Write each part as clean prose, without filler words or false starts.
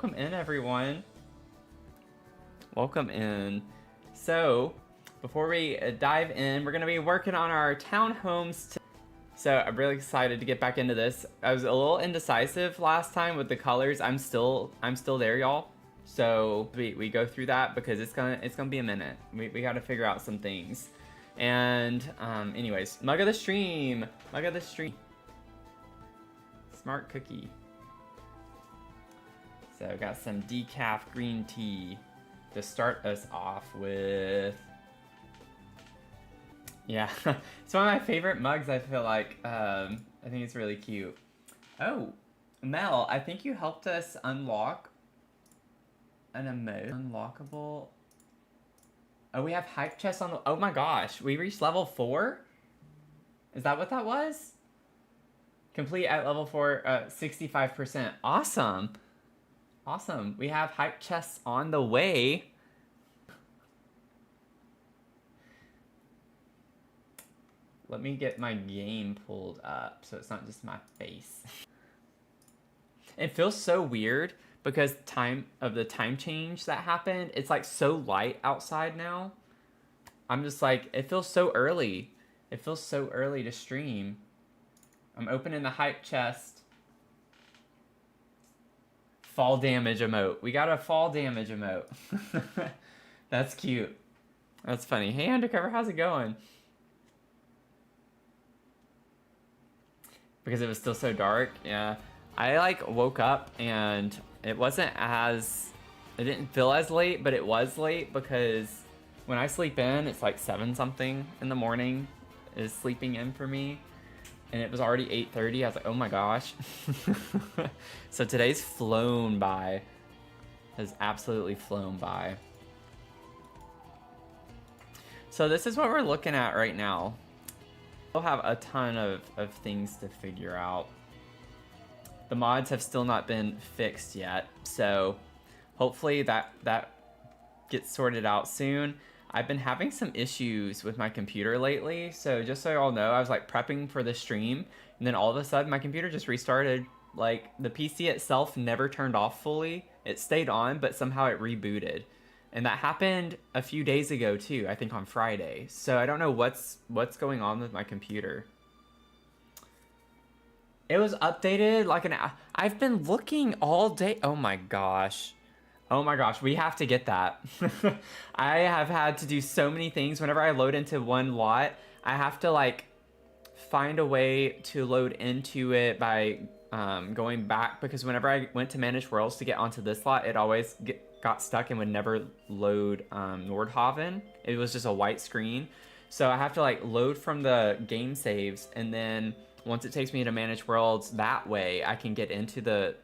welcome in everyone. Welcome in. So, before we dive in, we're gonna be working on our townhomes. So I'm really excited to get back into this. I was a little indecisive last time with the colors. I'm still there, y'all. So we go through that because it's gonna be a minute. We gotta figure out some things. And anyways, mug of the stream. Smart cookie. So got some decaf green tea to start us off with. Yeah, it's one of my favorite mugs, I feel like. I think it's really cute. Oh, Mel, I think you helped us unlock an emote. Unlockable. Oh, we have hype chests on the... Oh my gosh, we reached level 4? Is that what that was? Complete at level 4, 65%. Awesome. Awesome. We have hype chests on the way. Let me get my game pulled up so it's not just my face. It feels so weird because the time change that happened, it's like so light outside now. I'm just like, it feels so early. It feels so early to stream. I'm opening the hype chest. Fall damage emote. We got a fall damage emote. That's cute. That's funny. Hey Undercover, how's it going? Because it was still so dark, yeah. I like woke up and it didn't feel as late, but it was late because when I sleep in, it's like 7 something in the morning is sleeping in for me. And it was already 8:30. I was like, oh my gosh. So today's flown by. Has absolutely flown by. So this is what we're looking at right now. We'll have a ton of things to figure out. The mods have still not been fixed yet, so hopefully that gets sorted out soon. I've been having some issues with my computer lately, so just so you all know, I was like prepping for the stream, and then all of a sudden my computer just restarted. Like the PC itself never turned off fully. It stayed on, but somehow it rebooted. And that happened a few days ago too, I think on Friday. So I don't know what's going on with my computer. It was updated like I've been looking all day. Oh my gosh. Oh my gosh, we have to get that. I have had to do so many things. Whenever I load into one lot, I have to like find a way to load into it by going back, because whenever I went to manage worlds to get onto this lot, it always got stuck and would never load Nordhaven. It was just a white screen. So I have to like load from the game saves, and then once it takes me to manage worlds that way, I can get into the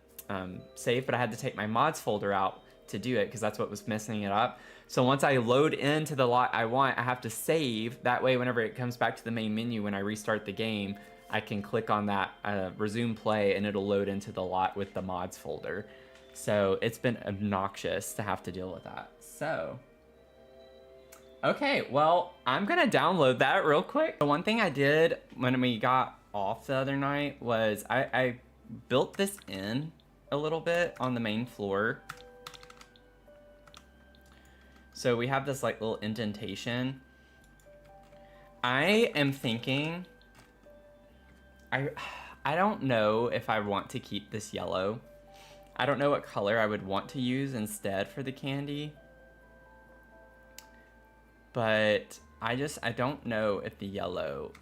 save, but I had to take my mods folder out to do it because that's what was messing it up. So once I load into the lot I want, I have to save. That way whenever it comes back to the main menu, when I restart the game, I can click on that resume play and it'll load into the lot with the mods folder. So it's been obnoxious to have to deal with that. So, okay, well, I'm gonna download that real quick. The one thing I did when we got off the other night was I built this in a little bit on the main floor. So we have this like little indentation. I am thinking, I don't know if I want to keep this yellow. I don't know what color I would want to use instead for the candy. But I don't know if the yellow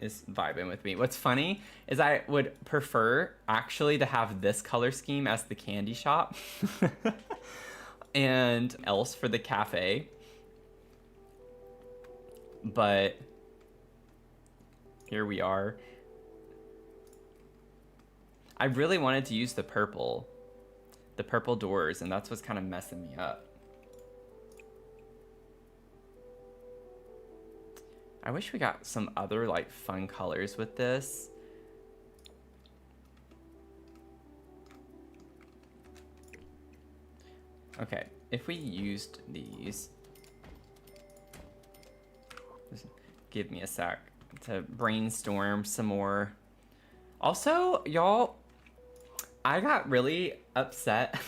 is vibing with me. What's funny is I would prefer actually to have this color scheme as the candy shop. And else for the cafe. But here we are. I really wanted to use the purple doors, and that's what's kind of messing me up. I wish we got some other like fun colors with this. Okay, if we used these, just give me a sec to brainstorm some more. Also, y'all, I got really upset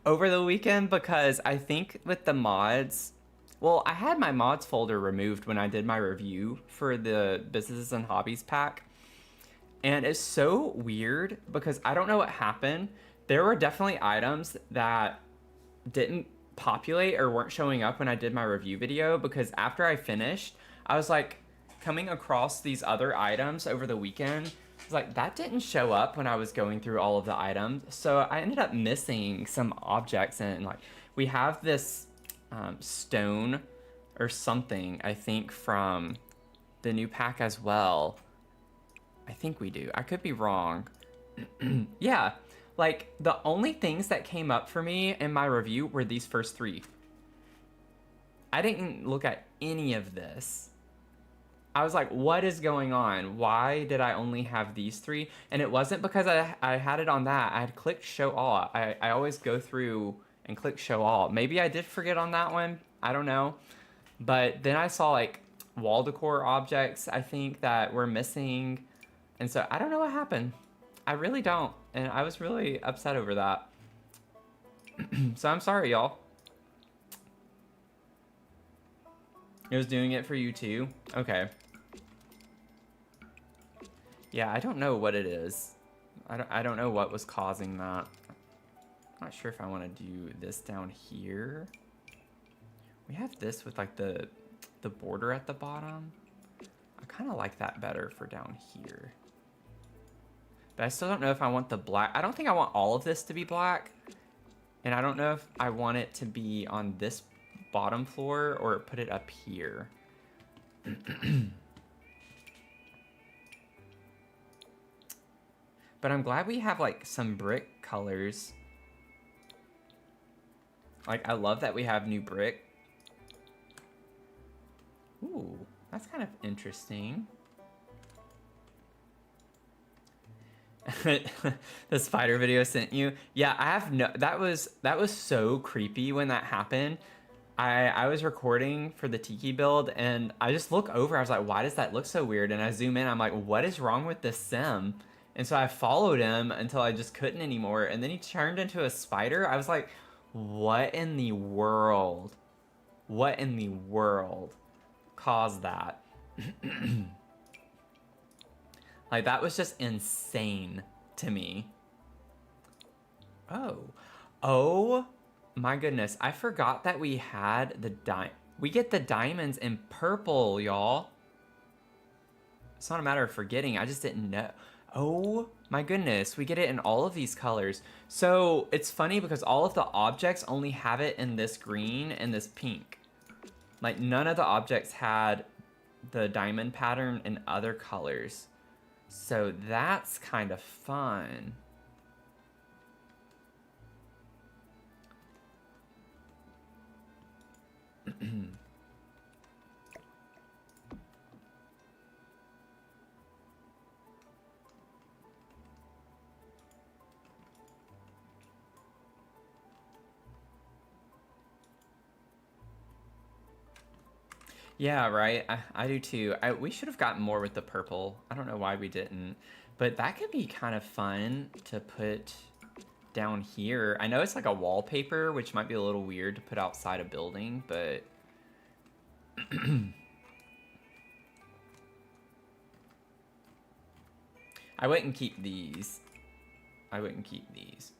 over the weekend because I think with the mods, well, I had my mods folder removed when I did my review for the Businesses and Hobbies pack. And it's so weird because I don't know what happened. There were definitely items that didn't populate or weren't showing up when I did my review video, because after I finished, I was like coming across these other items over the weekend. I was like, that didn't show up when I was going through all of the items. So I ended up missing some objects, and like we have this stone or something, I think, from the new pack as well. I think we do. I could be wrong. Yeah, like the only things that came up for me in my review were these first three. I didn't look at any of this. I was like, what is going on? Why did I only have these three? And it wasn't because I had it on that. I had clicked show all. I always go through and click show all. Maybe I did forget on that one. I don't know. But then I saw like wall decor objects, I think, that were missing. And so I don't know what happened. I really don't. And I was really upset over that. So I'm sorry, y'all. It was doing it for you too? Okay. Yeah, I don't know what it is. I don't know what was causing that. I'm not sure if I want to do this down here. We have this with like the border at the bottom. I kind of like that better for down here. But I still don't know if I want the black. I don't think I want all of this to be black. And I don't know if I want it to be on this bottom floor or put it up here. But I'm glad we have like some brick colors. Like, I love that we have new brick. Ooh, that's kind of interesting. The spider video sent you. Yeah, I have no. That was so creepy when that happened. I was recording for the Tiki build, and I just look over. I was like, why does that look so weird? And I zoom in. I'm like, what is wrong with this sim? And so I followed him until I just couldn't anymore. And then he turned into a spider. I was like, what in the world? What in the world caused that? Like, that was just insane to me. Oh my goodness. I forgot that we had the we get the diamonds in purple, y'all. It's not a matter of forgetting. I just didn't know. Oh my goodness. We get it in all of these colors. So it's funny because all of the objects only have it in this green and this pink. Like, none of the objects had the diamond pattern in other colors. So that's kind of fun. Yeah, right. I do too. We should have gotten more with the purple. I don't know why we didn't. But that could be kind of fun to put down here. I know it's like a wallpaper, which might be a little weird to put outside a building, but... I wouldn't keep these. I wouldn't keep these.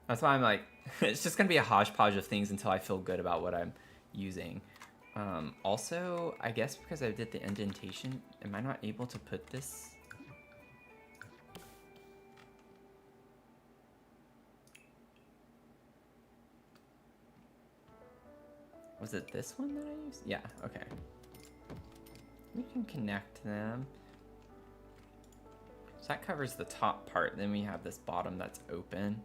That's why I'm like, it's just going to be a hodgepodge of things until I feel good about what I'm using. Also, I guess because I did the indentation, am I not able to put this? Was it this one that I used? Yeah, okay. We can connect them. So that covers the top part. Then we have this bottom that's open.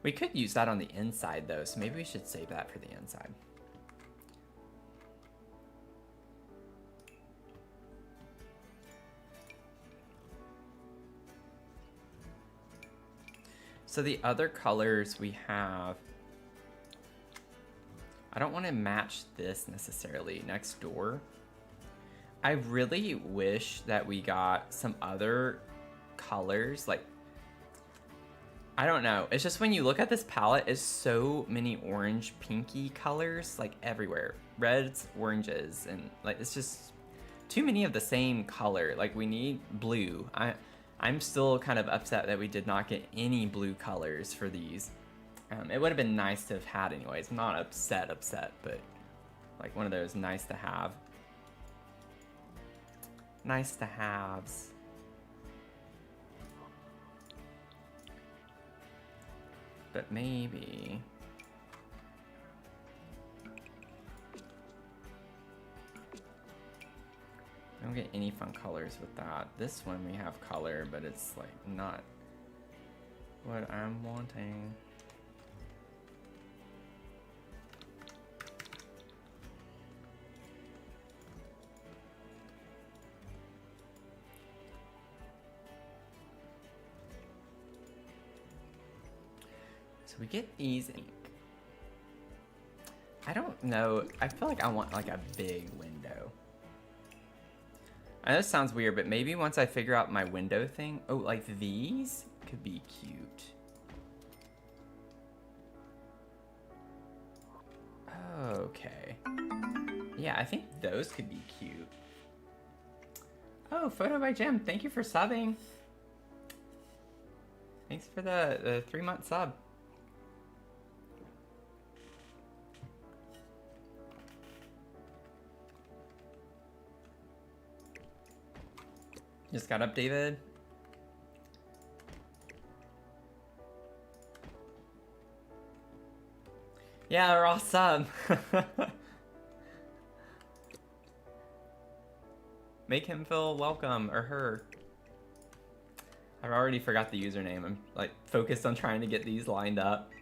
We could use that on the inside though, so maybe we should save that for the inside. So the other colors we have, I don't want to match this necessarily next door. I really wish that we got some other colors. Like, I don't know. It's just when you look at this palette, it's so many orange, pinky colors, like everywhere. Reds, oranges, and like it's just too many of the same color. Like we need blue. I'm still kind of upset that we did not get any blue colors for these. It would have been nice to have had anyways. I'm not upset, but like one of those nice to have. Nice to haves. But maybe. I don't get any fun colors with that. This one we have color, but it's like not what I'm wanting. So we get these ink. I don't know. I feel like I want like a big window. I know this sounds weird, but maybe once I figure out my window thing, oh, like these could be cute. Okay. Yeah, I think those could be cute. Oh, Photo by Jim, thank you for subbing. Thanks for the 3-month sub. Just got up, David. Yeah, we're all sub. Make him feel welcome, or her. I already forgot the username. I'm like focused on trying to get these lined up.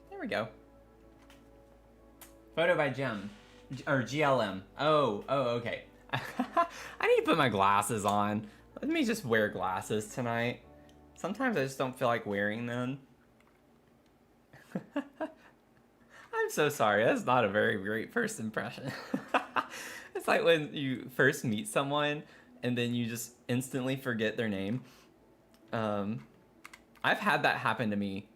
There we go. Photo by Jim. Or GLM. Oh, okay. I need to put my glasses on. Let me just wear glasses tonight. Sometimes I just don't feel like wearing them. I'm so sorry. That's not a very great first impression. It's like when you first meet someone and then you just instantly forget their name. I've had that happen to me.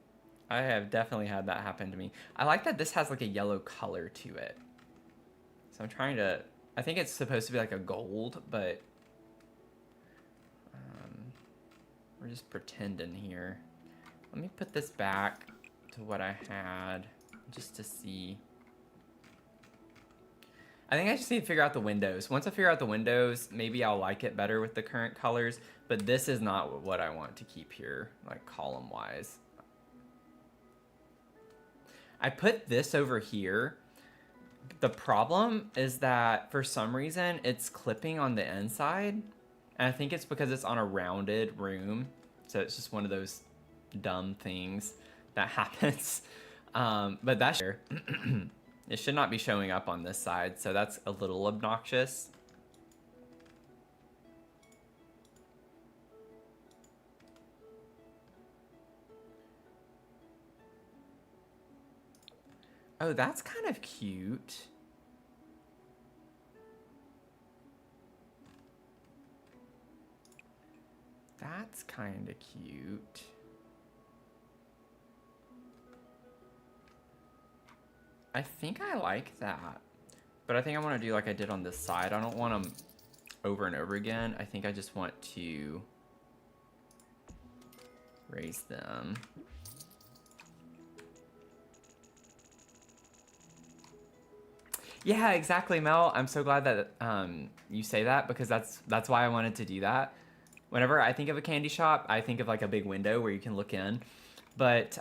I have definitely had that happen to me. I like that this has like a yellow color to it. So I'm trying to... I think it's supposed to be like a gold, but... we're just pretending here. Let me put this back to what I had, just to see. I think I just need to figure out the windows. Once I figure out the windows, maybe I'll like it better with the current colors, but this is not what I want to keep here, like column-wise. I put this over here. The problem is that for some reason it's clipping on the inside, and I think it's because it's on a rounded room, so it's just one of those dumb things that happens. But that's it should not be showing up on this side, so that's a little obnoxious. Oh, that's kind of cute. That's kind of cute. I think I like that. But I think I want to do like I did on this side. I don't want them over and over again. I think I just want to raise them. Yeah, exactly, Mel. I'm so glad that you say that, because that's why I wanted to do that. Whenever I think of a candy shop, I think of like a big window where you can look in. But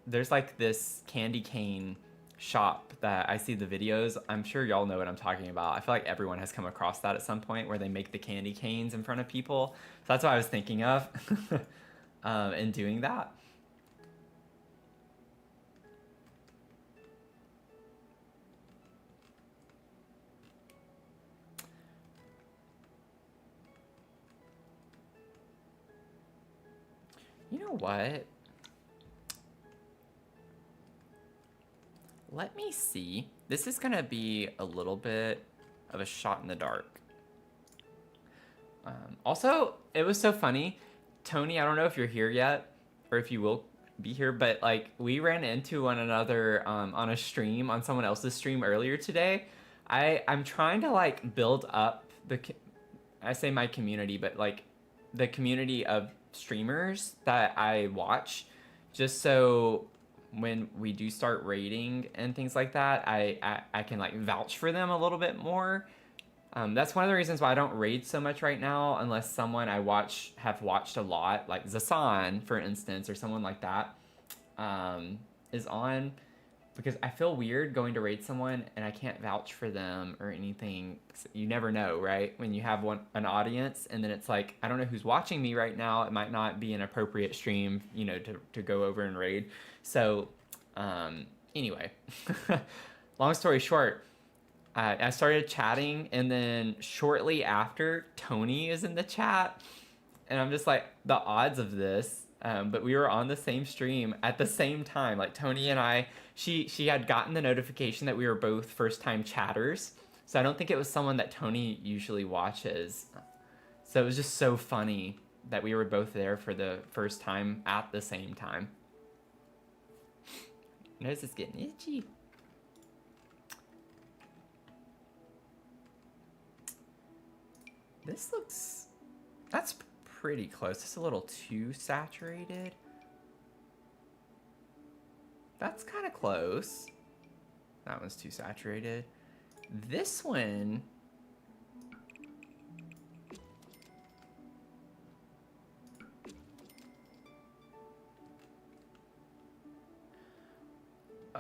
there's like this candy cane shop that I see the videos. I'm sure y'all know what I'm talking about. I feel like everyone has come across that at some point, where they make the candy canes in front of people. So that's what I was thinking of in doing that. You know what? let me see. This is gonna be a little bit of a shot in the dark. Also, it was so funny. Tony, I don't know if you're here yet, or if you will be here, but like we ran into one another on a stream, on someone else's stream earlier today. I'm trying to like build up I say my community, but like the community of streamers that I watch, just so when we do start raiding and things like that, I can like vouch for them a little bit more. That's one of the reasons why I don't raid so much right now, unless someone I have watched a lot, like Zasan, for instance, or someone like that, is on, because I feel weird going to raid someone and I can't vouch for them or anything. You never know, right? When you have an audience, and then it's like, I don't know who's watching me right now. It might not be an appropriate stream, you know, to go over and raid. So, anyway, long story short, I started chatting, and then shortly after, Tony is in the chat, and I'm just like, the odds of this. But we were on the same stream at the same time. Like Tony and I, she had gotten the notification that we were both first-time chatters, so I don't think it was someone that Tony usually watches. So it was just so funny that we were both there for the first time at the same time. Nose is getting itchy. This looks... that's pretty close. It's a little too saturated. That's kind of close. That one's too saturated. This one...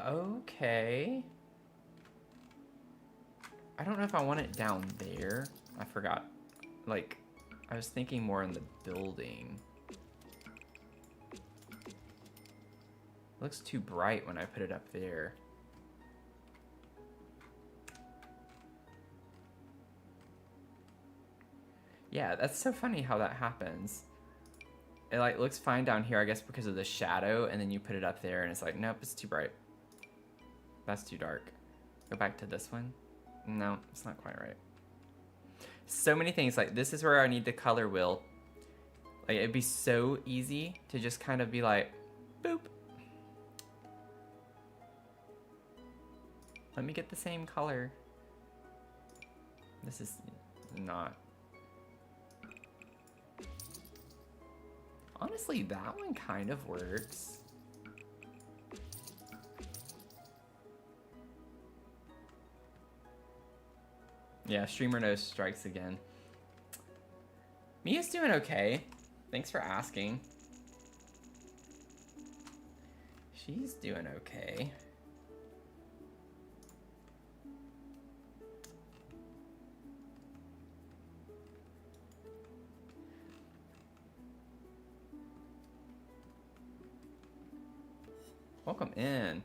okay. I don't know if I want it down there. I forgot. Like, I was thinking more in the building. It looks too bright when I put it up there. Yeah, that's so funny how that happens. It like looks fine down here, I guess, because of the shadow, and then you put it up there and it's like, nope, it's too bright. That's too dark. Go back to this one. No, it's not quite right. So many things. Like, this is where I need the color wheel. Like, it'd be so easy to just kind of be like, boop. Let me get the same color. This is not. Honestly, that one kind of works. Yeah, streamer nose strikes again. Mia's doing okay. Thanks for asking. She's doing okay. Welcome in.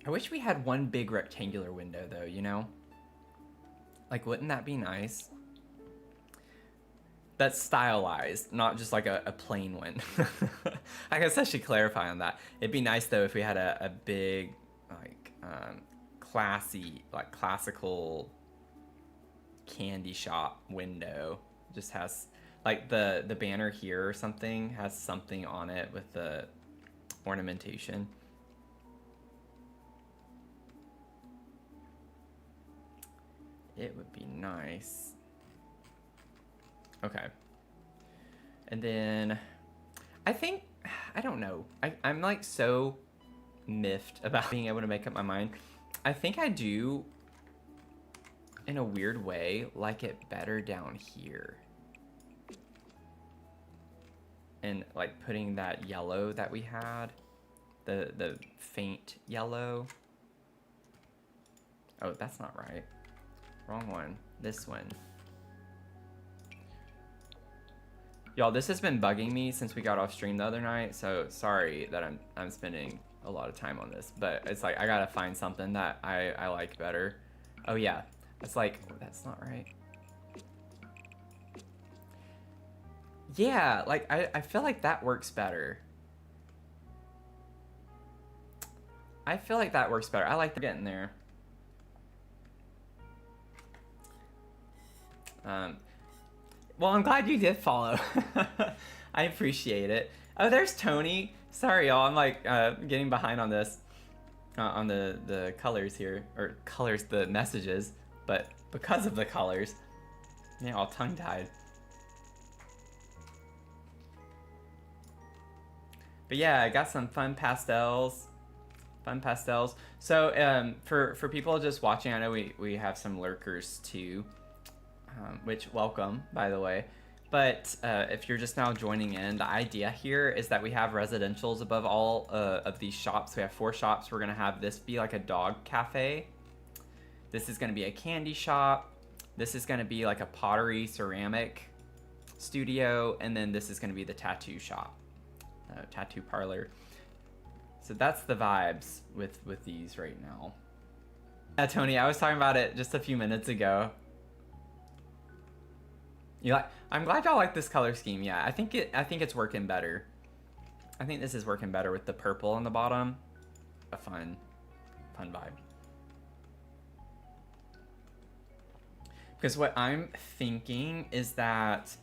I wish we had one big rectangular window though, you know? Like, wouldn't that be nice? That's stylized, not just like a plain one. I guess I should clarify on that. It'd be nice though if we had a big, like, classy, like classical candy shop window. Just has, like, the banner here or something has something on it with the ornamentation. It would be nice. Okay. And then I think, I don't know. I'm like so miffed about being able to make up my mind. I think I do, in a weird way, like it better down here. And like putting that yellow that we had, the faint yellow. Oh, that's not right. Wrong one. This one. Y'all, this has been bugging me since we got off stream the other night, so sorry that I'm spending a lot of time on this, but it's like I gotta find something that I like better. Oh yeah, it's like, oh, that's not right. Yeah, like I feel like that works better. I feel like that works better. I like getting there. Um, well, I'm glad you did follow. I appreciate it. Oh, there's Tony. Sorry, y'all. I'm like getting behind on this, on the colors here, or colors, the messages, but because of the colors, yeah, all tongue-tied. But yeah, I got some fun pastels. Fun pastels. So for people just watching, I know we have some lurkers too, which welcome, by the way. But if you're just now joining in, the idea here is that we have residentials above all of these shops. We have 4 shops. We're going to have this be like a dog cafe. This is going to be a candy shop. This is going to be like a pottery ceramic studio. And then this is going to be the tattoo shop, tattoo parlor. So that's the vibes with these right now. Yeah, Tony, I was talking about it just a few minutes ago. You like? I'm glad y'all like this color scheme. Yeah, I think it's working better. I think this is working better with the purple on the bottom. A fun vibe. Because what I'm thinking is that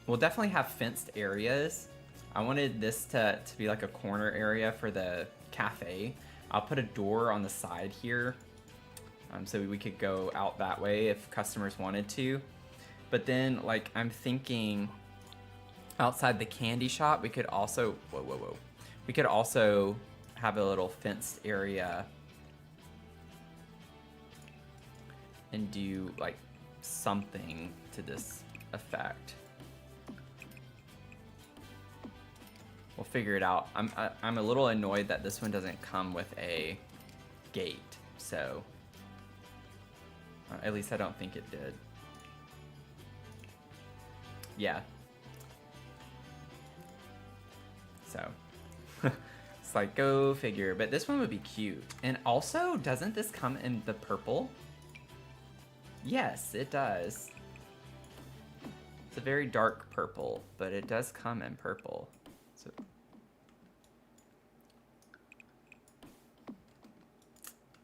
we'll definitely have fenced areas. I wanted this to be like a corner area for the cafe. I'll put a door on the side here, so we could go out that way if customers wanted to. But then, like, I'm thinking outside the candy shop, we could also, whoa. We could also have a little fenced area and do like something to this effect. We'll figure it out. I'm a little annoyed that this one doesn't come with a gate, so at least I don't think it did. Yeah. So it's like, go figure. But this one would be cute. And also, doesn't this come in the purple? Yes, it does. It's a very dark purple, but it does come in purple. So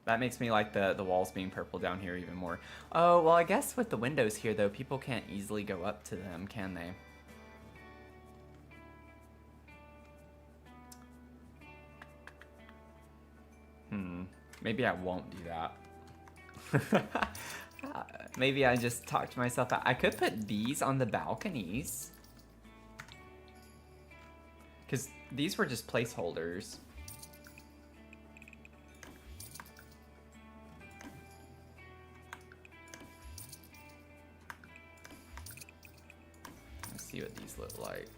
that makes me like the walls being purple down here even more. Oh, well, I guess with the windows here, though, people can't easily go up to them, can they? Maybe I won't do that. Maybe I just talk to myself out. I could put these on the balconies. Because these were just placeholders. Let's see what these look like.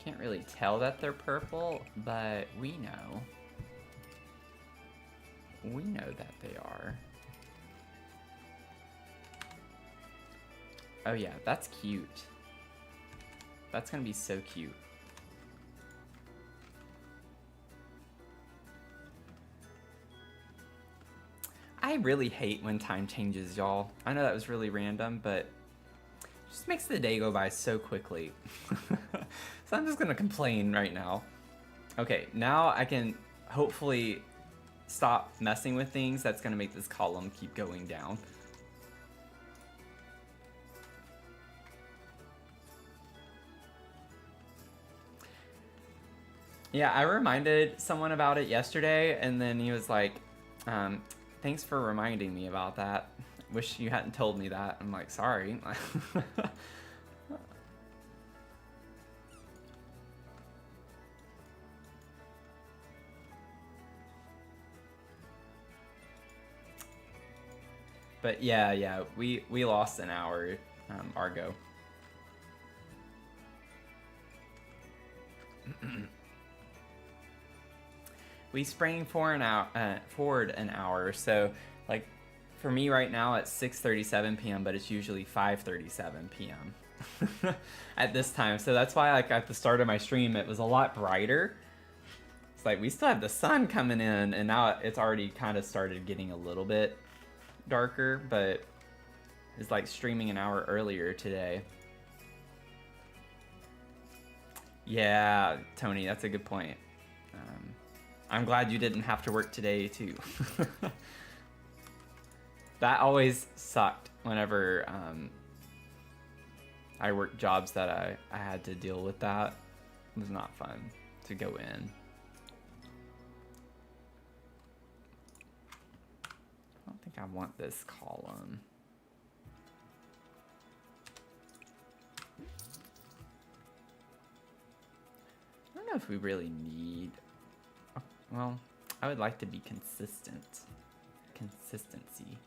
Can't really tell that they're purple, but we know. We know that they are. Oh yeah, that's cute. That's gonna be so cute. I really hate when time changes, y'all. I know that was really random, but it just makes the day go by so quickly. So I'm just gonna complain right now. Okay, now I can hopefully stop messing with things. That's gonna make this column keep going down. Yeah, I reminded someone about it yesterday, and then he was like, thanks for reminding me about that. Wish you hadn't told me that. I'm like, sorry. But yeah, we lost an hour, Argo. We sprang forward an hour, so like for me right now it's 6:37 p.m., but it's usually 5:37 p.m. at this time. So that's why like at the start of my stream it was a lot brighter. It's like we still have the sun coming in, and now it's already kind of started getting a little bit darker, but it's like streaming an hour earlier today. Yeah, Tony, that's a good point. I'm glad you didn't have to work today too. That always sucked whenever I worked jobs that I had to deal with that. It was not fun to go in. I don't think I want this column. I don't know if we really need... Well, I would like to be consistent. Consistency.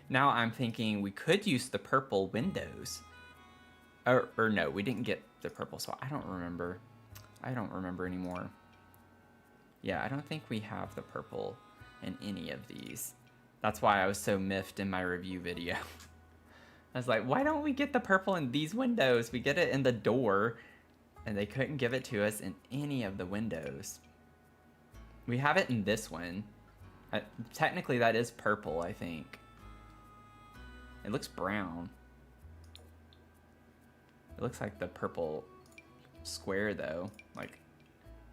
Now I'm thinking we could use the purple windows. Or no, we didn't get the purple, so I don't remember. I don't remember anymore. Yeah, I don't think we have the purple in any of these. That's why I was so miffed in my review video. I was like, why don't we get the purple in these windows? We get it in the door, and they couldn't give it to us in any of the windows. We have it in this one. Technically, that is purple, I think. It looks brown. It looks like the purple square, though. Like,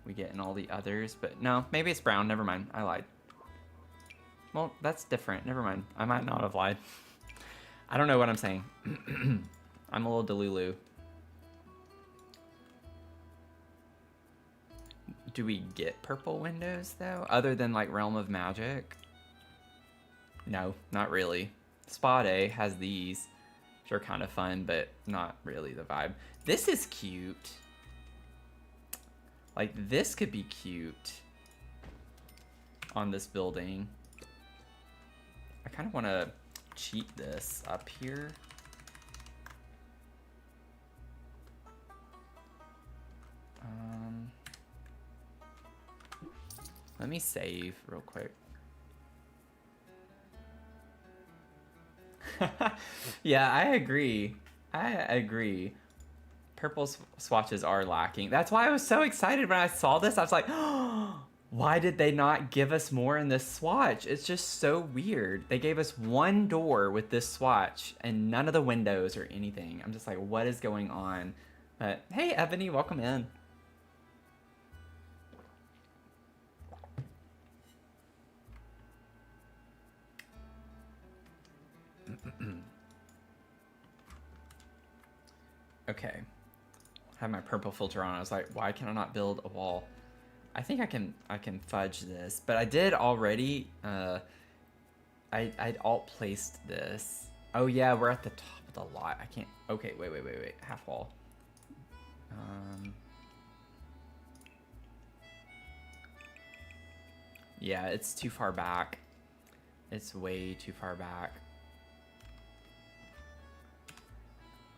we get in all the others. But no, maybe it's brown. Never mind. I lied. Well, that's different. Never mind. I might not have lied. I don't know what I'm saying. I'm a little delulu. Do we get purple windows, though? Other than, like, Realm of Magic? No, not really. Spot A has these, which are kind of fun, but not really the vibe. This is cute. Like, this could be cute on this building. I kind of want to cheat this up here. Let me save real quick. Yeah, I agree. I agree. Purple swatches are lacking. That's why I was so excited when I saw this. I was like, oh, why did they not give us more in this swatch? It's just so weird. They gave us one door with this swatch and none of the windows or anything. I'm just like, what is going on? But hey, Ebony, welcome in. Okay. I have my purple filter on. I was like, why can I not build a wall? I think I can fudge this, but I did already. I'd alt placed this. Oh yeah, we're at the top of the lot. I can't. Okay, wait. Half wall. Yeah, it's too far back. It's way too far back.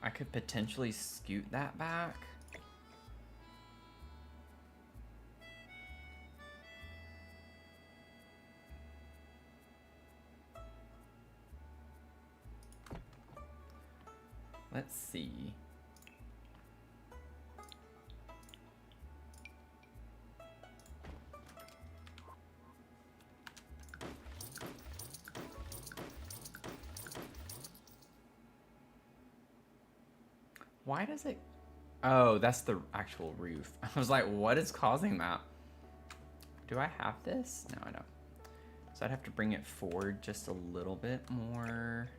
I could potentially scoot that back. Let's see. Why does it... Oh, that's the actual roof. I was like, what is causing that? Do I have this? No, I don't. So I'd have to bring it forward just a little bit more.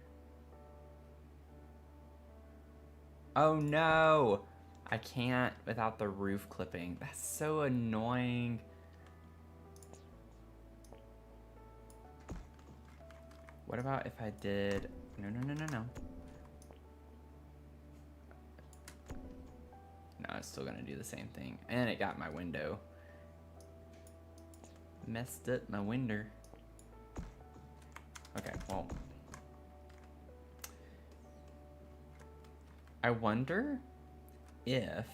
Oh no! I can't without the roof clipping. That's so annoying. What about if I did... No. No, it's still gonna do the same thing. And it got my window. Messed up my window. Okay, well. I wonder if...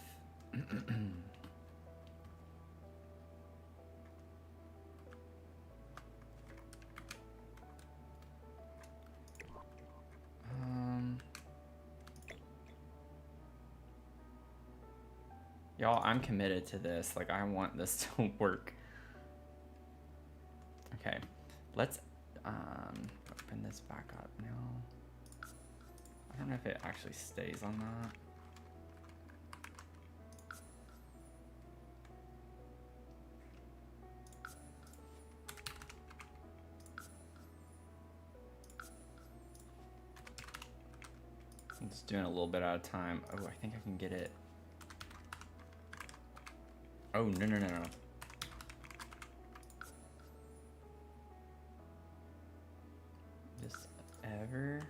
Y'all, I'm committed to this. Like, I want this to work. Okay, let's open this back up now. I don't know if it actually stays on that. I'm just doing a little bit at a time. Oh, I think I can get it. Oh, no, no, no, no. This ever.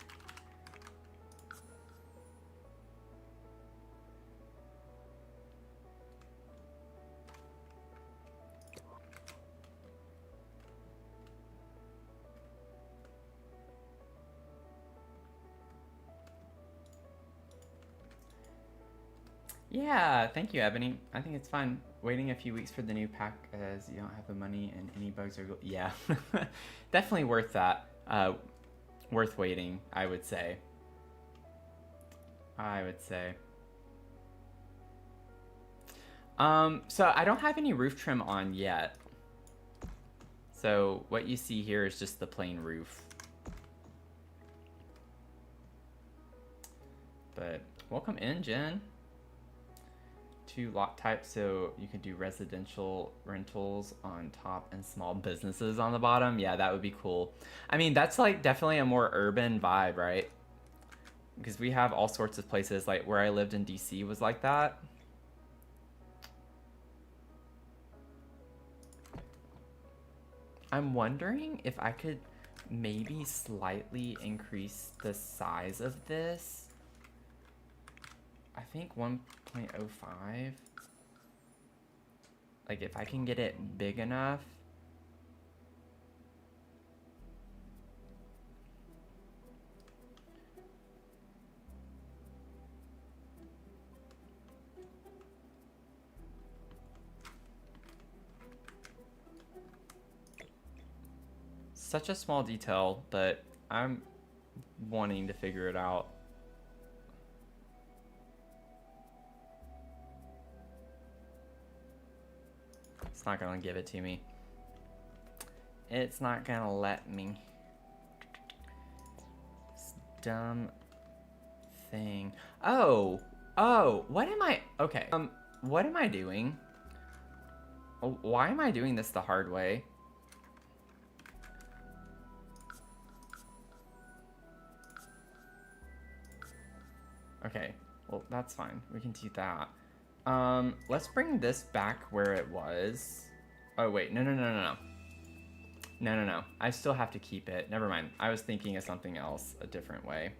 Yeah, thank you, Ebony. I think it's fine. Waiting a few weeks for the new pack as you don't have the money and any bugs are yeah. Definitely worth that. Worth waiting, I would say. So I don't have any roof trim on yet. So what you see here is just the plain roof. But welcome in, Jen. 2 lot types, so you could do residential rentals on top and small businesses on the bottom. Yeah, that would be cool. I mean, that's like definitely a more urban vibe, right? Because we have all sorts of places, like where I lived in DC was like that. I'm wondering if I could maybe slightly increase the size of this. I think 1.05. Like if I can get it big enough. Such a small detail, but I'm wanting to figure it out. It's not gonna give it to me. It's not gonna let me. This dumb thing. Oh, what am I? Okay, what am I doing? Oh, why am I doing this the hard way? Okay, well, that's fine. We can do that. Let's bring this back where it was. Oh, wait, no. No. I still have to keep it. Never mind. I was thinking of something else, a different way.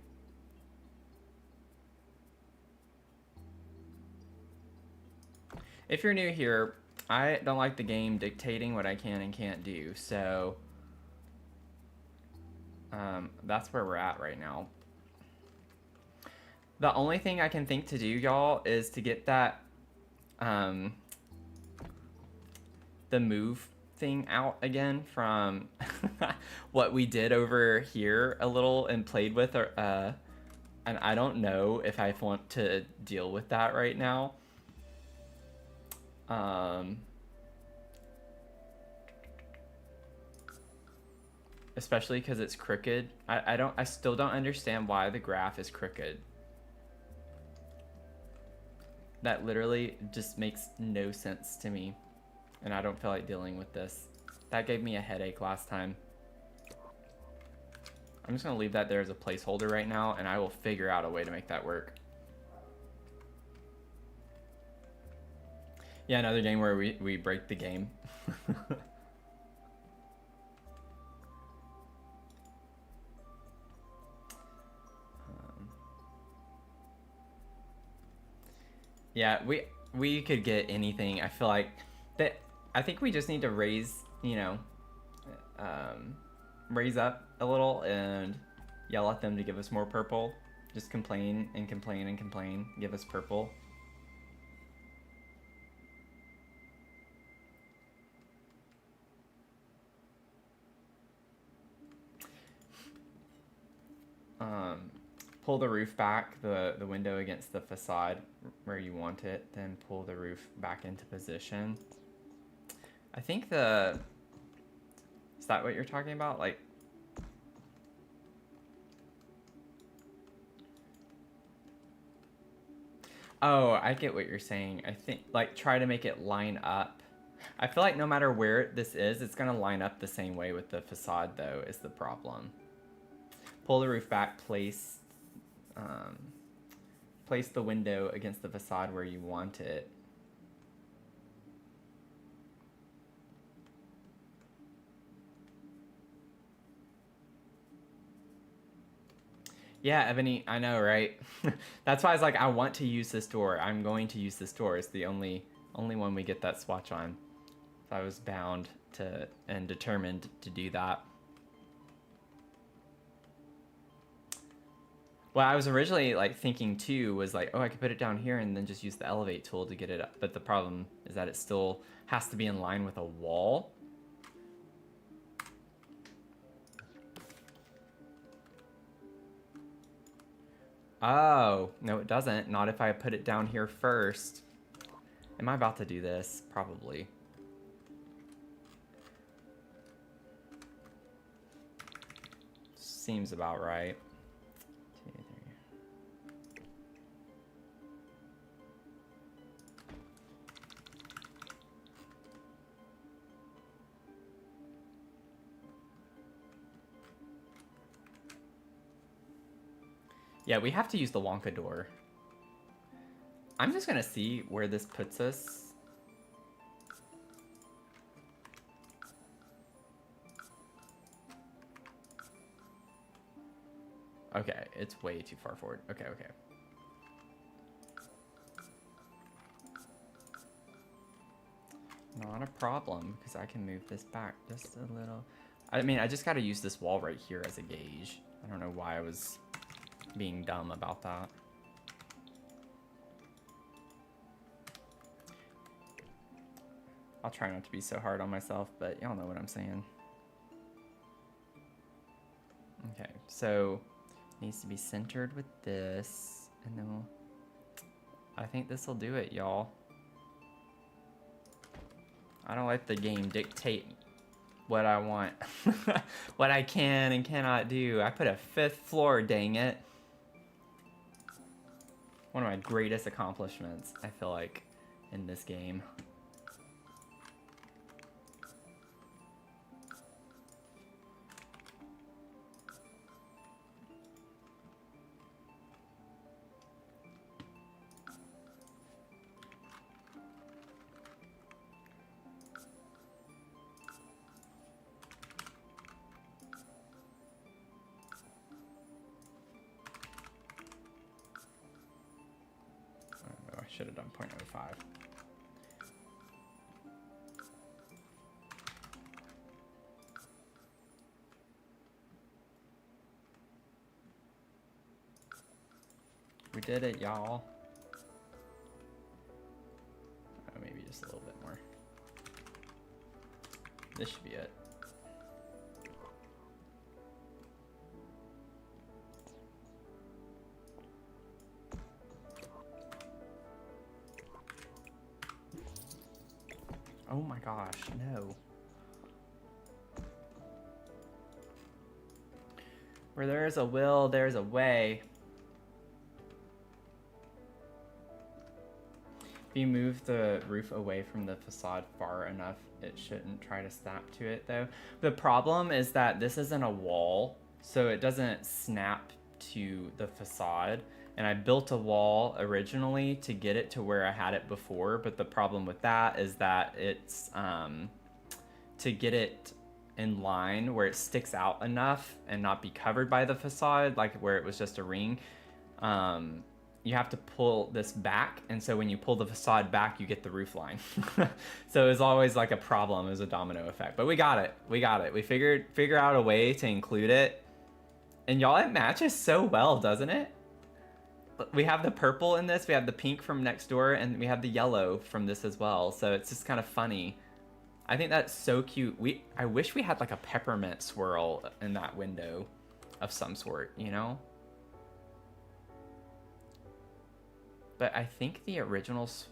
If you're new here, I don't like the game dictating what I can and can't do, so that's where we're at right now. The only thing I can think to do, y'all, is to get that the move thing out again from what we did over here a little and played with, and I don't know if I want to deal with that right now. Especially because it's crooked. I still don't understand why the graph is crooked. That literally just makes no sense to me. And I don't feel like dealing with this. That gave me a headache last time. I'm just gonna leave that there as a placeholder right now, and I will figure out a way to make that work. Yeah, another game where we break the game. Yeah, we could get anything. I feel like that. I think we just need to raise, raise up a little and yell at them to give us more purple. Just complain and complain and complain. Give us purple. pull the roof back, the window against the facade where you want it, then pull the roof back into position. I think is that what you're talking about? Like, oh, I get what you're saying. I think, like, try to make it line up. I feel like no matter where this is, it's going to line up the same way with the facade, though, is the problem. Pull the roof back, place the window against the facade where you want it. Yeah, Ebony, I know, right? That's why I was like, I want to use this door. I'm going to use this door. It's the only one we get that swatch on. So I was bound to and determined to do that. Well, I was originally like thinking too was like, oh, I could put it down here and then just use the elevate tool to get it up. But the problem is that it still has to be in line with a wall. Oh, no, it doesn't. Not if I put it down here first. Am I about to do this? Probably. Seems about right. 2, 3. Yeah, we have to use the Wonka door. I'm just gonna see where this puts us. Okay, it's way too far forward. Okay, okay. Not a problem, because I can move this back just a little. I mean, I just gotta use this wall right here as a gauge. I don't know why I was being dumb about that. I'll try not to be so hard on myself, but y'all know what I'm saying. Okay, so it needs to be centered with this, and then I think this will do it, y'all. I don't let the game dictate what I want, what I can and cannot do. I put a 5th floor, dang it. One of my greatest accomplishments, I feel like, in this game. Should have done 0.05. We did it, y'all. Maybe just a little bit more. This should be it. Oh my gosh, no. Where there is a will, there's a way. If you move the roof away from the facade far enough, it shouldn't try to snap to it though. The problem is that this isn't a wall, so it doesn't snap to the facade. And I built a wall originally to get it to where I had it before, but the problem with that is that it's to get it in line where it sticks out enough and not be covered by the facade, like where it was just a ring. You have to pull this back, and so when you pull the facade back, you get the roof line. So it was always like a problem. It was a domino effect, but we got it. We got it. We figure out a way to include it, and y'all, it matches so well, doesn't it? We have the purple in this, we have the pink from next door, and we have the yellow from this as well. So it's just kind of funny. I think that's so cute. I wish we had like a peppermint swirl in that window of some sort, you know? But I think the originals...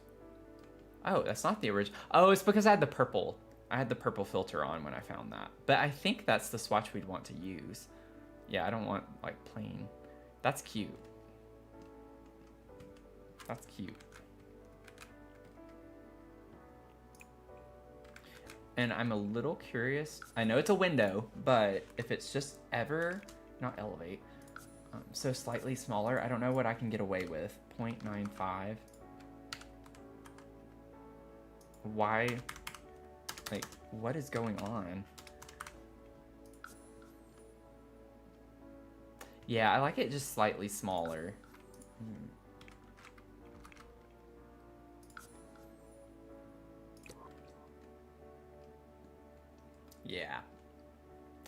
Oh, that's not the original. Oh, it's because I had the purple. I had the purple filter on when I found that. But I think that's the swatch we'd want to use. Yeah, I don't want, like, plain. That's cute. That's cute. And I'm a little curious. I know it's a window, but if it's just ever... Not elevate. So slightly smaller, I don't know what I can get away with. 0.95. Why? Like, what is going on? Yeah, I like it just slightly smaller. Yeah.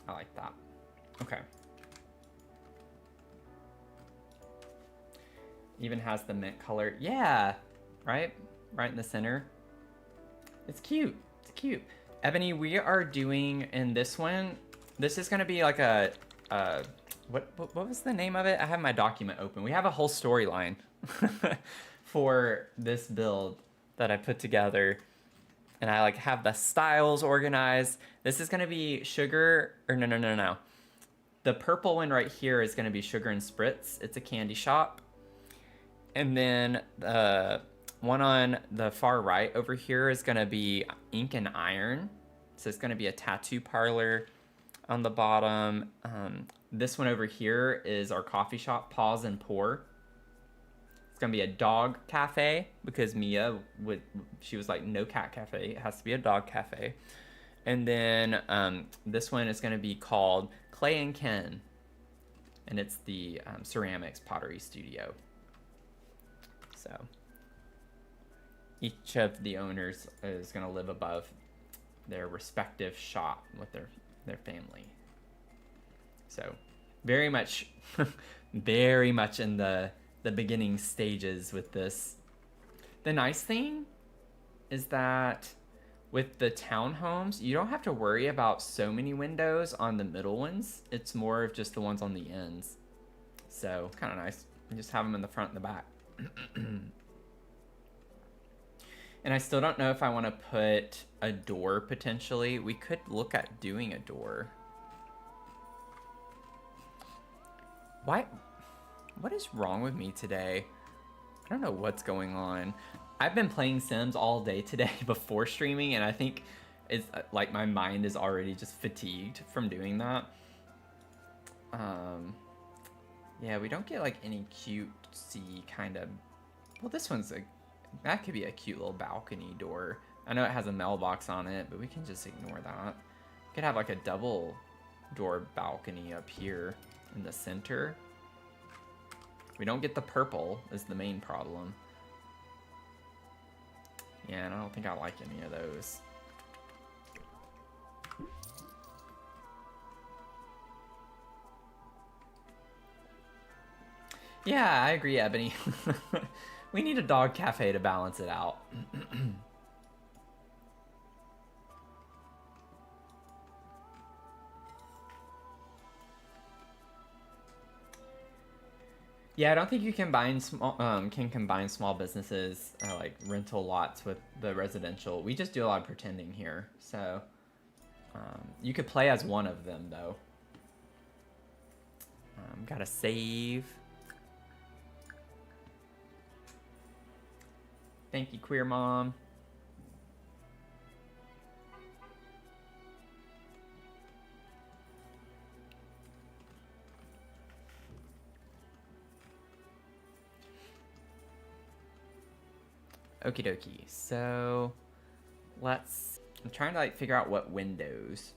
I like that. Okay. Even has the mint color. Yeah. Right? Right in the center. It's cute. It's cute. Ebony, we are doing in this one, this is going to be like a, what was the name of it? I have my document open. We have a whole storyline for this build that I put together. And I like have the styles organized. This is going to be sugar, or no. The purple one right here is going to be Sugar and Spritz. It's a candy shop. And then the one on the far right over here is going to be Ink and Iron. So it's going to be a tattoo parlor on the bottom. This one over here is our coffee shop, Pause and Pour. It's going to be a dog cafe because Mia she was like, no cat cafe. It has to be a dog cafe. And then this one is going to be called Clay and Ken. And it's the ceramics pottery studio. So each of the owners is going to live above their respective shop with their family. So very much, very much in the beginning stages with this. The nice thing is that with the townhomes, you don't have to worry about so many windows on the middle ones. It's more of just the ones on the ends. So kind of nice. You just have them in the front and the back. And I still don't know if I want to put a door potentially. We could look at doing a door. What is wrong with me today? I don't know what's going on. I've been playing Sims all day today before streaming, and I think it's like my mind is already just fatigued from doing that. Yeah, we don't get like any cutesy kind of... Well, this one's that could be a cute little balcony door. I know it has a mailbox on it, but we can just ignore that. We could have like a double door balcony up here in the center. We don't get the purple is the main problem. Yeah, and I don't think I like any of those. Yeah, I agree, Ebony. We need a dog cafe to balance it out. Yeah, I don't think you can combine small businesses like rental lots with the residential. We just do a lot of pretending here, so you could play as one of them though. Gotta save. Thank you, Queer Mom. Okie dokie. So I'm trying to like figure out what windows.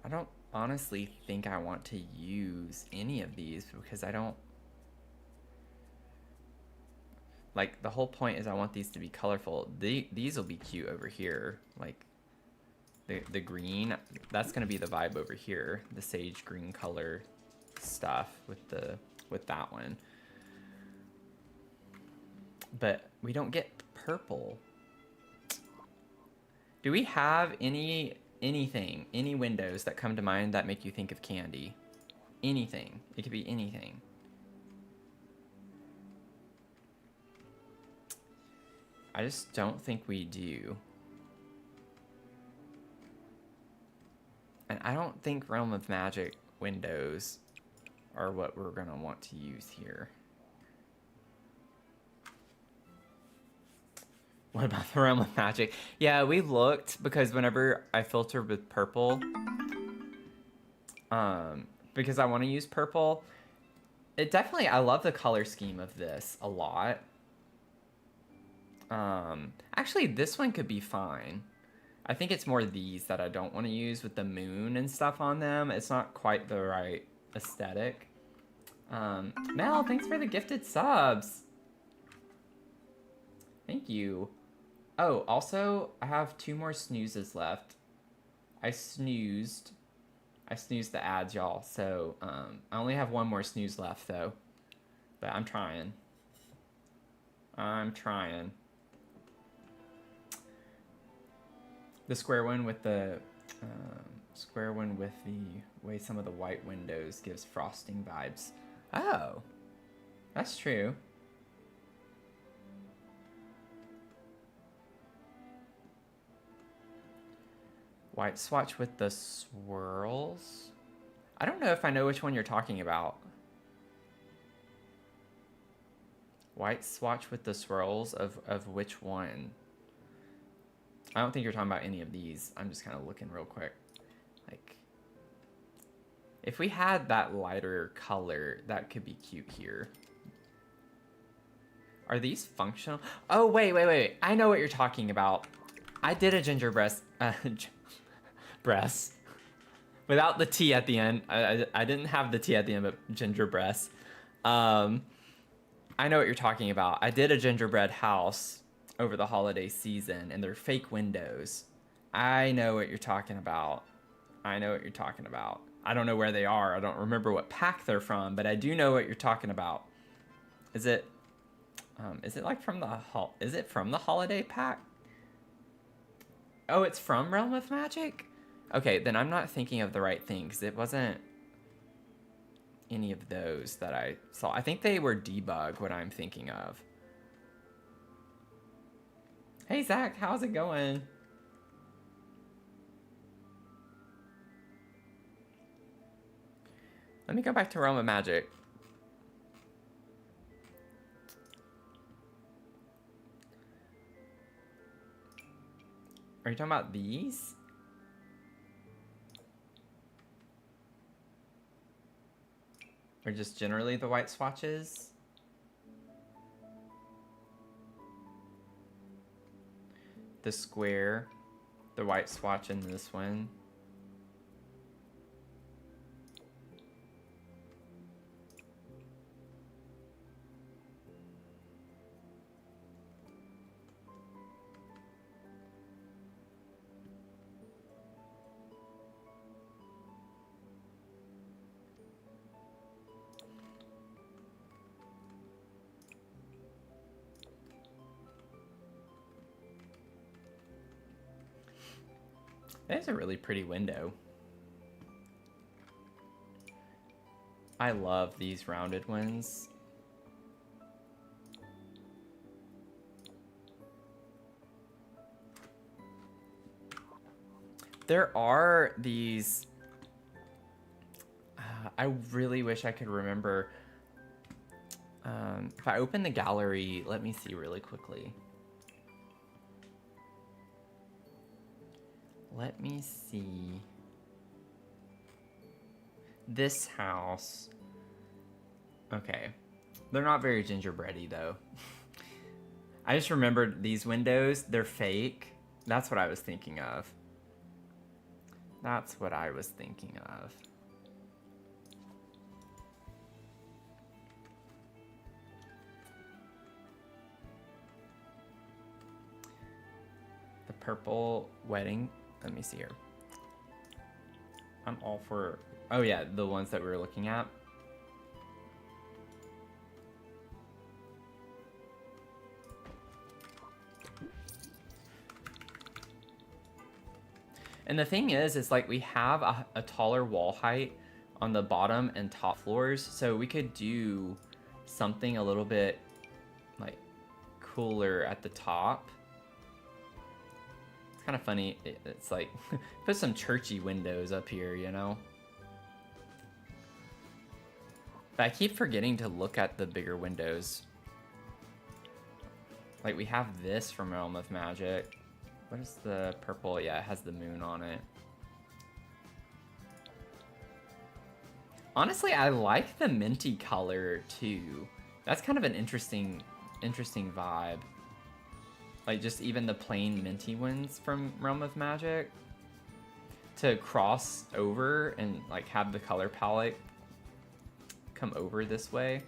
I don't honestly think I want to use any of these because I don't... Like, the whole point is I want these to be colorful. These will be cute over here. Like, the green, that's going to be the vibe over here. The sage green color stuff with that one. But we don't get purple. Do we have any windows that come to mind that make you think of candy? anything. It could be anything. I just don't think we do. And I don't think Realm of Magic windows are what we're gonna want to use here. What about the Realm of Magic? Yeah, we looked because whenever I filter with purple, because I want to use purple, it definitely, I love the color scheme of this a lot. Actually, this one could be fine. I think it's more these that I don't want to use with the moon and stuff on them. It's not quite the right aesthetic. Mel, thanks for the gifted subs. Thank you. Oh, also, I have 2 more snoozes left. I snoozed the ads, y'all. So, I only have 1 more snooze left, though. But I'm trying. The square one with the way some of the white windows gives frosting vibes. Oh, that's true. White swatch with the swirls? I don't know if I know which one you're talking about. White swatch with the swirls of which one? I don't think you're talking about any of these. I'm just kind of looking real quick. Like, if we had that lighter color, that could be cute here. Are these functional? Oh, wait. I know what you're talking about. I did a ginger breast. Breast. Without the T at the end. I didn't have the T at the end, but ginger breast. I know what you're talking about. I did a gingerbread house over the holiday season, and they're fake windows. I know what you're talking about. I don't know where they are. I don't remember what pack they're from, but I do know what you're talking about. Is it like from the holiday pack? Oh, it's from Realm of Magic? Okay, then I'm not thinking of the right thing, because it wasn't any of those that I saw. I think they were Debug, what I'm thinking of. Hey, Zach, how's it going? Let me go back to Realm of Magic. Are you talking about these? Or just generally the white swatches? The square, the white swatch in this one. That is a really pretty window. I love these rounded ones. There are these... I really wish I could remember. If I open the gallery, let me see really quickly. Let me see. This house. Okay. They're not very gingerbready though. I just remembered these windows. They're fake. That's what I was thinking of. That's what I was thinking of. The purple wedding. Let me see here. I'm all for... Oh yeah, the ones that we were looking at. And the thing is like we have a taller wall height on the bottom and top floors. So we could do something a little bit like cooler at the top. It's kind of funny. It's like put some churchy windows up here, you know? But I keep forgetting to look at the bigger windows. Like we have this from Realm of Magic. What is the purple? Yeah, it has the moon on it. Honestly, I like the minty color too. That's kind of an interesting vibe. Like just even the plain minty ones from Realm of Magic to cross over and like have the color palette come over this way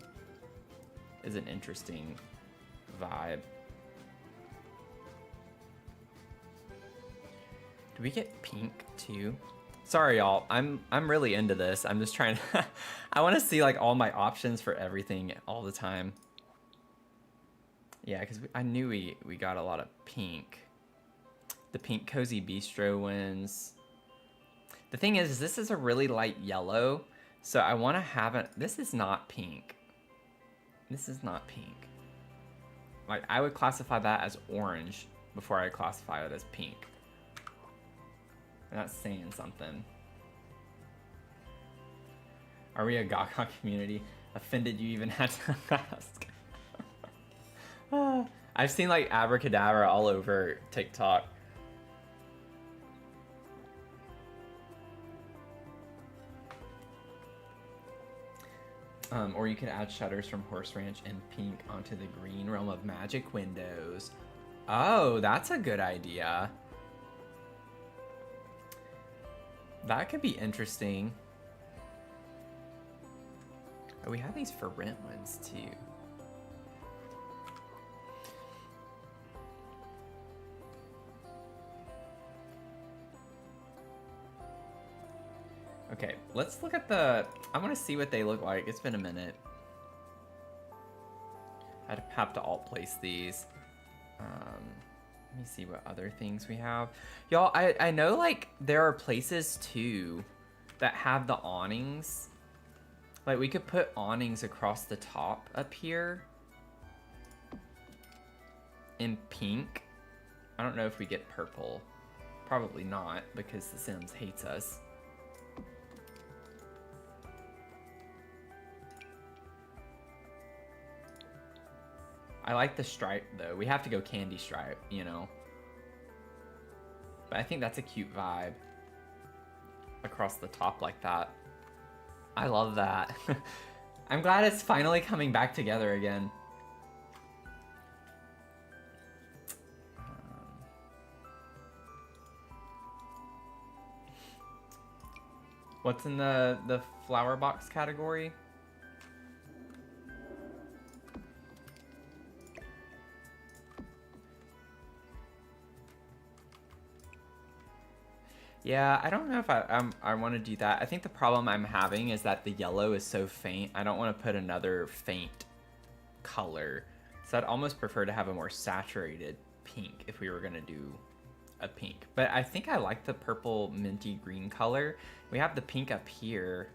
is an interesting vibe. Do we get pink too? Sorry y'all, I'm really into this. I'm just trying to I want to see like all my options for everything all the time. Yeah, because I knew we got a lot of pink. The pink Cozy Bistro ones. The thing is this is a really light yellow, so I want to have it. This is not pink. This is not pink. Like I would classify that as orange before I classify it as pink. That's saying something. Are we a Gaga community? Offended you even had to ask. I've seen like abracadabra all over TikTok. Or you could add shutters from Horse Ranch and pink onto the green Realm of Magic windows. Oh, that's a good idea. That could be interesting. Oh, we have these for rent ones too. Okay, let's look at the... I want to see what they look like. It's been a minute. I'd have to alt place these. Let me see what other things we have. Y'all, I know like there are places too that have the awnings. Like we could put awnings across the top up here in pink. I don't know if we get purple. Probably not because The Sims hates us. I like the stripe though. We have to go candy stripe, you know. But I think that's a cute vibe. Across the top like that. I love that. I'm glad it's finally coming back together again. What's in the flower box category? Yeah, I don't know if I want to do that. I think the problem I'm having is that the yellow is so faint. I don't want to put another faint color. So I'd almost prefer to have a more saturated pink if we were going to do a pink. But I think I like the purple minty green color. We have the pink up here.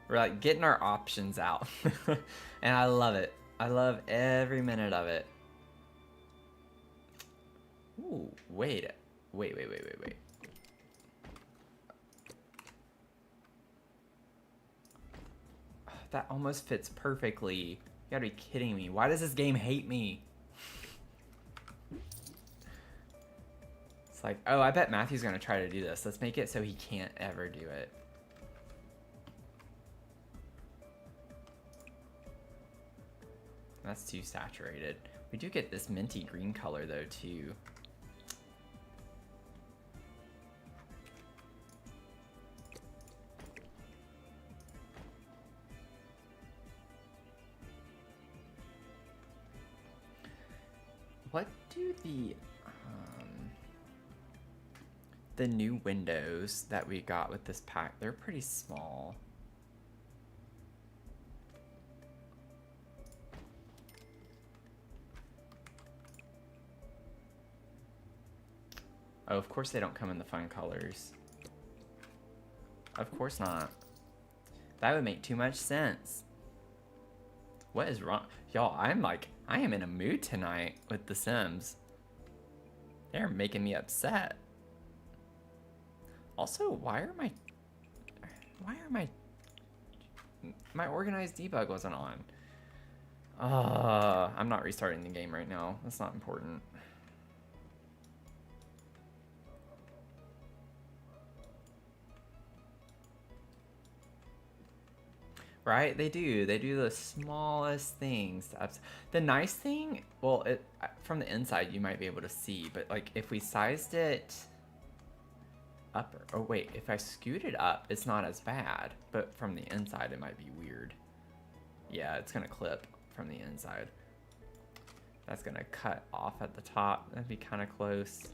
We're like getting our options out. And I love it. I love every minute of it. Ooh, wait. That almost fits perfectly. You gotta be kidding me. Why does this game hate me? It's like, oh, I bet Matthew's gonna try to do this. Let's make it so he can't ever do it. That's too saturated. We do get this minty green color though too. What do the new windows that we got with this pack, they're pretty small. Oh, of course they don't come in the fun colors. Of course not. That would make too much sense. What is wrong? Y'all, I am in a mood tonight with The Sims. They're making me upset. Also, why are my organized debug wasn't on? I'm not restarting the game right now. That's not important. Right? They do the smallest things. The nice thing, well, from the inside you might be able to see, but like if we sized it up, oh wait, if I scoot it up, it's not as bad, but from the inside it might be weird. Yeah, it's gonna clip from the inside. That's gonna cut off at the top. That'd be kind of close.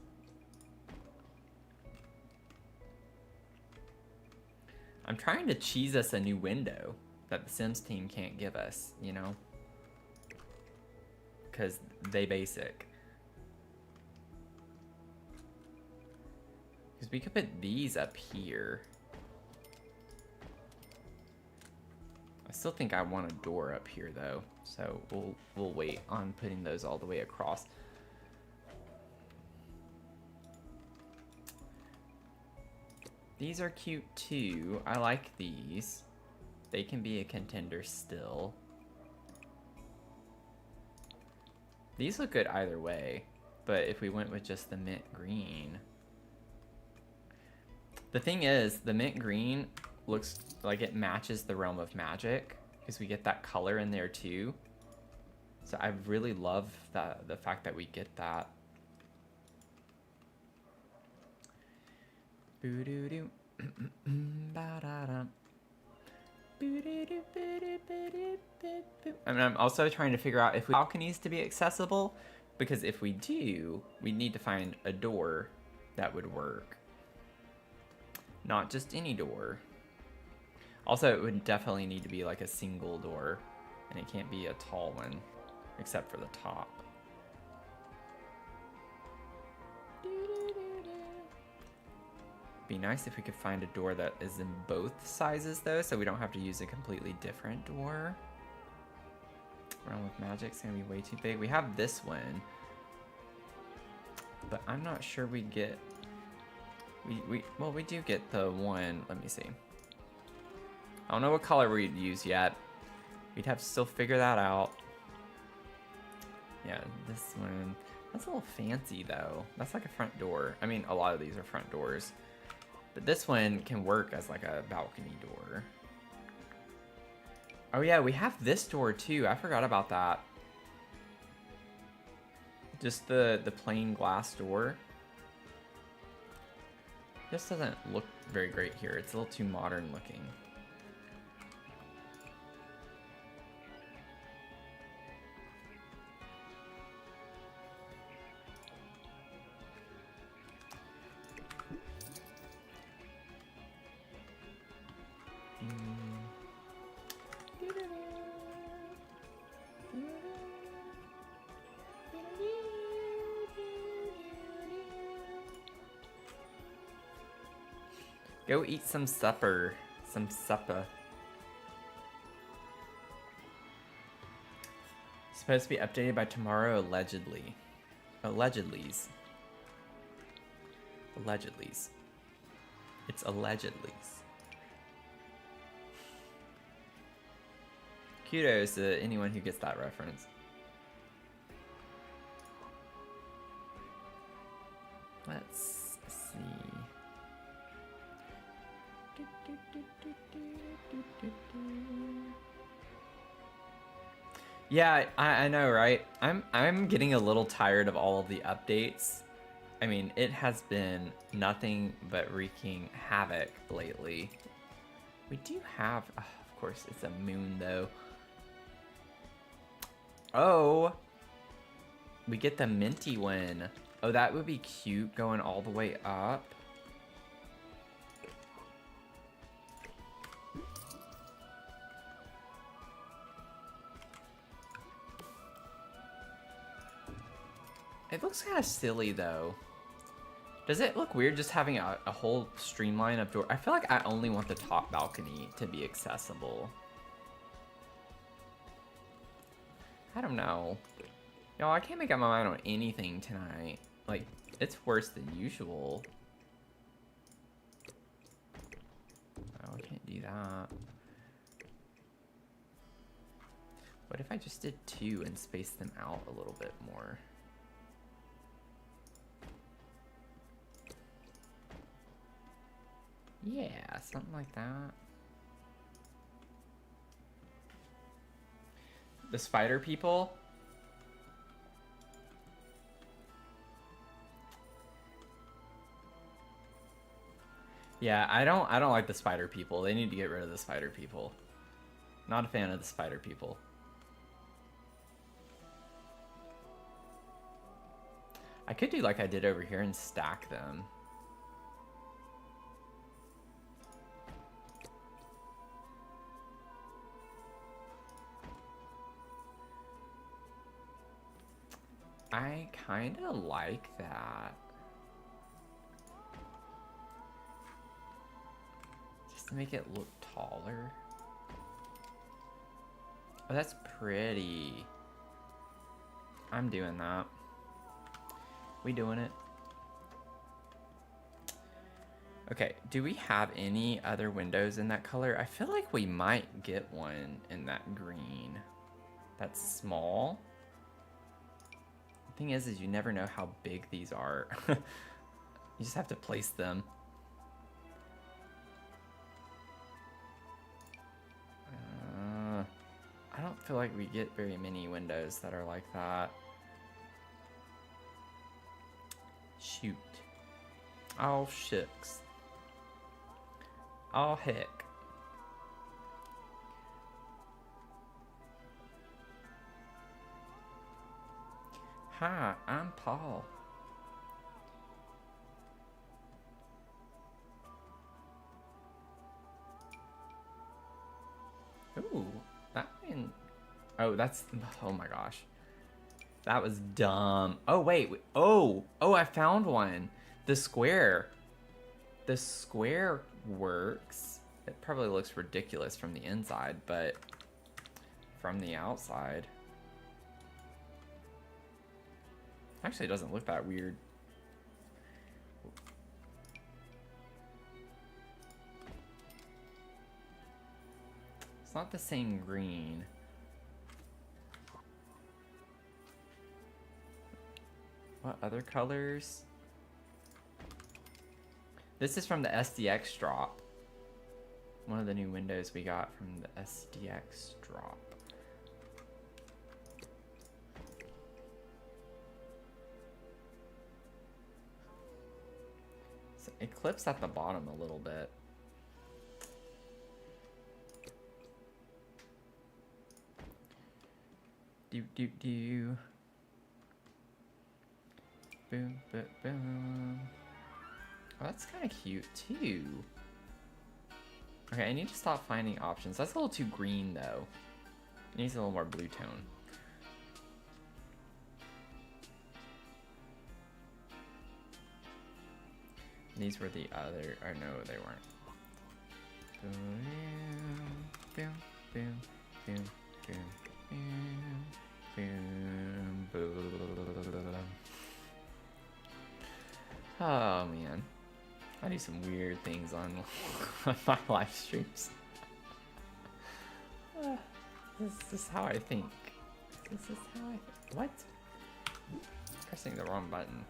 I'm trying to cheese us a new window that the Sims team can't give us, you know? Because they basic. Because we could put these up here. I still think I want a door up here though, so we'll wait on putting those all the way across. These are cute too. I like these. They can be a contender still. These look good either way, but if we went with just the mint green. The thing is, the mint green looks like it matches the realm of magic because we get that color in there too. So I really love the fact that we get that. Boo-doo-doo. Ba-da-dum. And I'm also trying to figure out if balconies to be accessible, because if we do, we need to find a door that would work. Not just any door. Also, it would definitely need to be like a single door, and it can't be a tall one, except for the top. Be nice if we could find a door that is in both sizes though, so we don't have to use a completely different door. Realm of Magic's gonna be way too big. We have this one, but I'm not sure we get. Well, we do get the one. Let me see. I don't know what color we'd use yet. We'd have to still figure that out. Yeah, this one. That's a little fancy though. That's like a front door. I mean, a lot of these are front doors. But this one can work as like a balcony door. Oh yeah, we have this door too. I forgot about that. Just the plain glass door. This doesn't look very great here. It's a little too modern looking. Go eat some supper. Some supper. Supposed to be updated by tomorrow, allegedly. Allegedly's. Allegedly's. It's allegedly's. Kudos to anyone who gets that reference. Let's see. Yeah, I know, right? I'm getting a little tired of all of the updates. I mean, it has been nothing but wreaking havoc lately. We do have, of course, it's a moon though. Oh, we get the minty one. Oh, that would be cute going all the way up. It looks kind of silly though. Does it look weird just having a whole streamline of door? I feel like I only want the top balcony to be accessible. I don't know. Y'all, I can't make up my mind on anything tonight. Like, it's worse than usual. Oh, I can't do that. What if I just did 2 and spaced them out a little bit more? Yeah, something like that. The spider people? Yeah, I don't like the spider people. They need to get rid of the spider people. Not a fan of the spider people. I could do like I did over here and stack them. I kind of like that. Just to make it look taller. Oh, that's pretty. I'm doing that. We doing it? Okay, do we have any other windows in that color? I feel like we might get one in that green. That's small. The thing is you never know how big these are. You just have to place them. I don't feel like we get very many windows that are like that. Shoot. Oh, shucks. Oh, heck. Hi, I'm Paul. Ooh, that one. Oh, that's. Oh my gosh. That was dumb. Oh, wait. Oh, I found one. The square. The square works. It probably looks ridiculous from the inside, but from the outside. Actually, it doesn't look that weird. It's not the same green. What other colors? This is from the SDX drop. One of the new windows we got from the SDX drop. So it clips at the bottom a little bit. Do. Boom, boom, boom. Oh, that's kind of cute too. Okay, I need to stop finding options. That's a little too green though. It needs a little more blue tone. These were the other, or no, they weren't. Boom, boom, boom, boom, boom, boom, boom. Oh man, I do some weird things on my live streams. This is how I think. This is how I think. What? Pressing the wrong button.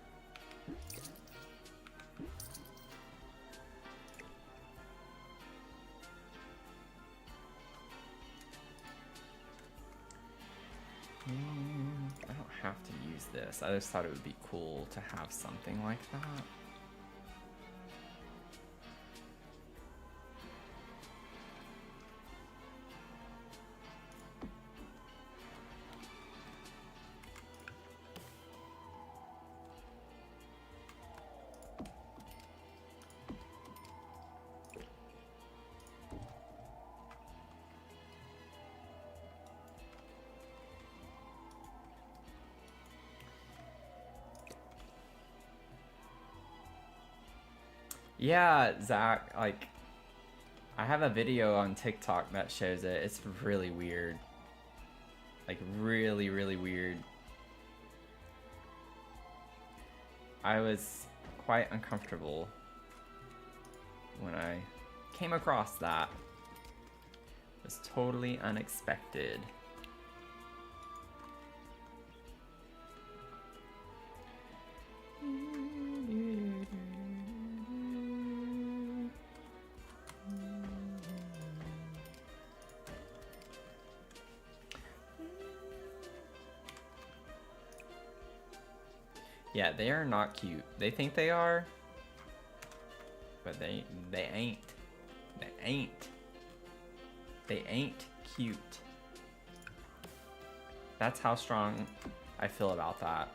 I don't have to use this. I just thought it would be cool to have something like that. Yeah, Zach, like, I have a video on TikTok that shows it. It's really weird. Like, really, really weird. I was quite uncomfortable when I came across that. It was totally unexpected. Yeah, they are not cute. They think they are, but they ain't. They ain't. They ain't cute. That's how strong I feel about that.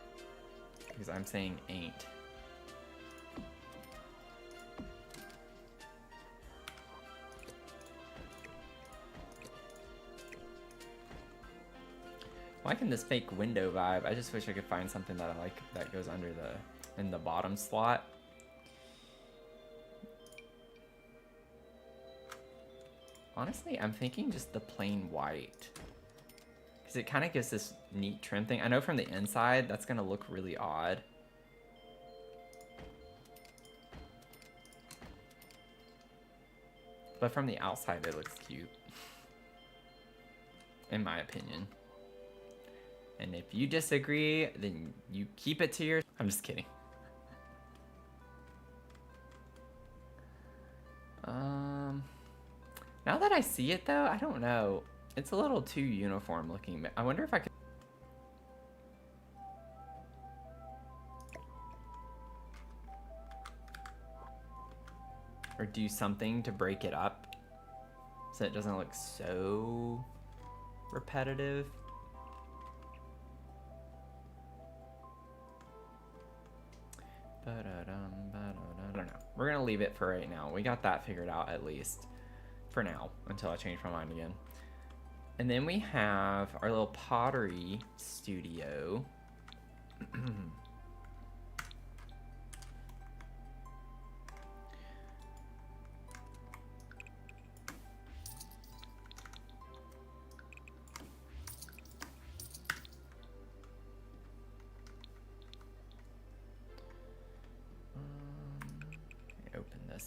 Because I'm saying ain't. Liking this fake window vibe. I just wish I could find something that I like that goes under in the bottom slot. Honestly, I'm thinking just the plain white. Because it kind of gives this neat trim thing. I know from the inside, that's going to look really odd. But from the outside, it looks cute. In my opinion. And if you disagree, then you keep it to your... I'm just kidding. Now that I see it though, I don't know. It's a little too uniform looking. I wonder if I could... Or do something to break it up so it doesn't look so repetitive. I don't know. We're gonna leave it for right now. We got that figured out at least for now until I change my mind again. And then we have our little pottery studio.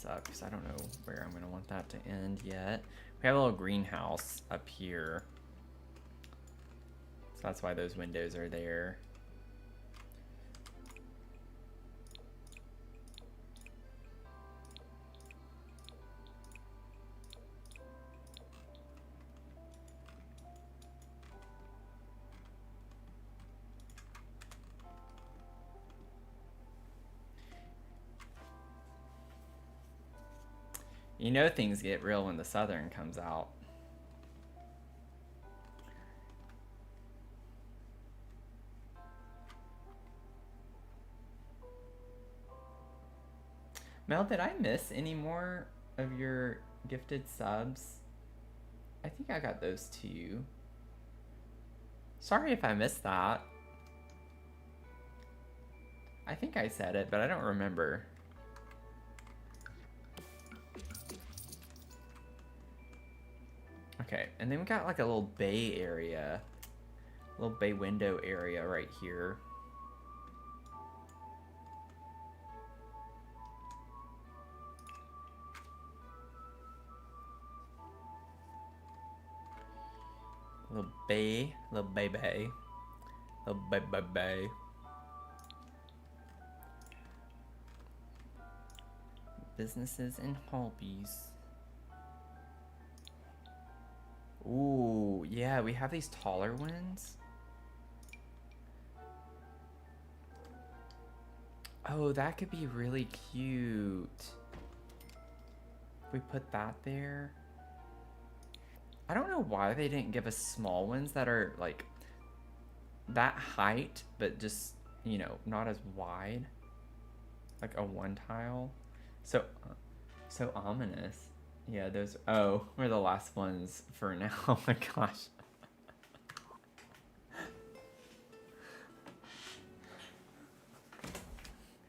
Up because I don't know where I'm going to want that to end yet. We have a little greenhouse up here. So that's why those windows are there. You know things get real when the Southern comes out. Mel, did I miss any more of your gifted subs? I think I got those to you. Sorry if I missed that. I think I said it, but I don't remember. Okay, and then we got like a little bay area. A little bay window area right here. Little bay, little bay. Little bay. Businesses and hobbies. Ooh, yeah, we have these taller ones. Oh, that could be really cute. If we put that there. I don't know why they didn't give us small ones that are like that height, but just, you know, not as wide. Like a one tile. So ominous. Yeah, those. Oh, we're the last ones for now. Oh my gosh.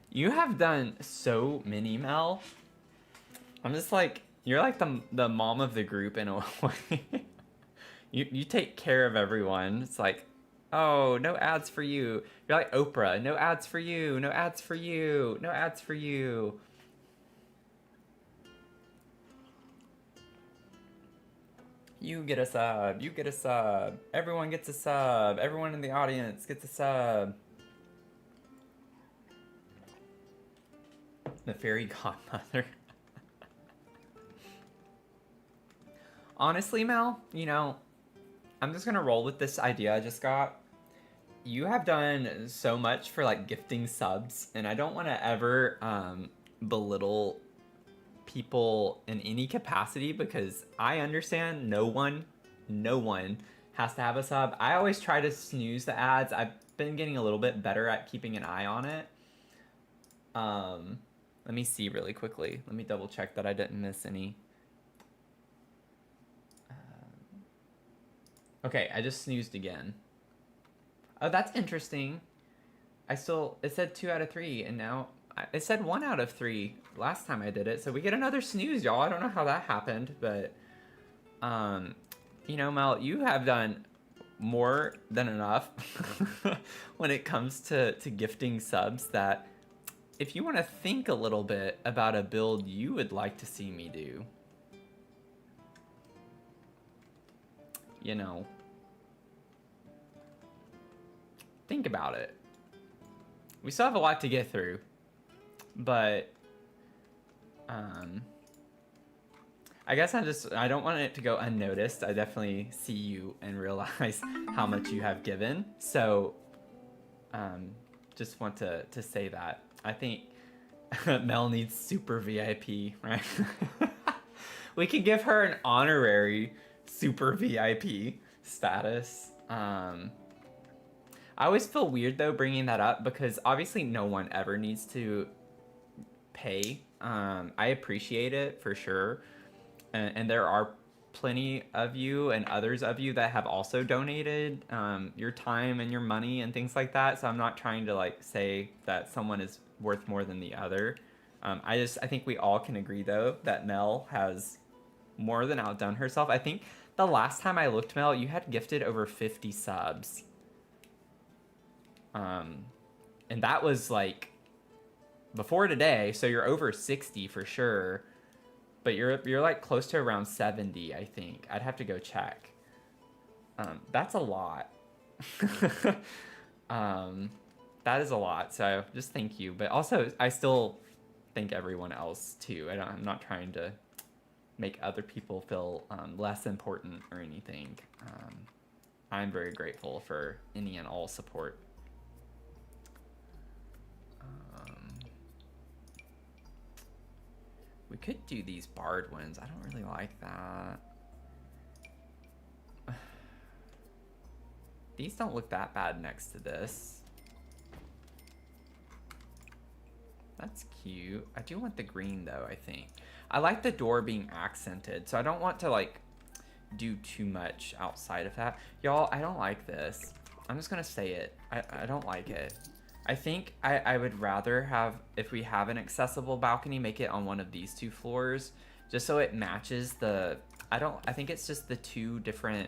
You have done so many, Mel. I'm just like, you're like the mom of the group in a way. You take care of everyone. It's like, oh, no ads for you. You're like Oprah. No ads for you. No ads for you. No ads for you. You get a sub. You get a sub. Everyone gets a sub. Everyone in the audience gets a sub. The fairy godmother. Honestly, Mel, you know, I'm just gonna roll with this idea I just got. You have done so much for like gifting subs, and I don't want to ever belittle people in any capacity because I understand no one has to have a sub. I always try to snooze the ads. I've been getting a little bit better at keeping an eye on it. Let me see really quickly. Let me double check that I didn't miss any. Okay, I just snoozed again. Oh, that's interesting. It said 2 out of 3, and now it said 1 out of 3 last time I did it. So we get another snooze, y'all. I don't know how that happened, but you know, Mel, you have done more than enough when it comes to gifting subs that if you want to think a little bit about a build you would like to see me do, you know, think about it. We still have a lot to get through, but I guess I don't want it to go unnoticed. I definitely see you and realize how much you have given. So just want to say that. I think Mel needs super VIP, right? We can give her an honorary super VIP status. I always feel weird though bringing that up because obviously no one ever needs to pay. I appreciate it for sure. And there are plenty of you and others of you that have also donated your time and your money and things like that. So I'm not trying to like say that someone is worth more than the other. I think we all can agree though that Mel has more than outdone herself. I think the last time I looked, Mel, you had gifted over 50 subs. And that was like before today, so you're over 60 for sure. But you're like close to around 70, I think. I'd have to go check. That's a lot. That is a lot. So just thank you. But also, I still thank everyone else too. I'm not trying to make other people feel less important or anything. I'm very grateful for any and all support. We could do these barred ones. I don't really like that. These don't look that bad next to this. That's cute. I do want the green though, I think. I like the door being accented, so I don't want to like do too much outside of that. Y'all, I don't like this. I'm just gonna say it. I don't like it. I think I would rather have, if we have an accessible balcony, make it on one of these two floors, just so it matches the, I think it's just the two different,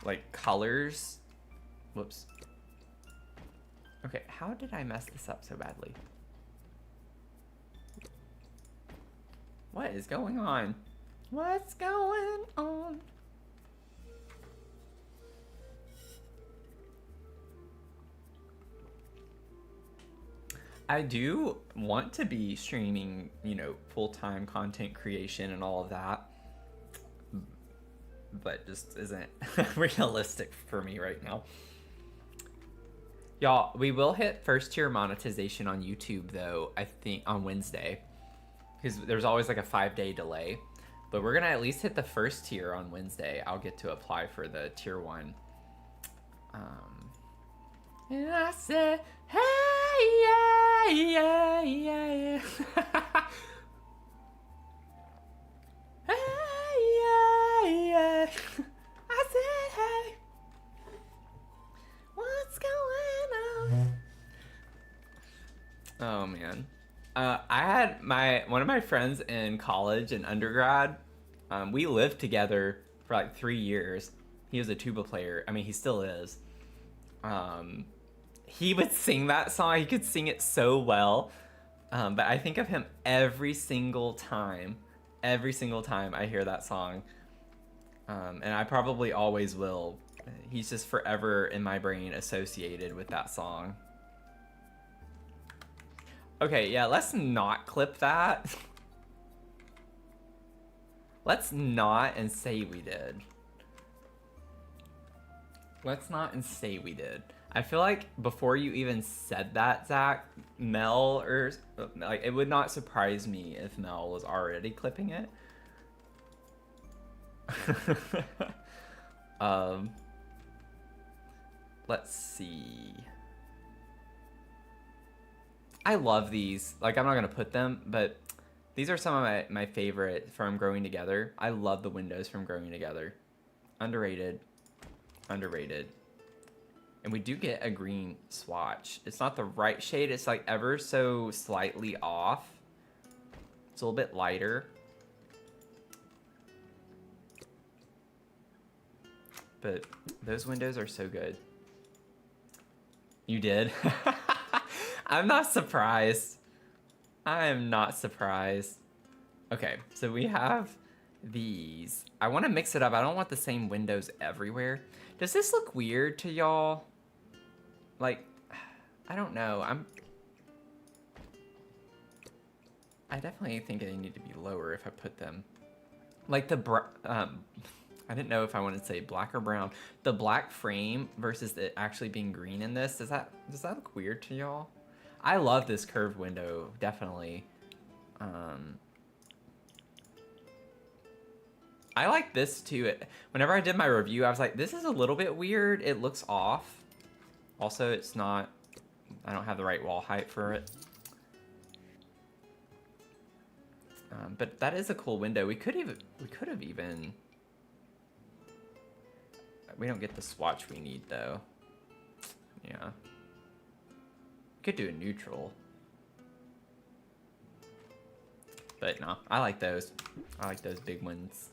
like, colors. Whoops. Okay, how did I mess this up so badly? What is going on? What's going on? I do want to be streaming, you know, full-time content creation and all of that, but just isn't realistic for me right now. Y'all, we will hit first tier monetization on YouTube though, I think on Wednesday, because there's always like a 5-day delay, but we're gonna at least hit the first tier on Wednesday. I'll get to apply for the tier 1. And I said, hey, yeah, yeah, yeah, yeah. Hey, yeah, yeah. I said, hey, what's going on? Oh, man. I had one of my friends in college and undergrad. We lived together for like 3 years. He was a tuba player. I mean, he still is. Um, he would sing that song. He could sing it so well. But I think of him every single time. Every single time I hear that song. And I probably always will. He's just forever in my brain associated with that song. Okay, yeah, let's not clip that. Let's not and say we did. Let's not and say we did. I feel like before you even said that, Zach, Mel or like it would not surprise me if Mel was already clipping it. um, let's see. I love these. Like I'm not gonna put them, but these are some of my favorite from Growing Together. I love the windows from Growing Together. Underrated. Underrated. And we do get a green swatch. It's not the right shade. It's like ever so slightly off. It's a little bit lighter. But those windows are so good. You did? I'm not surprised. I am not surprised. Okay, so we have these. I want to mix it up. I don't want the same windows everywhere. Does this look weird to y'all? Like, I don't know. I definitely think they need to be lower if I put them. Like the I didn't know if I wanted to say black or brown. The black frame versus it actually being green in this. Does that look weird to y'all? I love this curved window, definitely. I like this too. Whenever I did my review, I was like, this is a little bit weird. It looks off. Also, it's not, I don't have the right wall height for it. But that is a cool window. We could have even, we don't get the swatch we need though. Yeah. Could do a neutral. But no, I like those. I like those big ones.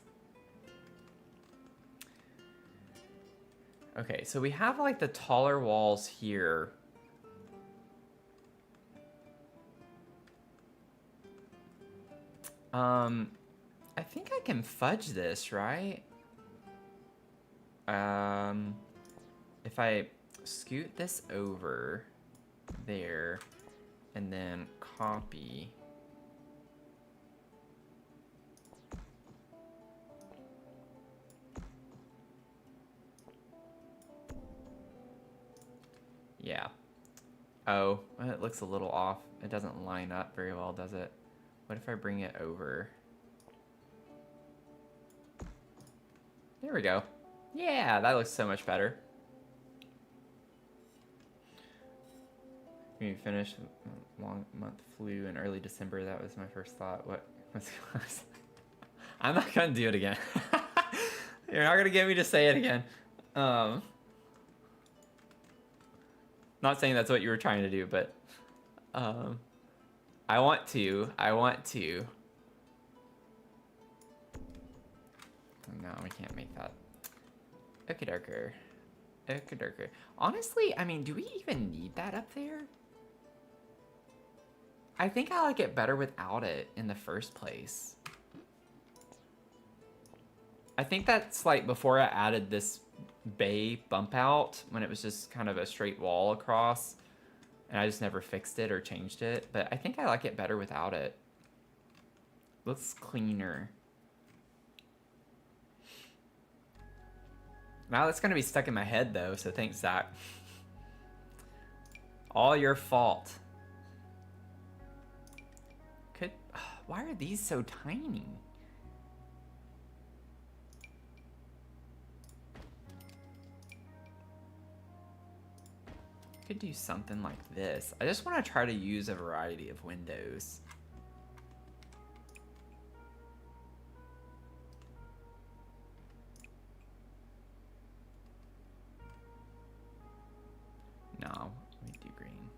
Okay, so we have like the taller walls here. I think I can fudge this, right? If I scoot this over there and then copy. Yeah. Oh, it looks a little off. It doesn't line up very well, does it? What if I bring it over? There we go. Yeah, that looks so much better. We finished long month flu in early December. That was my first thought. What? I'm not gonna do it again. You're not gonna get me to say it again. Not saying that's what you were trying to do, but I want to. No, we can't make that. Okay, darker. Okay, darker. Honestly, I mean, do we even need that up there? I think I like it better without it in the first place. I think that's like before I added this bay bump out when it was just kind of a straight wall across and I just never fixed it or changed it, but I think I like it better without it. Looks cleaner. Now that's gonna be stuck in my head though, so thanks, Zach. All your fault. Why are these so tiny? Could do something like this. I just want to try to use a variety of windows. No, we do green.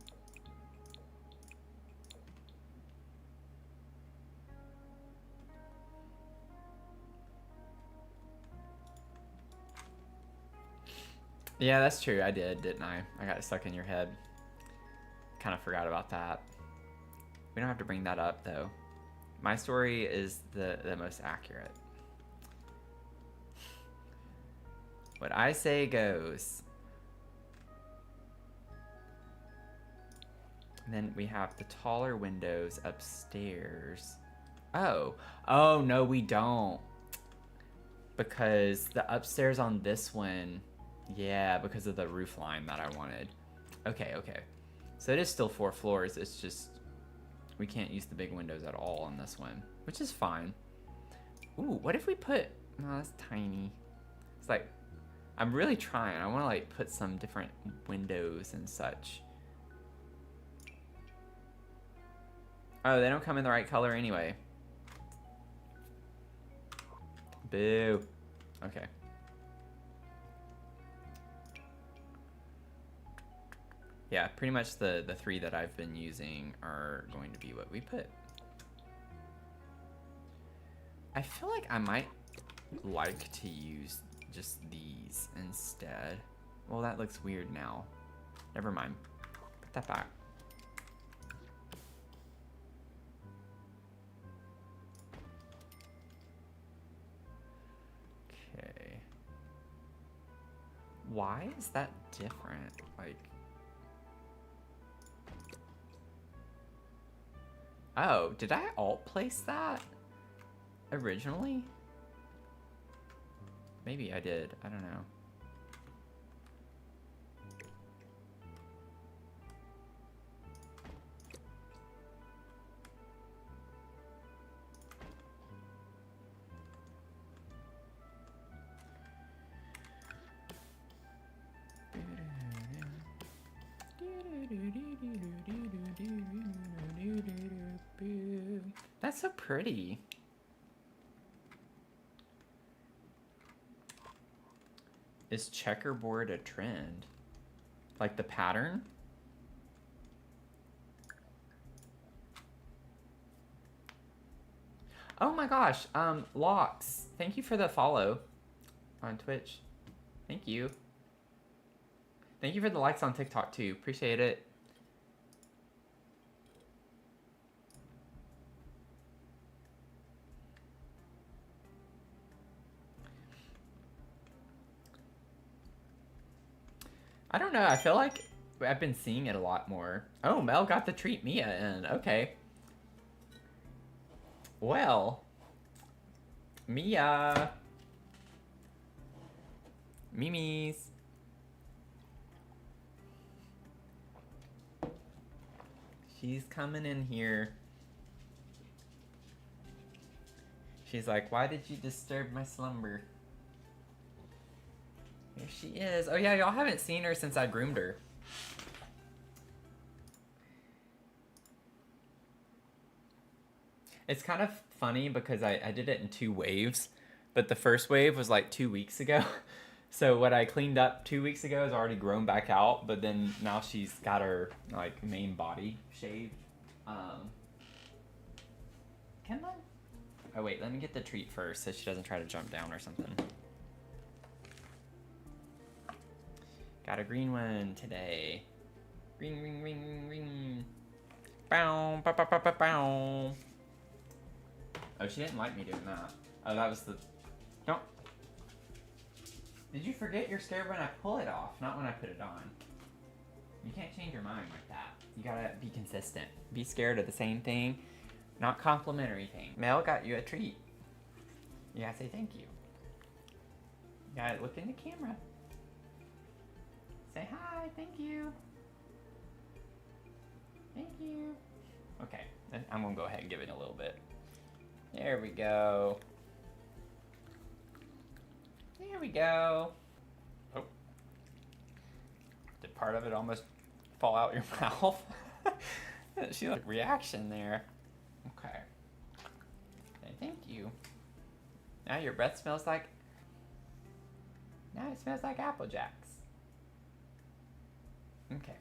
Yeah, that's true. I did, didn't I? I got stuck in your head. Kind of forgot about that. We don't have to bring that up, though. My story is the most accurate. What I say goes. And then we have the taller windows upstairs. Oh. Oh, no, we don't. Because the upstairs on this one, yeah, because of the roof line that I wanted. Okay, okay. So it is still 4 floors. It's just we can't use the big windows at all on this one, which is fine. Ooh, what if we put... No, that's tiny. It's like, I'm really trying. I want to like put some different windows and such. Oh, they don't come in the right color anyway. Boo. Okay. Yeah, pretty much the 3 that I've been using are going to be what we put. I feel like I might like to use just these instead. Well, that looks weird now. Never mind. Put that back. Okay. Why is that different? Like... Oh, did I alt place that originally? Maybe I did. I don't know. That's so pretty. Is checkerboard a trend? Like the pattern? Oh my gosh, Locks, thank you for the follow on Twitch. Thank you. Thank you for the likes on TikTok too. Appreciate it. I don't know. I feel like I've been seeing it a lot more. Oh, Mel got the treat Mia in. Okay. Well, Mia. Mimi's. She's coming in here. She's like, why did you disturb my slumber? Here she is. Oh yeah, y'all haven't seen her since I groomed her. It's kind of funny because I did it in 2 waves, but the first wave was like 2 weeks ago. So what I cleaned up 2 weeks ago is already grown back out, but then now she's got her like main body shaved. Can I? Oh wait, let me get the treat first so she doesn't try to jump down or something. Got a green one today. Ring, ring, ring, ring, ring. Bow, bow, bow, bow, bow, bow. Oh, she didn't like me doing that. Oh, that was the... Don't... Did you forget you're scared when I pull it off, not when I put it on? You can't change your mind like that. You gotta be consistent. Be scared of the same thing, not complimentary thing. Mel got you a treat. You gotta say thank you. You gotta look in the camera. Say hi, thank you. Thank you. Okay, then I'm gonna go ahead and give it a little bit. There we go. There we go. Oh. Did part of it almost fall out your mouth? She like reaction there. Okay. Say thank you. Now your breath smells like... Now it smells like Apple Jacks. Okay.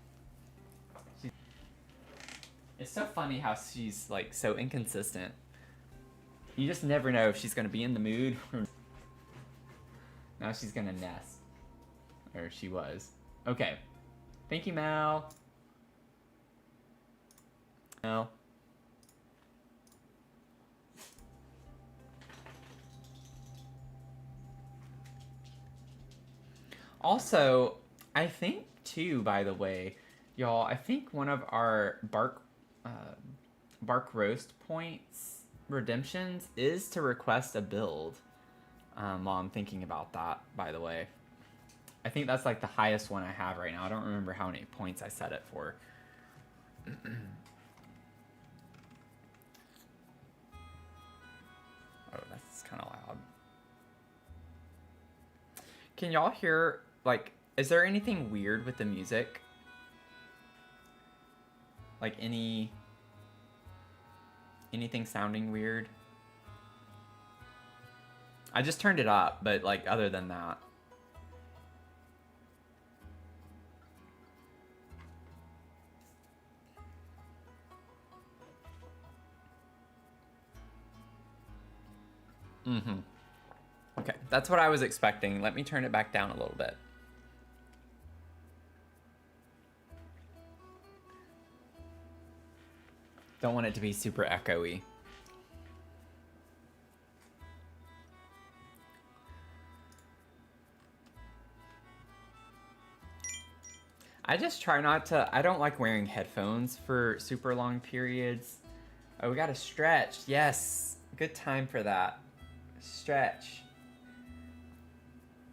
It's so funny how she's like so inconsistent. You just never know if she's gonna be in the mood or... Now she's gonna nest. Or she was. Okay. Thank you, Mal. Mal. Also, I think too, by the way, y'all, I think one of our bark roast points redemptions is to request a build. While I'm thinking about that, by the way. I think that's like the highest one I have right now. I don't remember how many points I set it for. Oh, that's kind of loud. Can y'all hear, like, is there anything weird with the music? Like anything sounding weird? I just turned it up, but like other than that. Mm-hmm. Okay, that's what I was expecting. Let me turn it back down a little bit. Don't want it to be super echoey. I just try not to, I don't like wearing headphones for super long periods. Oh, we got to stretch. Yes, good time for that. Stretch.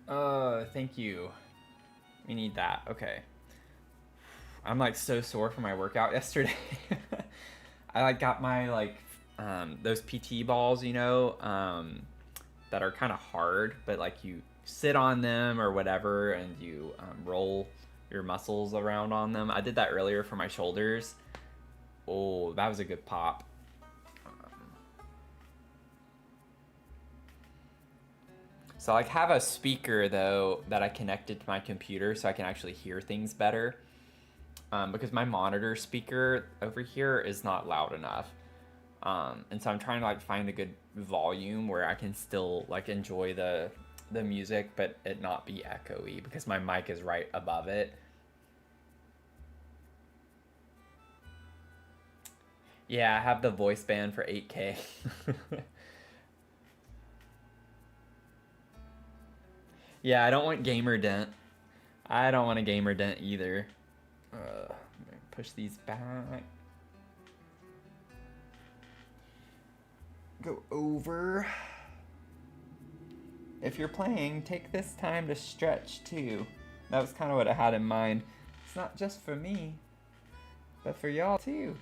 Oh, thank you. We need that. Okay. I'm like so sore from my workout yesterday. I like got my like those PT balls, you know, that are kind of hard, but like you sit on them or whatever and you roll your muscles around on them. I did that earlier for my shoulders. Oh, that was a good pop. So I like have a speaker though that I connected to my computer so I can actually hear things better. Because my monitor speaker over here is not loud enough. And so I'm trying to like find a good volume where I can still like enjoy the music but it not be echoey because my mic is right above it. Yeah, I have the voice band for 8K. Yeah, I don't want gamer dent. I don't want a gamer dent either. I'm gonna push these back. Go over. If you're playing, take this time to stretch too. That was kind of what I had in mind. It's not just for me, but for y'all too.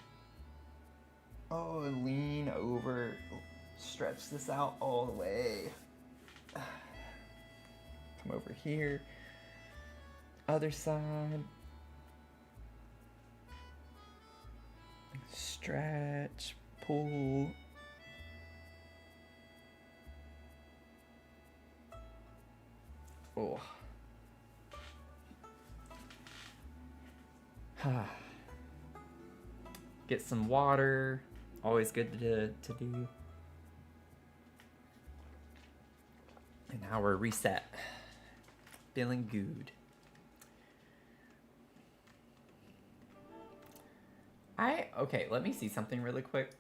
Oh, lean over. Stretch this out all the way. Come over here. Other side. Stretch. Pull. Oh. Get some water. Always good to do. And now we're reset. Feeling good. Okay, let me see something really quick.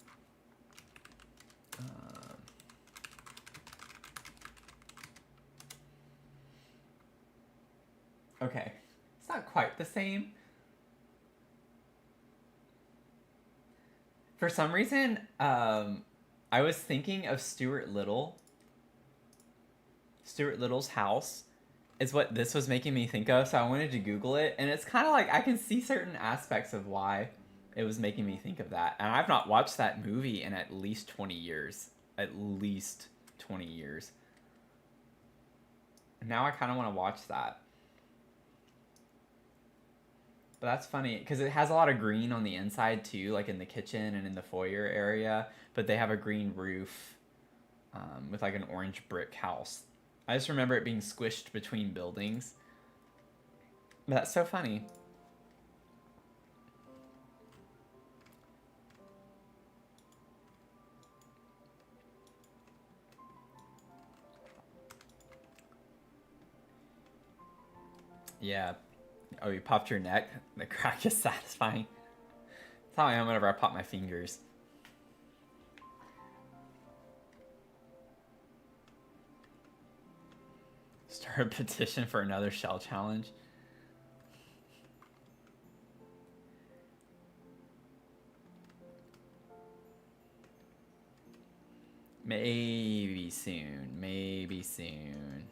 Okay, it's not quite the same. For some reason, I was thinking of Stuart Little. Stuart Little's house is what this was making me think of, so I wanted to Google it, and it's kind of like I can see certain aspects of why it was making me think of that. And I've not watched that movie in at least 20 years. At least 20 years. And now I kind of want to watch that. But that's funny, because it has a lot of green on the inside too, like in the kitchen and in the foyer area. But they have a green roof with like an orange brick house. I just remember it being squished between buildings. But that's so funny. Yeah. Oh, you popped your neck? The crack is satisfying. That's how I am whenever I pop my fingers. Start a petition for another shell challenge. Maybe soon. Maybe soon.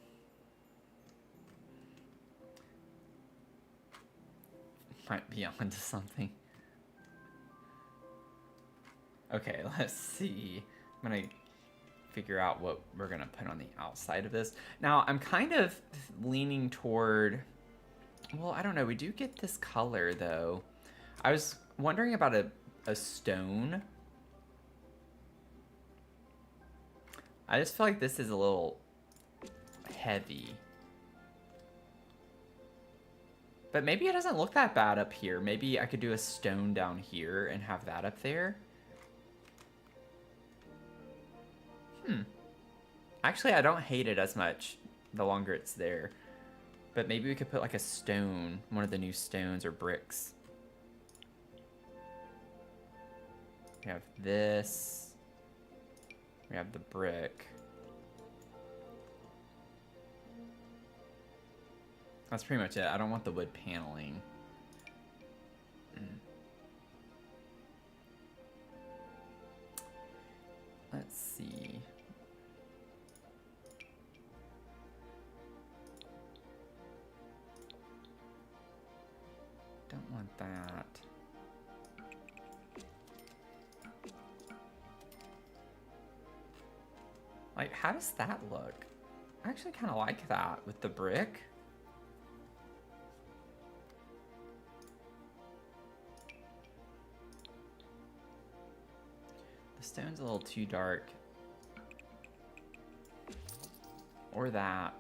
Might be onto something. Okay, let's see. I'm gonna figure out what we're gonna put on the outside of this. Now, I'm kind of leaning toward... Well, I don't know. We do get this color, though. I was wondering about a stone. I just feel like this is a little heavy. But maybe it doesn't look that bad up here. Maybe I could do a stone down here and have that up there. Actually, I don't hate it as much the longer it's there. But maybe we could put like a stone, one of the new stones or bricks. We have this. We have the brick. That's pretty much it. I don't want the wood paneling. Let's see. Don't want that. Like, how does that look? I actually kind of like that with the brick. The stone's a little too dark. Or that.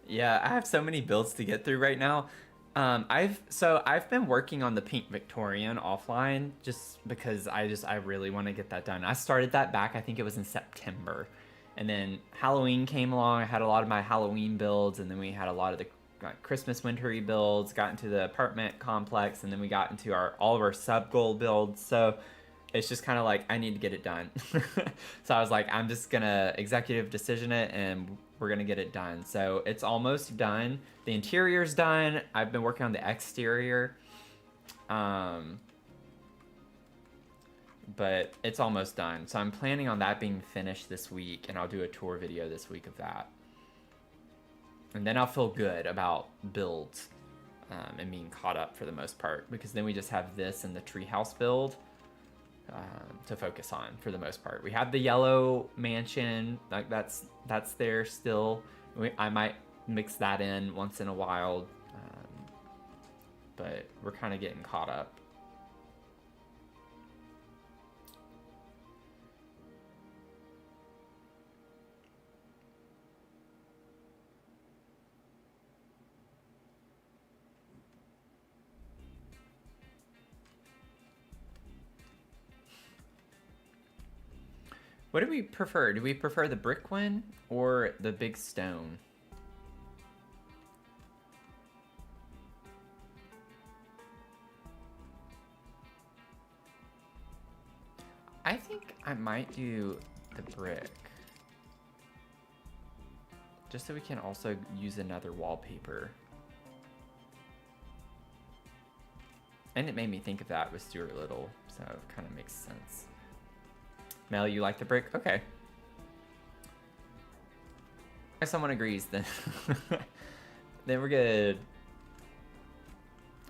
Yeah, I have so many builds to get through right now. I've been working on the Pink Victorian offline just because I really want to get that done. I started that back, I think it was in September. And then Halloween came along. I had a lot of my Halloween builds, and then we had a lot of the Christmas wintry builds, got into the apartment complex, and then we got into all of our sub goal builds. So it's just kind of like, I need to get it done. So I was like, I'm just gonna executive decision it, and we're gonna get it done. So it's almost done. The interior's done. I've been working on the exterior. But it's almost done. So I'm planning on that being finished this week, and I'll do a tour video this week of that. And then I'll feel good about builds and being caught up for the most part, because then we just have this and the treehouse build to focus on for the most part. We have the yellow mansion, like that's there still. I might mix that in once in a while, but we're kind of getting caught up. What do we prefer? Do we prefer the brick one or the big stone? I think I might do the brick. Just so we can also use another wallpaper. And it made me think of that with Stuart Little, so it kind of makes sense. Mel, you like the brick? Okay. If someone agrees, then then we're good.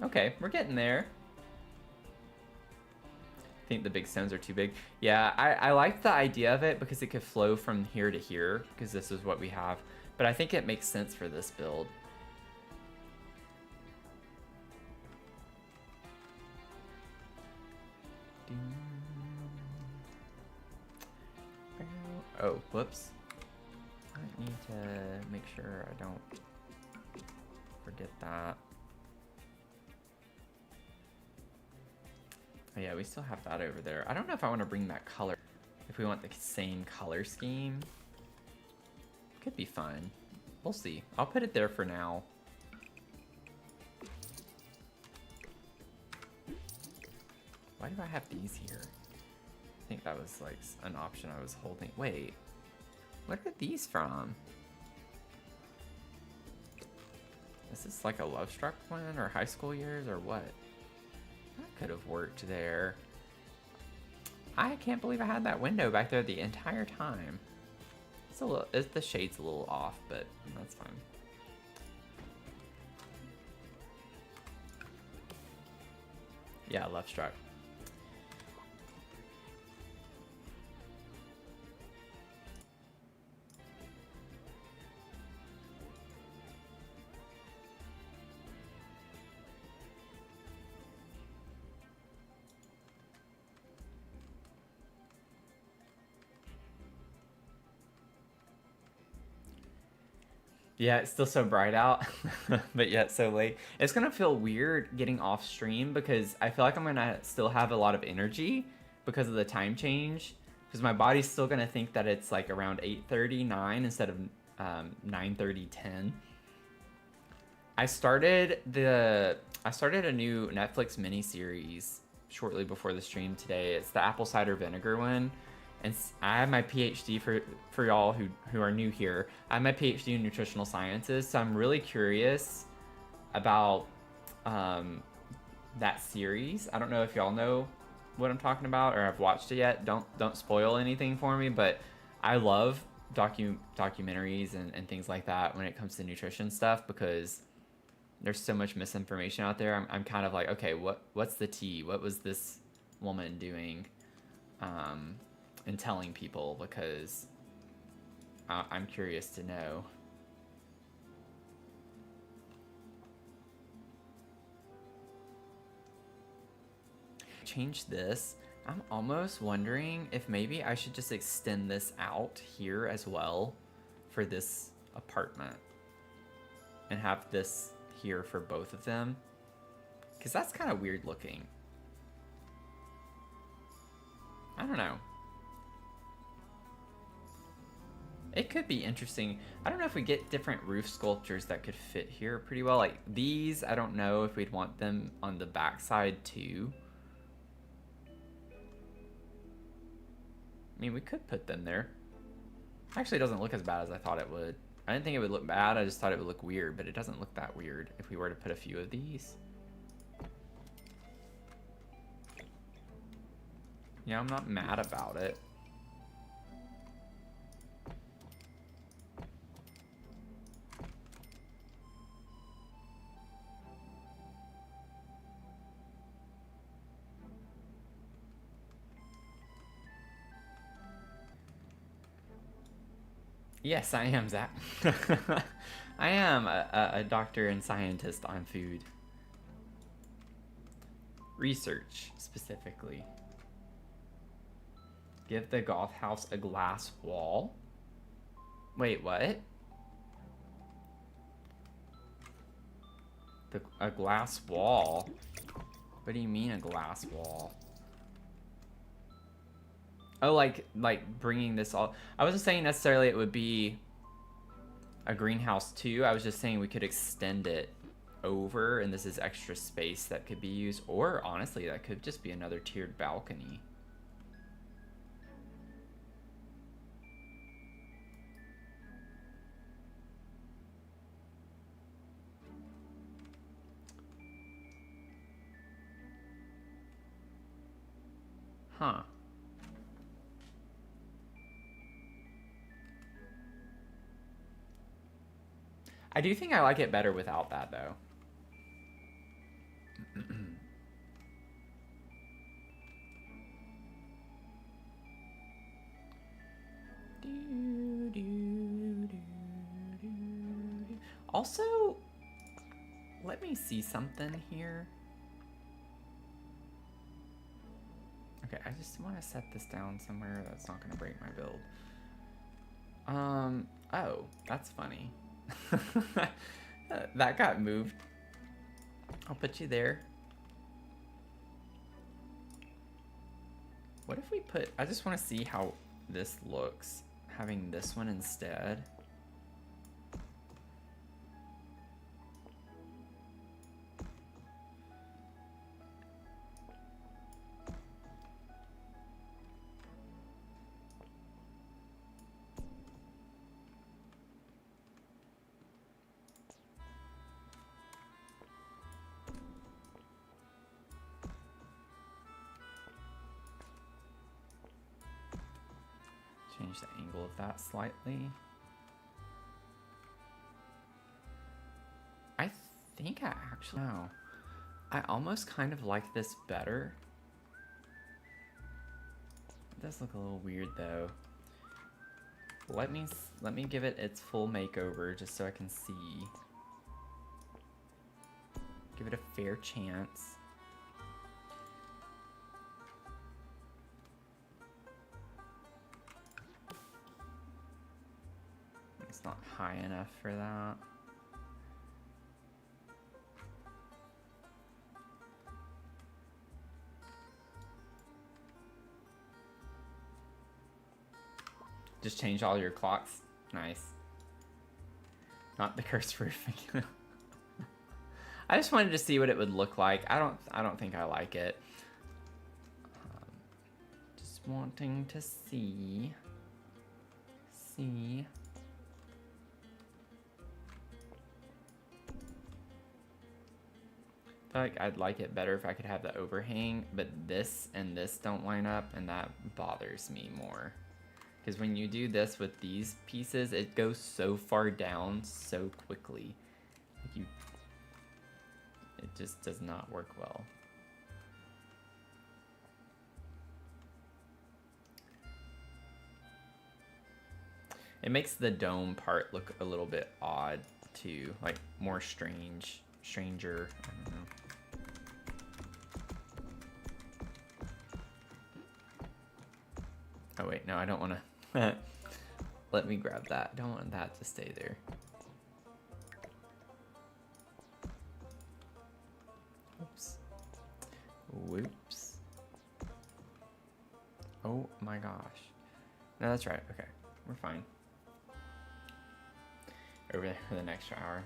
Okay, we're getting there. I think the big stones are too big. Yeah, I like the idea of it because it could flow from here to here, because this is what we have. But I think it makes sense for this build. Oh, whoops. I need to make sure I don't forget that. Oh yeah, we still have that over there. I don't know if I want to bring that color. If we want the same color scheme. Could be fun. We'll see. I'll put it there for now. Why do I have these here? I think that was like an option I was holding. Wait, what are these from? Is this like a Love Struck one or high school years or what? That could have worked there. I can't believe I had that window back there the entire time. It's a little, the shade's a little off, but that's fine. Yeah, Love Struck. Yeah, it's still so bright out, but yet so late. It's gonna feel weird getting off stream because I feel like I'm gonna still have a lot of energy because of the time change. Because my body's still gonna think that it's like around 8:39 instead of 9:30, 10. I started a new Netflix miniseries shortly before the stream today. It's the apple cider vinegar one. And I have my PhD for y'all who are new here. I have my PhD in nutritional sciences, so I'm really curious about that series. I don't know if y'all know what I'm talking about or have watched it yet. Don't spoil anything for me, but I love documentaries and things like that when it comes to nutrition stuff because there's so much misinformation out there. I'm kind of like, okay, what's the tea? What was this woman doing? And telling people because I'm curious to know. Change this. I'm almost wondering if maybe I should just extend this out here as well for this apartment and have this here for both of them because that's kind of weird looking. I don't know. It could be interesting. I don't know if we get different roof sculptures that could fit here pretty well. Like these, I don't know if we'd want them on the back side too. I mean, we could put them there. Actually, it doesn't look as bad as I thought it would. I didn't think it would look bad. I just thought it would look weird, but it doesn't look that weird if we were to put a few of these. Yeah, I'm not mad about it. Yes, I am, Zach. I am a doctor and scientist on food. Research, specifically. Give the golf house a glass wall. Wait, what? A glass wall? What do you mean a glass wall? Oh, like bringing this all... I wasn't saying necessarily it would be a greenhouse too. I was just saying we could extend it over and this is extra space that could be used. Or honestly, that could just be another tiered balcony. Huh. I do think I like it better without that, though. Also, let me see something here. Okay, I just want to set this down somewhere that's not going to break my build. Oh, that's funny. That got moved. I'll put you there. What if we put, I just want to see how this looks, having this one instead. Change the angle of that slightly. I think I actually know. I almost kind of like this better. It does look a little weird though. Let me give it its full makeover just so I can see. Give it a fair chance. It's not high enough for that. Just change all your clocks. Nice. Not the cursed roofing. I just wanted to see what it would look like. I don't think I like it. Just wanting to see. I feel like I'd like it better if I could have the overhang, but this and this don't line up, and that bothers me more. Because when you do this with these pieces, it goes so far down so quickly. It just does not work well. It makes the dome part look a little bit odd too, like more stranger. I don't know. Oh wait, no, I don't want to. Let me grab that. I don't want that to stay there. Oops. Whoops. Oh my gosh. No, that's right. Okay, we're fine. Over there for the next hour.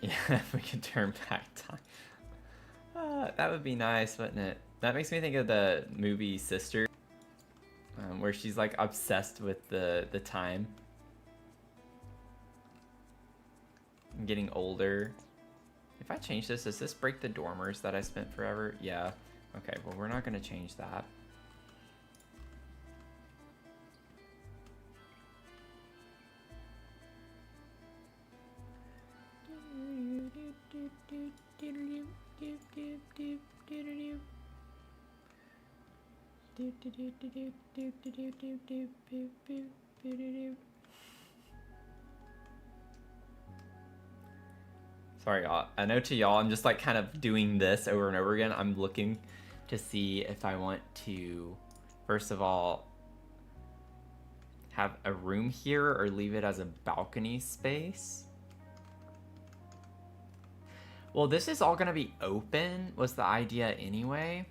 Yeah, if we could turn back time. That would be nice, wouldn't it? That makes me think of the movie Sister, where she's like obsessed with the time. I'm getting older. If I change this, does this break the dormers that I spent forever? Yeah. Okay, well, we're not going to change that. Sorry, y'all. I know to y'all, I'm just like kind of doing this over and over again. I'm looking to see if I want to, first of all, have a room here or leave it as a balcony space. Well, this is all gonna be open, was the idea anyway.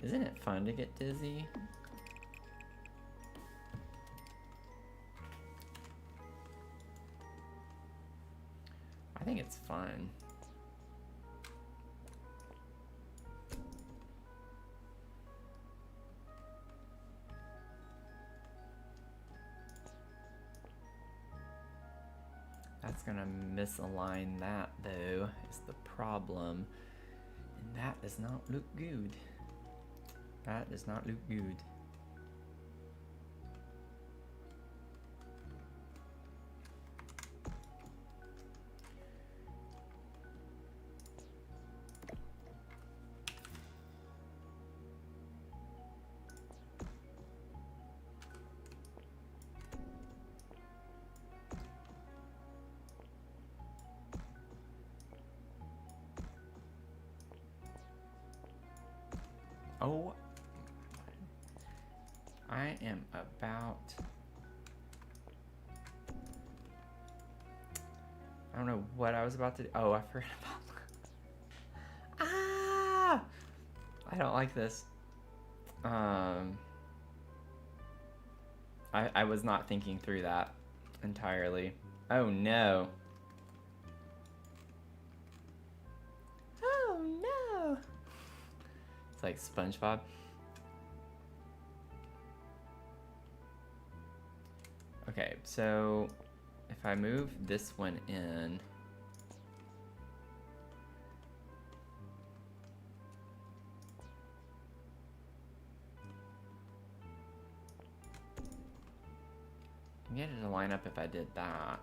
Isn't it fun to get dizzy? I think it's fun. That's gonna misalign that though, is the problem. And that does not look good. That does not look good. Oh, I am about... I don't know what I was about to do. Oh, I forgot about... Ah! I don't like this. I was not thinking through that entirely. Oh no. Oh no. It's like SpongeBob. Okay, so if I move this one in, get it to line up if I did that.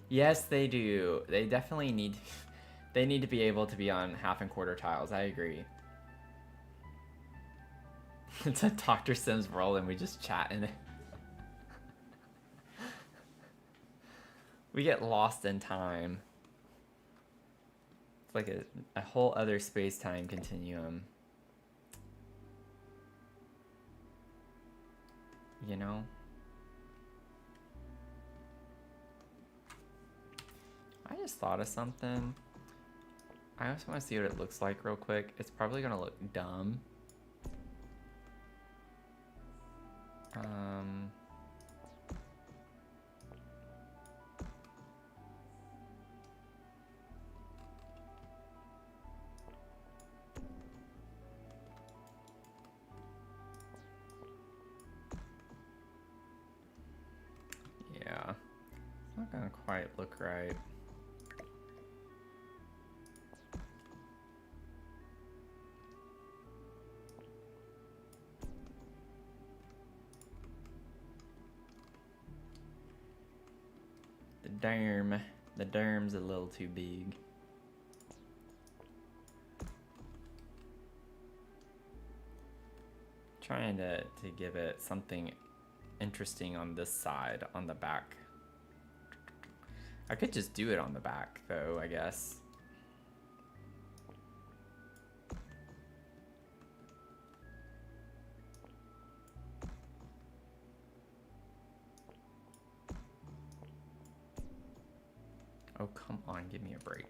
Yes, they do. They definitely need they need to be able to be on half and quarter tiles. I agree. It's a Dr. Sims world and we just chat in it. We get lost in time. It's like a whole other space-time continuum. You know? I just thought of something. I also want to see what it looks like real quick. It's probably gonna look dumb. Yeah, it's not gonna quite look right. The derm's a little too big. Trying to give it something interesting on this side, on the back. I could just do it on the back though, I guess. Oh, come on, give me a break.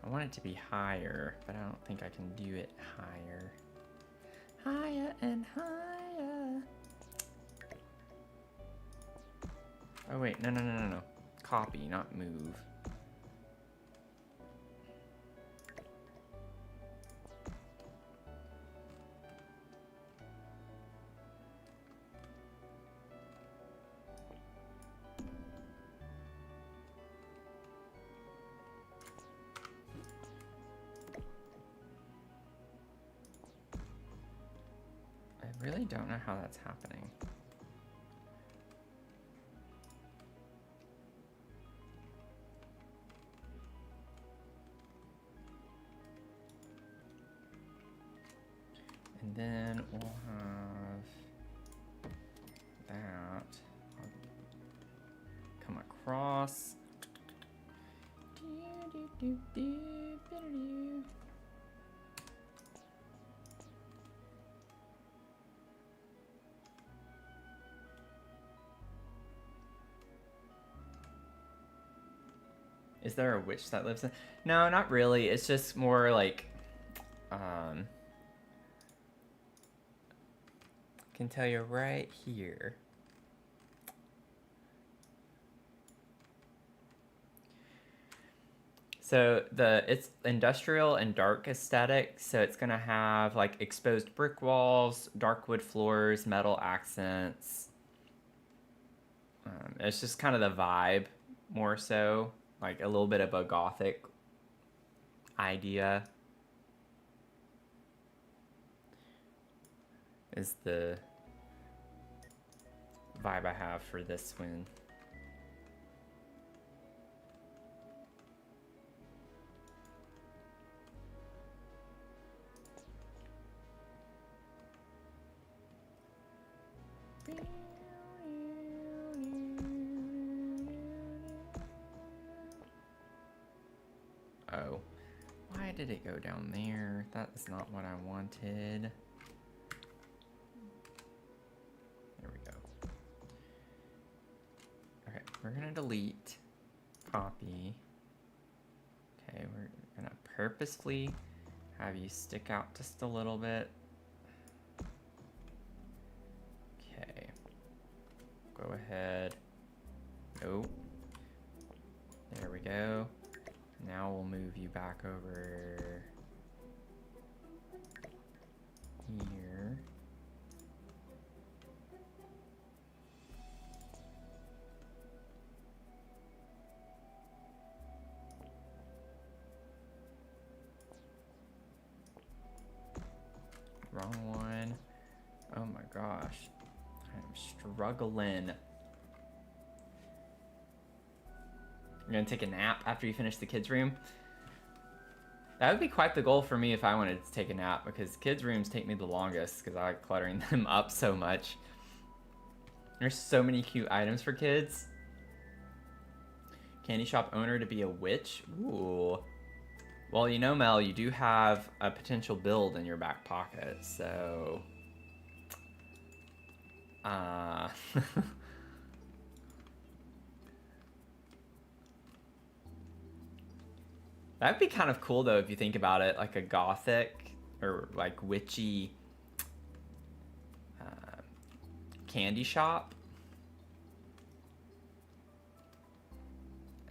I want it to be higher, but I don't think I can do it higher. Higher and higher. Oh wait, no. Copy, not move. I really don't know how that's happening. And then we'll have that come across. Is there a witch that lives in? No, not really. It's just more like, can tell you right here. So it's industrial and dark aesthetic. So it's gonna have like exposed brick walls, dark wood floors, metal accents. It's just kind of the vibe more so, like a little bit of a gothic idea is the vibe I have for this one. Uh-oh. Why did it go down there? That is not what I wanted. There we go. Okay, we're gonna delete copy. Okay, we're gonna purposefully have you stick out just a little bit. Okay. Go ahead. Nope. There we go. Now we'll move you back over here. Wrong one. Oh my gosh. I'm struggling. You're gonna take a nap after you finish the kids' room? That would be quite the goal for me if I wanted to take a nap, because kids' rooms take me the longest because I like cluttering them up so much. There's so many cute items for kids. Candy shop owner to be a witch? Ooh. Well, you know, Mel, you do have a potential build in your back pocket, so... That'd be kind of cool, though, if you think about it, like a gothic or like witchy candy shop.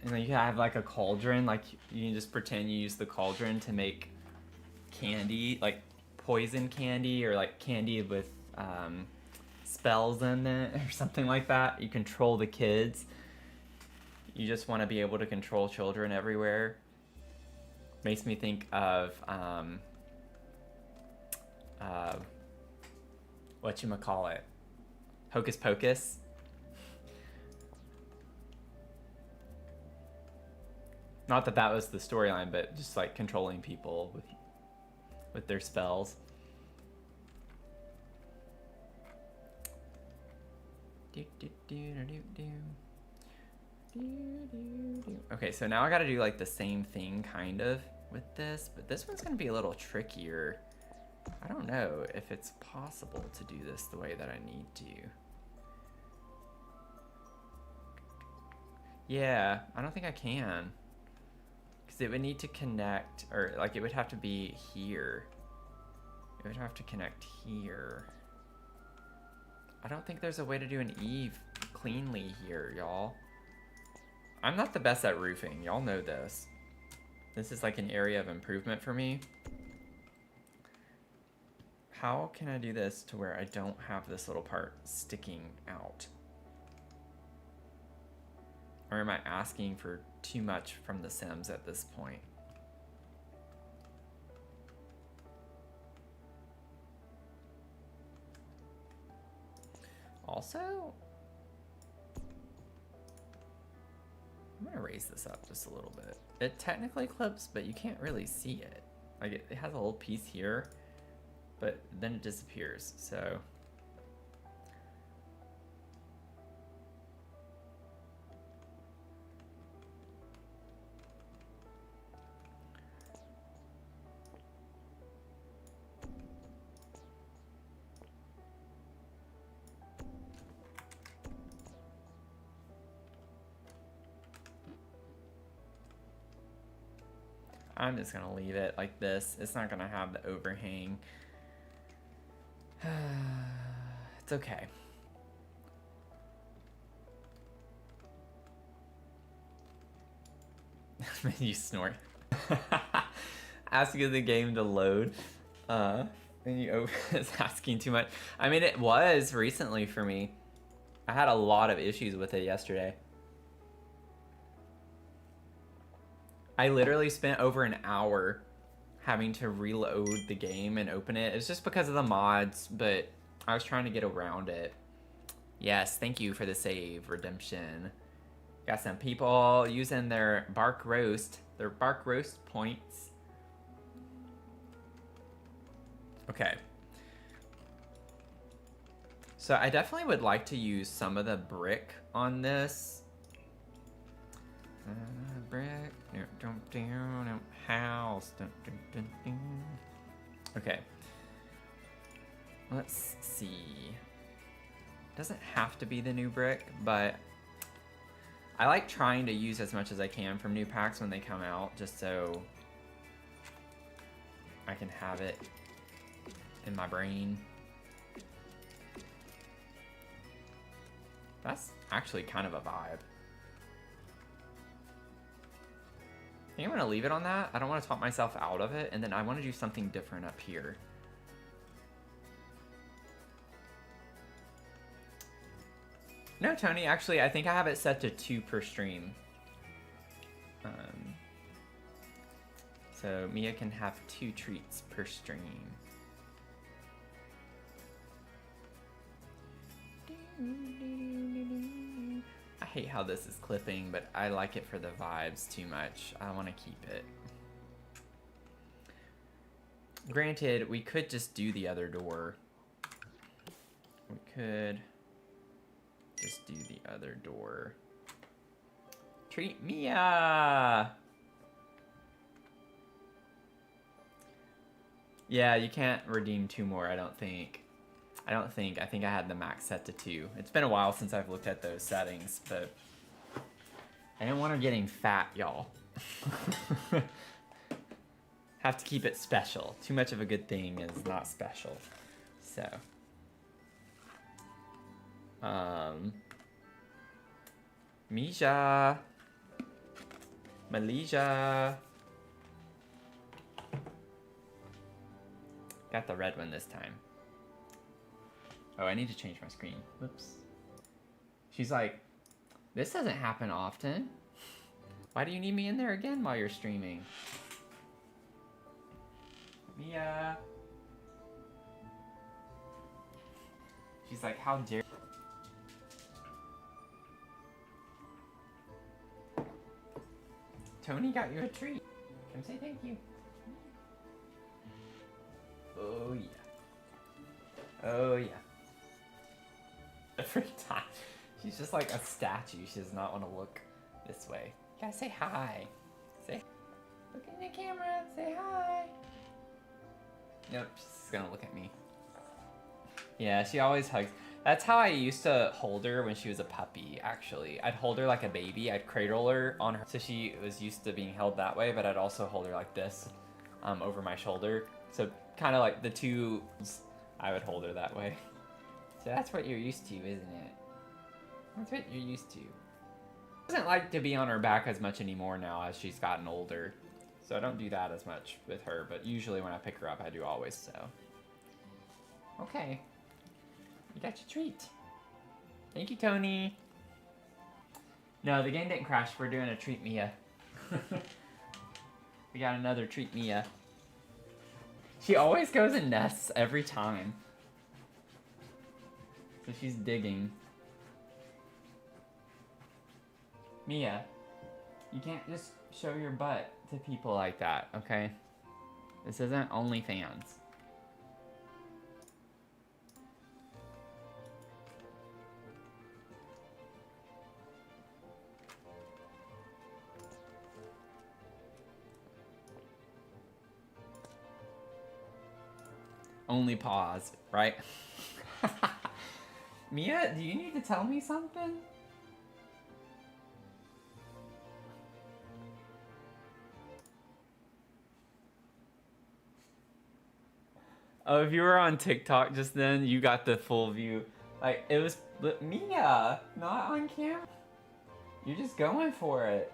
And then you have like a cauldron, like you can just pretend you use the cauldron to make candy, like poison candy or like candy with spells in it or something like that. You control the kids. You just want to be able to control children everywhere. Makes me think of whatchamacallit, Hocus Pocus. Not that that was the storyline, but just like controlling people with their spells. Okay, so now I gotta do like the same thing kind of with this, but this one's gonna be a little trickier. I don't know if it's possible to do this the way that I need to. Yeah, I don't think I can. Because it would need to connect, or like it would have to be here. It would have to connect here. I don't think there's a way to do an eave cleanly here, y'all. I'm not the best at roofing, y'all know this. This is like an area of improvement for me. How can I do this to where I don't have this little part sticking out? Or am I asking for too much from the Sims at this point? Also, I'm gonna raise this up just a little bit. It technically clips, but you can't really see it. Like it has a little piece here, but then it disappears, so. I'm just gonna leave it like this. It's not gonna have the overhang. It's okay. You snort. Asking the game to load. And you it's asking too much. I mean, it was recently for me. I had a lot of issues with it yesterday. I literally spent over an hour having to reload the game and open it. It's just because of the mods, but I was trying to get around it. Yes, thank you for the save, Redemption. Got some people using their bark roast points. Okay. So I definitely would like to use some of the brick on this Brick. House. Okay. Let's see. Doesn't have to be the new brick, but I like trying to use as much as I can from new packs when they come out, just so I can have it in my brain. That's actually kind of a vibe. I think I'm gonna leave it on that. I don't want to talk myself out of it, and then I want to do something different up here. No, Tony, actually, I think I have it set to 2 per stream. So Mia can have 2 treats per stream. I hate how this is clipping, but I like it for the vibes too much. I want to keep it. Granted, we could just do the other door. We could just do the other door. Treat Mia! Yeah, you can't redeem 2 more, I don't think. I think I had the max set to 2. It's been a while since I've looked at those settings, but I didn't want her getting fat, y'all. Have to keep it special. Too much of a good thing is not special. So. Misha. Malaysia. Got the red one this time. Oh, I need to change my screen. Whoops. She's like, this doesn't happen often. Why do you need me in there again while you're streaming? Mia. She's like, how dare... Tony got you a treat. Come say thank you. Oh, yeah. Oh, yeah. Every time. She's just like a statue. She does not want to look this way. You gotta say hi. Say, look in the camera. Say hi. Nope, she's gonna look at me. Yeah, she always hugs. That's how I used to hold her when she was a puppy, actually. I'd hold her like a baby. I'd cradle her on her. So she was used to being held that way, but I'd also hold her like this, over my shoulder. So kind of like the two, I would hold her that way. So that's what you're used to, isn't it? That's what you're used to. Doesn't like to be on her back as much anymore now as she's gotten older. So I don't do that as much with her, but usually when I pick her up, I do always, so. Okay. You got your treat. Thank you, Tony. No, the game didn't crash. We're doing a treat Mia. We got another treat Mia. She always goes and nests every time. So she's digging. Mia, you can't just show your butt to people like that, okay? This isn't OnlyFans. Only pause, right? Mia, do you need to tell me something? Oh, if you were on TikTok just then, you got the full view. Like, it was Mia, not on camera. You're just going for it.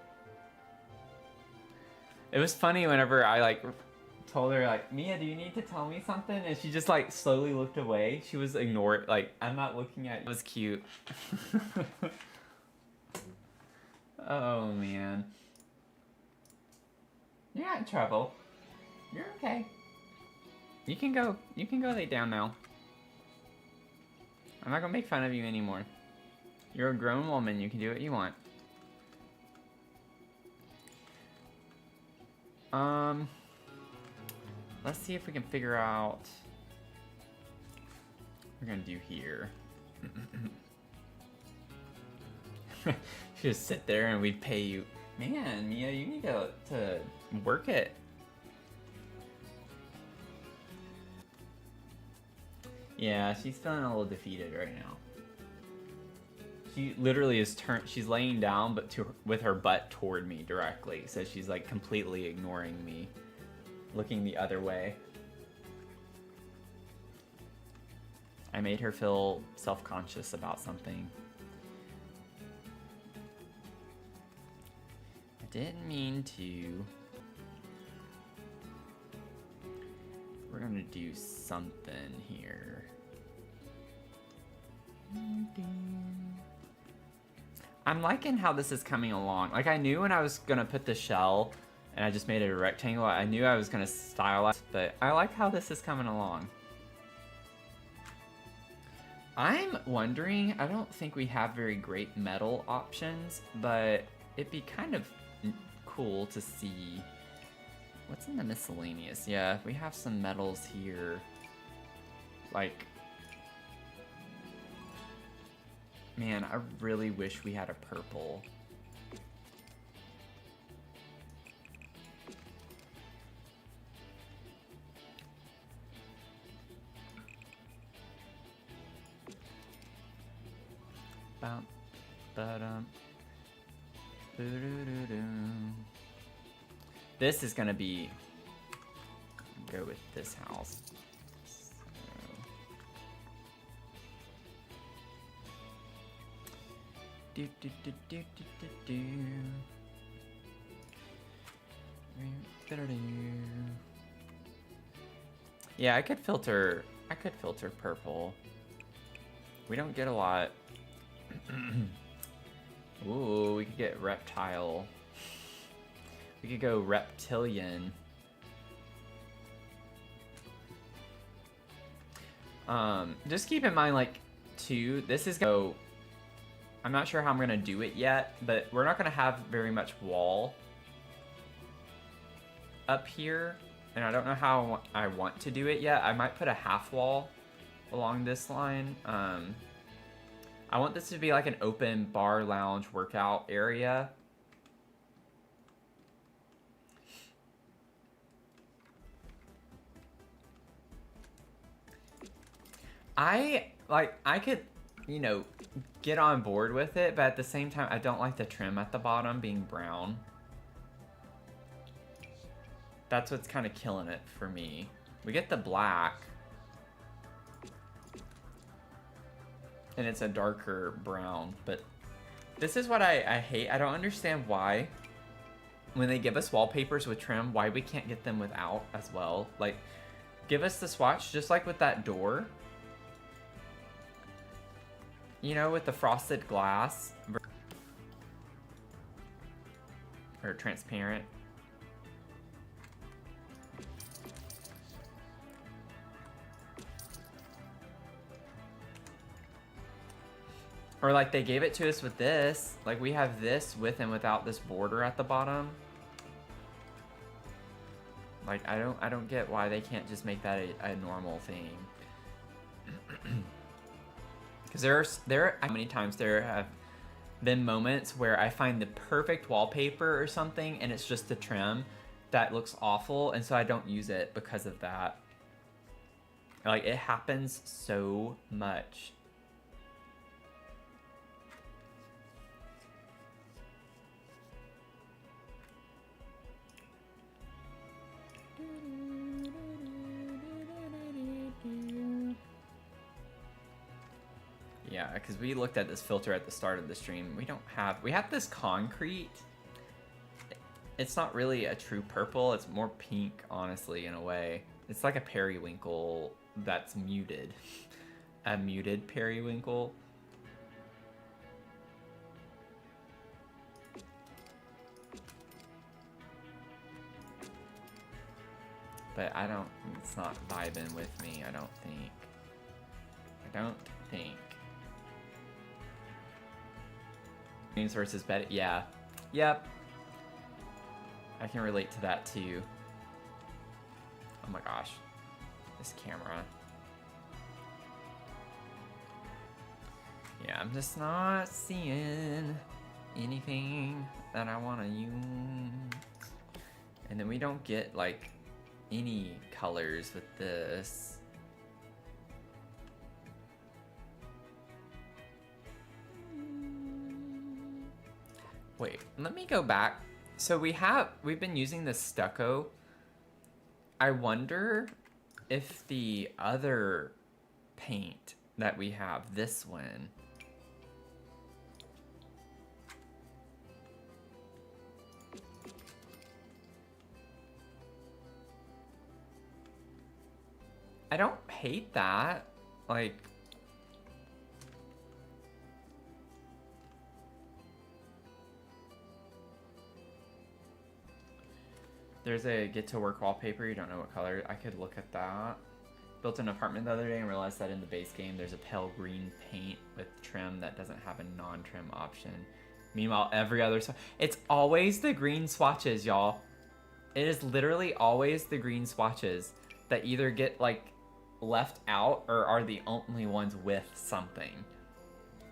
It was funny whenever I, like, told her, like, Mia, do you need to tell me something? And she just, like, slowly looked away. She was ignored. Like, I'm not looking at you. It was cute. Oh, man. You're not in trouble. You're okay. You can go lay down now. I'm not gonna make fun of you anymore. You're a grown woman, you can do what you want. Let's see if we can figure out what we're gonna do here. She just sit there and we'd pay you Man, Mia, you need to work it. Yeah, she's feeling a little defeated right now. She literally is she's laying down, but with her butt toward me directly. So she's like completely ignoring me, looking the other way. I made her feel self-conscious about something. I didn't mean to. We're gonna do something here. I'm liking how this is coming along. Like, I knew when I was gonna put the shell and I just made it a rectangle, I knew I was gonna stylize, but I like how this is coming along. I'm wondering, I don't think we have very great metal options, but it'd be kind of cool to see what's in the miscellaneous. Yeah, we have some metals here. Like, man, I really wish we had a purple. Bum, ba-dum, boo-doo-doo-doo. This is gonna be, go with this house. Do, do, do, do, do, do, do. Yeah, I could filter purple. We don't get a lot. Ooh, we could get reptile. We could go reptilian. Just keep in mind, like, too, this is go. I'm not sure how I'm gonna do it yet, but we're not gonna have very much wall up here, and I don't know how I want to do it yet. I might put a half wall along this line. I want this to be like an open bar, lounge, workout area. I could, you know, get on board with it, but at the same time, I don't like the trim at the bottom being brown. That's what's kind of killing it for me. We get the black. And it's a darker brown, but this is what I hate. I don't understand why, when they give us wallpapers with trim, why we can't get them without as well. Like, give us the swatch, just like with that door. You know, with the frosted glass. Or transparent. Or like they gave it to us with this. Like we have this with and without this border at the bottom. Like I don't get why they can't just make that a normal thing. Because there how many times there have been moments where I find the perfect wallpaper or something and it's just the trim that looks awful, and so I don't use it because of that. Like it happens so much. Yeah, because we looked at this filter at the start of the stream. We have this concrete. It's not really a true purple. It's more pink, honestly, in a way. It's like a periwinkle that's muted. A muted periwinkle. But it's not vibing with me, I don't think. Green source is better. Yeah. Yep. I can relate to that too. Oh my gosh. This camera. Yeah, I'm just not seeing anything that I want to use. And then we don't get like any colors with this. Wait, let me go back. So we've been using the stucco. I wonder if the other paint that we have, this one, I don't hate that. Like, there's a get to work wallpaper. You don't know what color. I could look at that. Built an apartment the other day and realized that in the base game there's a pale green paint with trim that doesn't have a non-trim option. Meanwhile, every other it's always the green swatches, y'all. It is literally always the green swatches that either get like left out or are the only ones with something.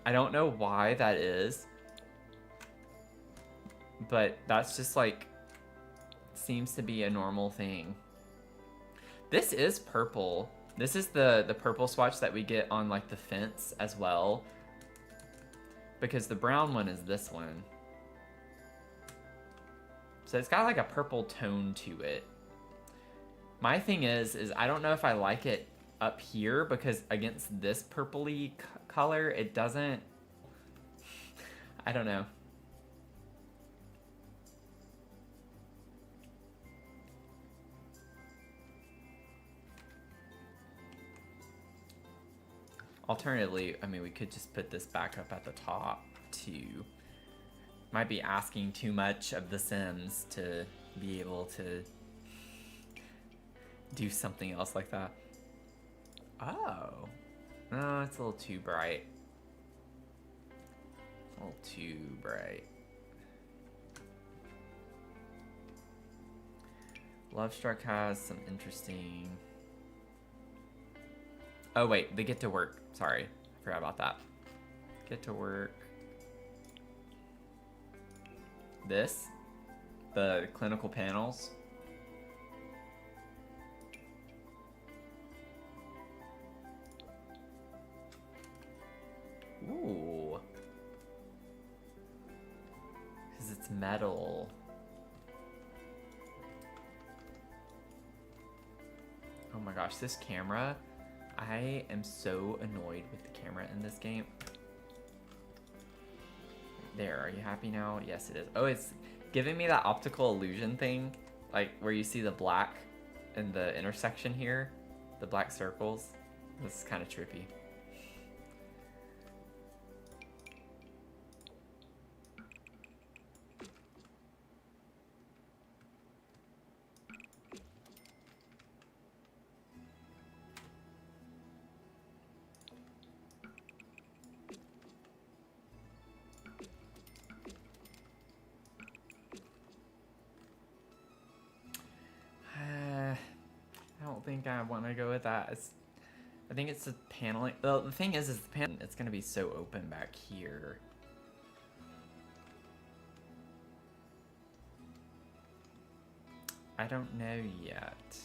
I don't know why that is, but that's just like seems to be a normal thing. This is purple. This is the purple swatch that we get on like the fence as well, because the brown one is this one. So it's got like a purple tone to it. My thing is I don't know if I like it up here because against this purpley color, it doesn't, I don't know. Alternatively, I mean, we could just put this back up at the top too. Might be asking too much of the Sims to be able to do something else like that. Oh. No, it's a little too bright. A little too bright. Lovestruck has some interesting... Oh wait, they get to work. Sorry, I forgot about that. Get to work. This, the clinical panels. Ooh. Because it's metal. Oh my gosh, this camera. I am so annoyed with the camera in this game. There, are you happy now? Yes, it is. Oh, it's giving me that optical illusion thing, like where you see the black in the intersection here, the black circles. This is kind of trippy. I want to go with that. I think it's the paneling. Well, the thing is the panel. It's gonna be so open back here. I don't know yet.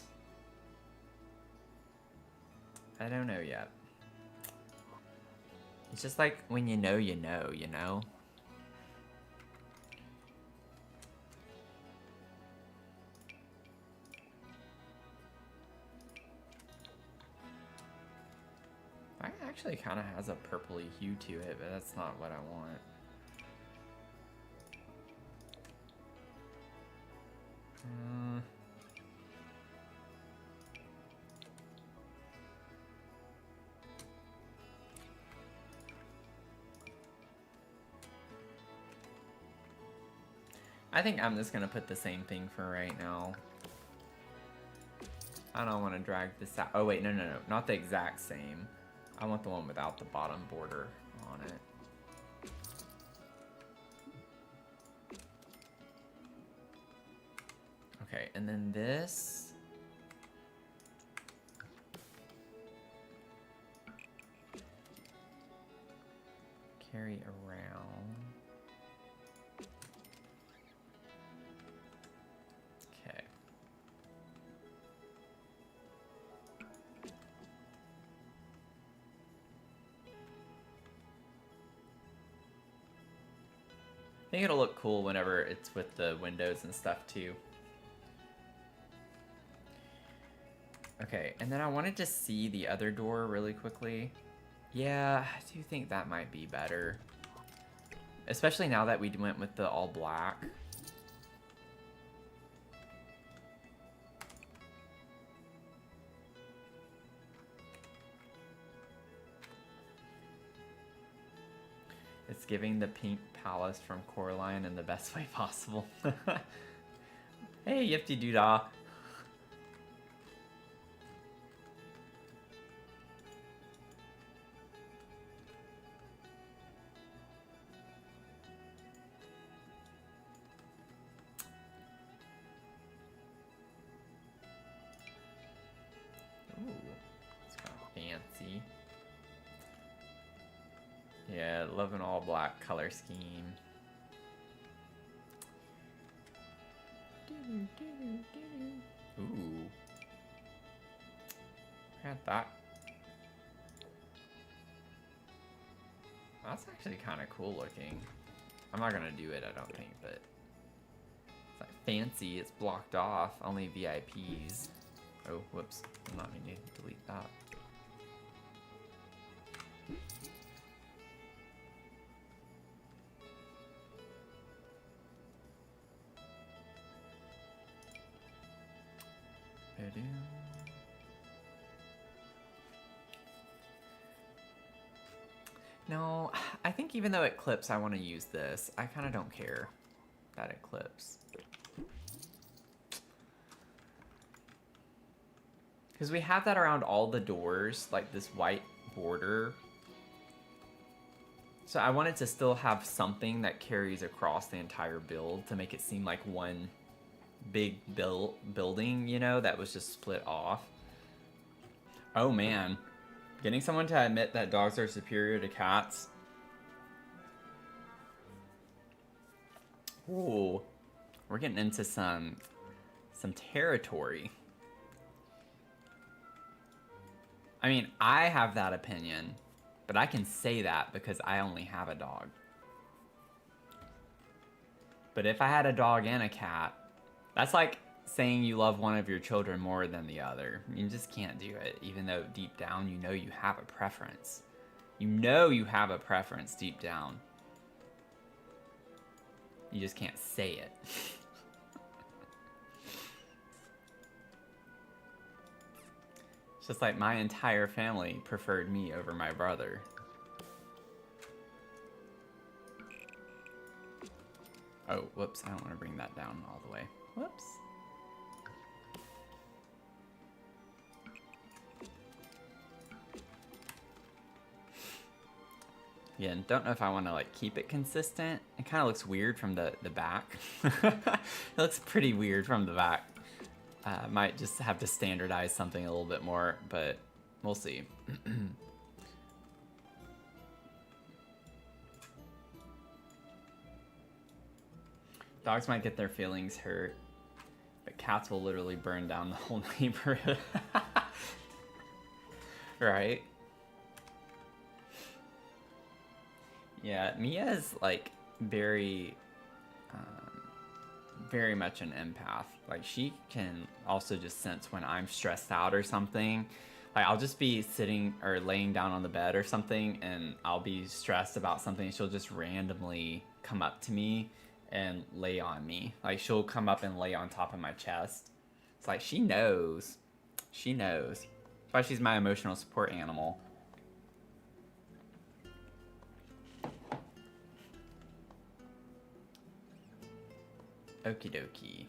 I don't know yet. It's just like when you know, you know, you know. Actually kind of has a purpley hue to it, but that's not what I want. I think I'm just gonna put the same thing for right now. I don't want to drag this out. Oh wait, no, not the exact same. I want the one without the bottom border on it. Okay, and then this. Carry around. think it'll look cool whenever it's with the windows and stuff too. Okay, and then I wanted to see the other door really quickly. Yeah, I do think that might be better. Especially now that we went with the all black. It's giving the pink palace from Coraline in the best way possible. Hey, Yifty Doodah. Ooh, it's kind of fancy. Yeah, love an all black color scheme. Ooh. Had that. That's actually kind of cool looking. I'm not gonna do it, I don't think, but it's like fancy. It's blocked off. Only VIPs. Oh, whoops! I'm not meaning to delete that. No, I think even though it clips, I want to use this. I kind of don't care that it clips. Because we have that around all the doors, like this white border. So I wanted to still have something that carries across the entire build to make it seem like one big building, you know, that was just split off. Oh man, getting someone to admit that dogs are superior to cats. Ooh, we're getting into some territory. I mean, I have that opinion, but I can say that because I only have a dog. But if I had a dog and a cat, that's like saying you love one of your children more than the other. You just can't do it, even though deep down you know you have a preference. You know you have a preference deep down. You just can't say it. It's just like my entire family preferred me over my brother. Oh, whoops, I don't want to bring that down all the way. Whoops. Yeah, and don't know if I want to like keep it consistent. It kind of looks weird from the back. It looks pretty weird from the back. Might just have to standardize something a little bit more, but we'll see. Dogs might get their feelings hurt, but cats will literally burn down the whole neighborhood. Right? Yeah, Mia's like very much an empath. Like she can also just sense when I'm stressed out or something. Like I'll just be sitting or laying down on the bed or something and I'll be stressed about something. She'll just randomly come up to me and lay on me. Like she'll come up and lay on top of my chest. It's like she knows. She knows. That's why she's my emotional support animal. Okie dokie.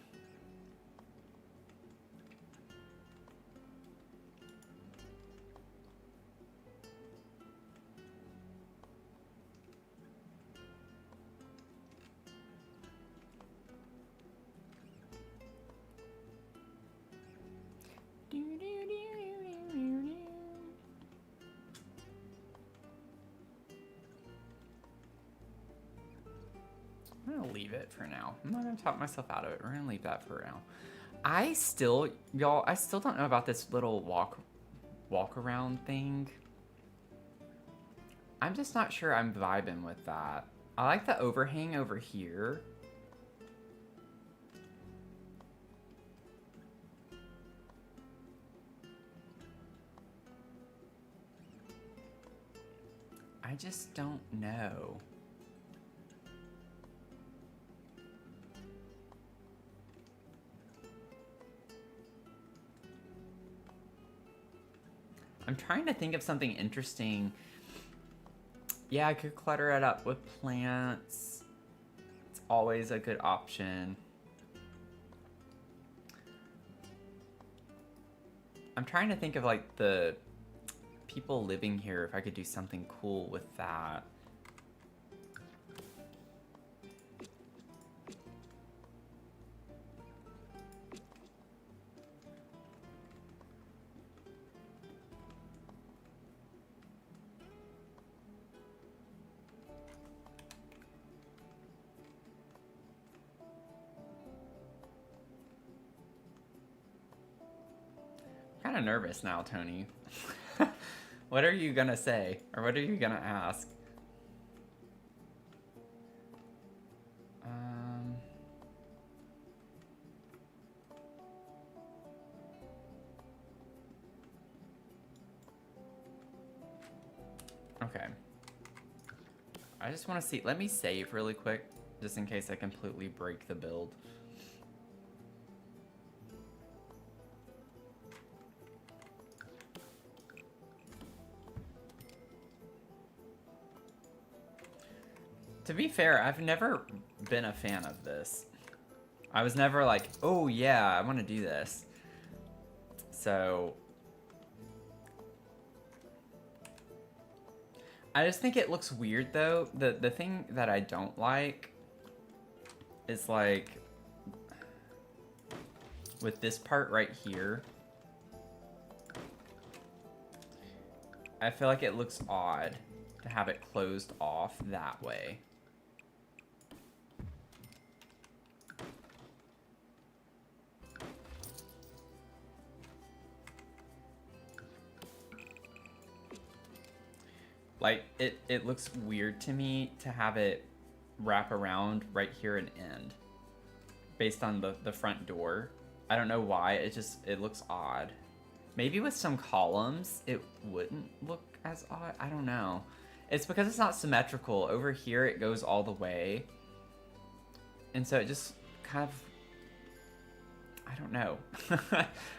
I'm gonna leave it for now. I'm not gonna talk myself out of it. We're gonna leave that for now. I still don't know about this little walk around thing. I'm just not sure I'm vibing with that. I like the overhang over here. I just don't know. I'm trying to think of something interesting. Yeah, I could clutter it up with plants. It's always a good option. I'm trying to think of like the people living here, if I could do something cool with that. Kind of nervous now, Tony. What are you gonna say? Or what are you gonna ask? Okay. I just want to see. Let me save really quick, just in case I completely break the build. To be fair, I've never been a fan of this. I was never like, oh yeah, I want to do this. So I just think it looks weird though. The thing that I don't like is like with this part right here. I feel like it looks odd to have it closed off that way. Like, it looks weird to me to have it wrap around right here and end. Based on the front door. I don't know why, it looks odd. Maybe with some columns, it wouldn't look as odd. I don't know. It's because it's not symmetrical. Over here, it goes all the way. And so it just kind of... I don't know.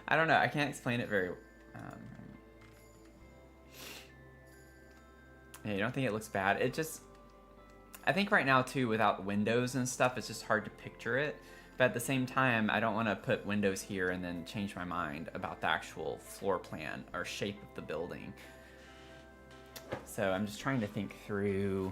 I don't know. I can't explain it very... Yeah, you don't think it looks bad? It just... I think right now, too, without windows and stuff, it's just hard to picture it. But at the same time, I don't want to put windows here and then change my mind about the actual floor plan or shape of the building. So I'm just trying to think through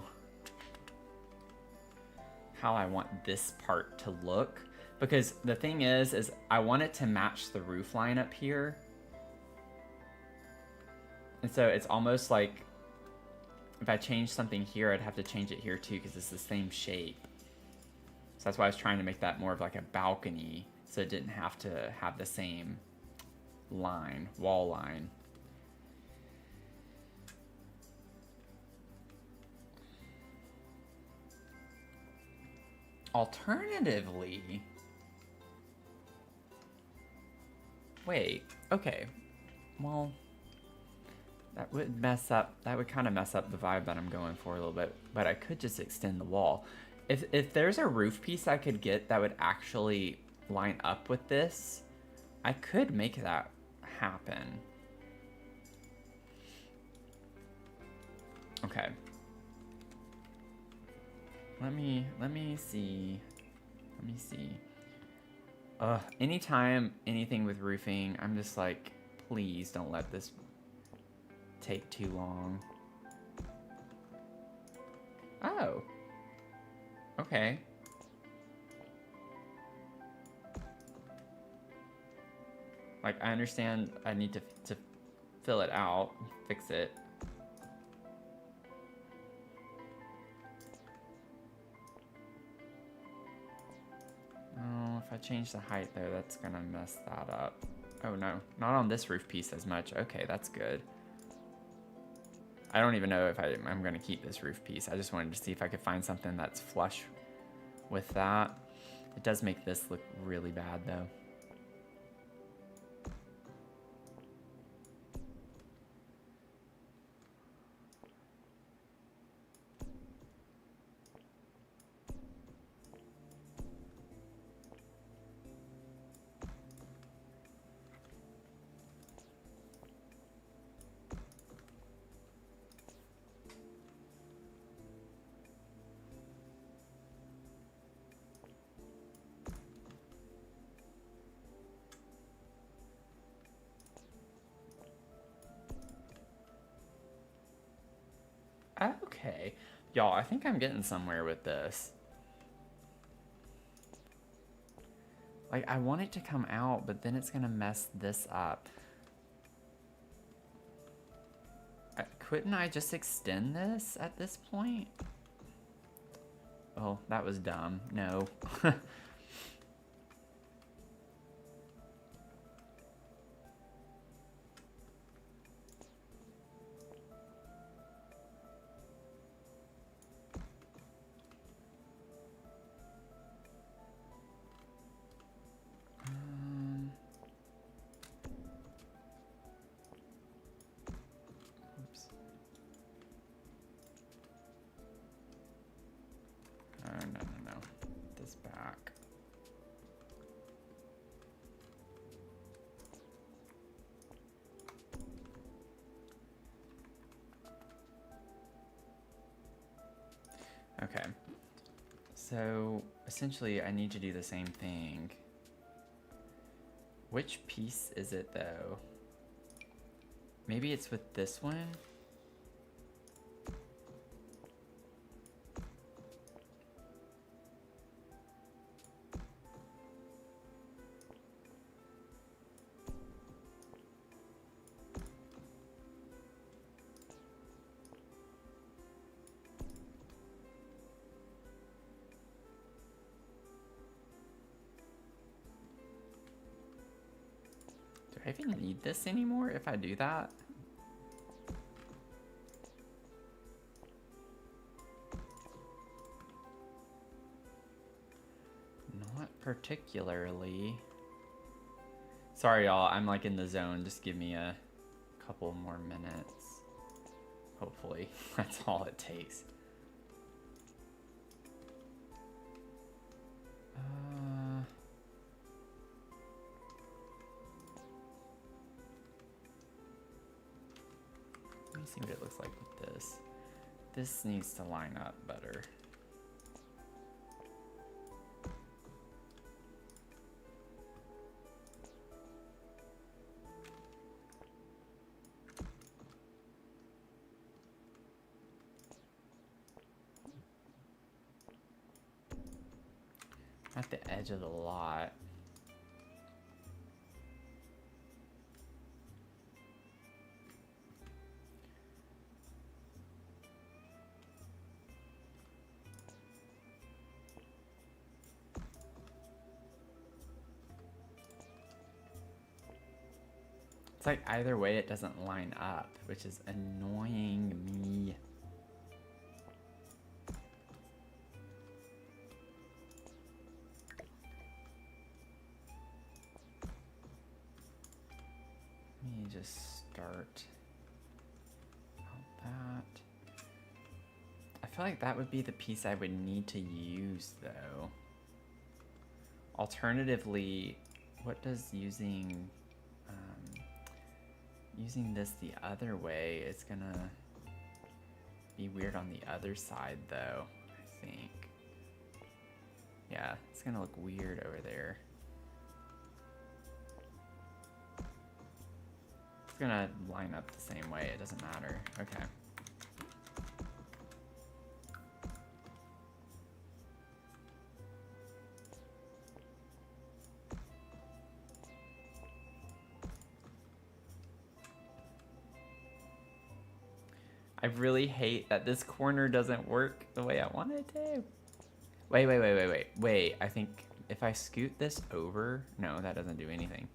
how I want this part to look. Because the thing is I want it to match the roof line up here. And so it's almost like if I change something here, I'd have to change it here too because it's the same shape. So that's why I was trying to make that more of like a balcony so it didn't have to have the same line, wall line. Alternatively... Wait, okay. Well... That would kind of mess up the vibe that I'm going for a little bit, but I could just extend the wall. If there's a roof piece I could get that would actually line up with this, I could make that happen. Okay. Let me see. Let me see. Anytime anything with roofing, I'm just like, please don't let this take too long. Oh. Okay. Like, I understand I need to fill it out, fix it. Oh, if I change the height there, that's gonna mess that up. Oh no, not on this roof piece as much. Okay, that's good. I don't even know if I'm going to keep this roof piece. I just wanted to see if I could find something that's flush with that. It does make this look really bad, though. Okay. Y'all, I think I'm getting somewhere with this. Like, I want it to come out, but then it's going to mess this up. Couldn't I just extend this at this point? Oh, that was dumb. No. Oops. No. This back. Okay. So, essentially, I need to do the same thing. Which piece is it, though? Maybe it's with this one? Do I even need this anymore if I do that? Not particularly. Sorry, y'all. I'm like in the zone. Just give me a couple more minutes. Hopefully. That's all it takes. Let me see what it looks like with this. This needs to line up better. At the edge of the lot. It's like either way it doesn't line up, which is annoying me. Let me just start out that. I feel like that would be the piece I would need to use though. Alternatively, what does using this the other way, it's gonna be weird on the other side though, I think. Yeah, it's gonna look weird over there. It's gonna line up the same way, it doesn't matter. Okay. I really hate that this corner doesn't work the way I want it to. Wait, I think if I scoot this over, no, that doesn't do anything.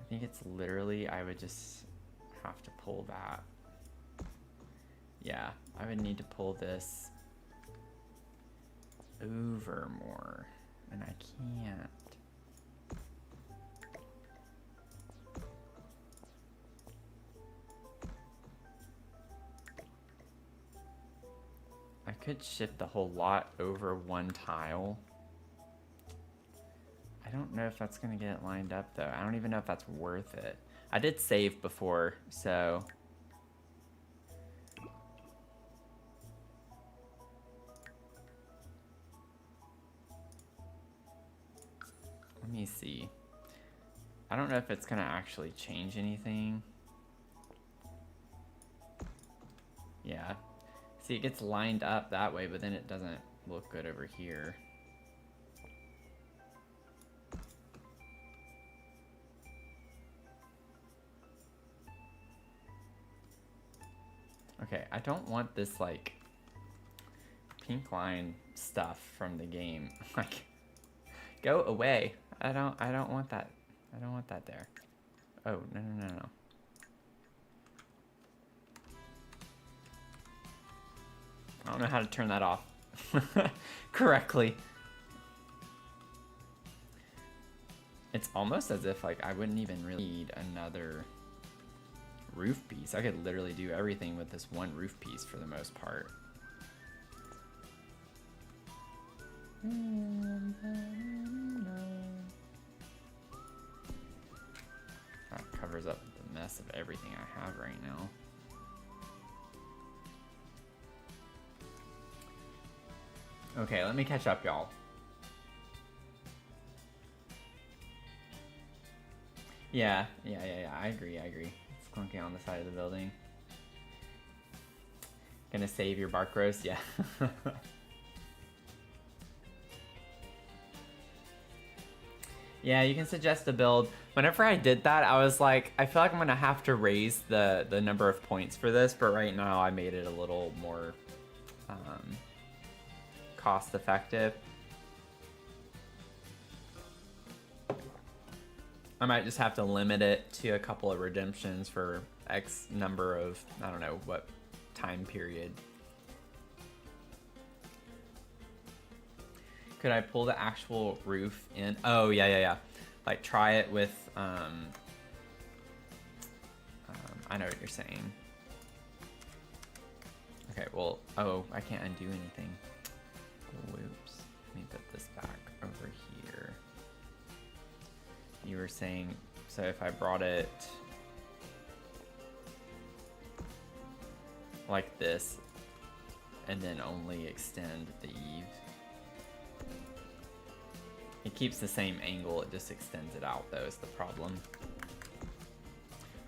think it's literally, I would just have to pull that. Yeah, I would need to pull this over more, and I can't. I could shift the whole lot over one tile. I don't know if that's gonna get it lined up though. I don't even know if that's worth it. I did save before, so. Let me see. I don't know if it's gonna actually change anything. Yeah. See, it gets lined up that way, but then it doesn't look good over here. Okay, I don't want this, like, pink line stuff from the game. Like, go away. I don't want that. I don't want that there. Oh, no. I don't know how to turn that off correctly. It's almost as if, like, I wouldn't even really need another roof piece. I could literally do everything with this one roof piece for the most part. That covers up the mess of everything I have right now. Okay, let me catch up, y'all. Yeah, I agree. It's clunky on the side of the building. Gonna save your bark roast? Yeah. Yeah, you can suggest a build. Whenever I did that, I was like, I feel like I'm gonna have to raise the number of points for this, but right now I made it a little more cost effective. I might just have to limit it to a couple of redemptions for X number of, I don't know what time period. Could I pull the actual roof in? Oh, yeah. Like, try it with, I know what you're saying. Okay, well, oh, I can't undo anything. Whoops. Let me put this back over here. You were saying, so if I brought it like this, and then only extend the eave, it keeps the same angle, it just extends it out though, is the problem.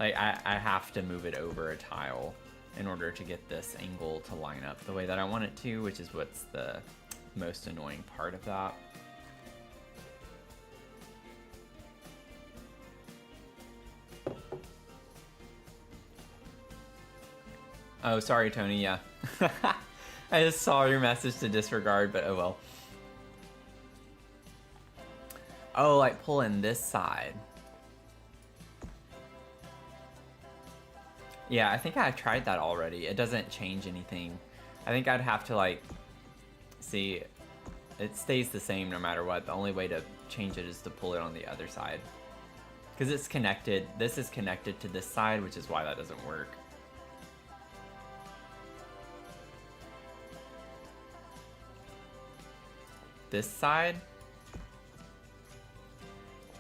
Like, I have to move it over a tile in order to get this angle to line up the way that I want it to, which is what's the most annoying part of that. Oh, sorry, Tony, yeah. I just saw your message to disregard, but oh well. Oh, like pull in this side. Yeah, I think I tried that already. It doesn't change anything. I think I'd have to, like, see, it stays the same no matter what. The only way to change it is to pull it on the other side. Because it's connected. This is connected to this side, which is why that doesn't work. This side.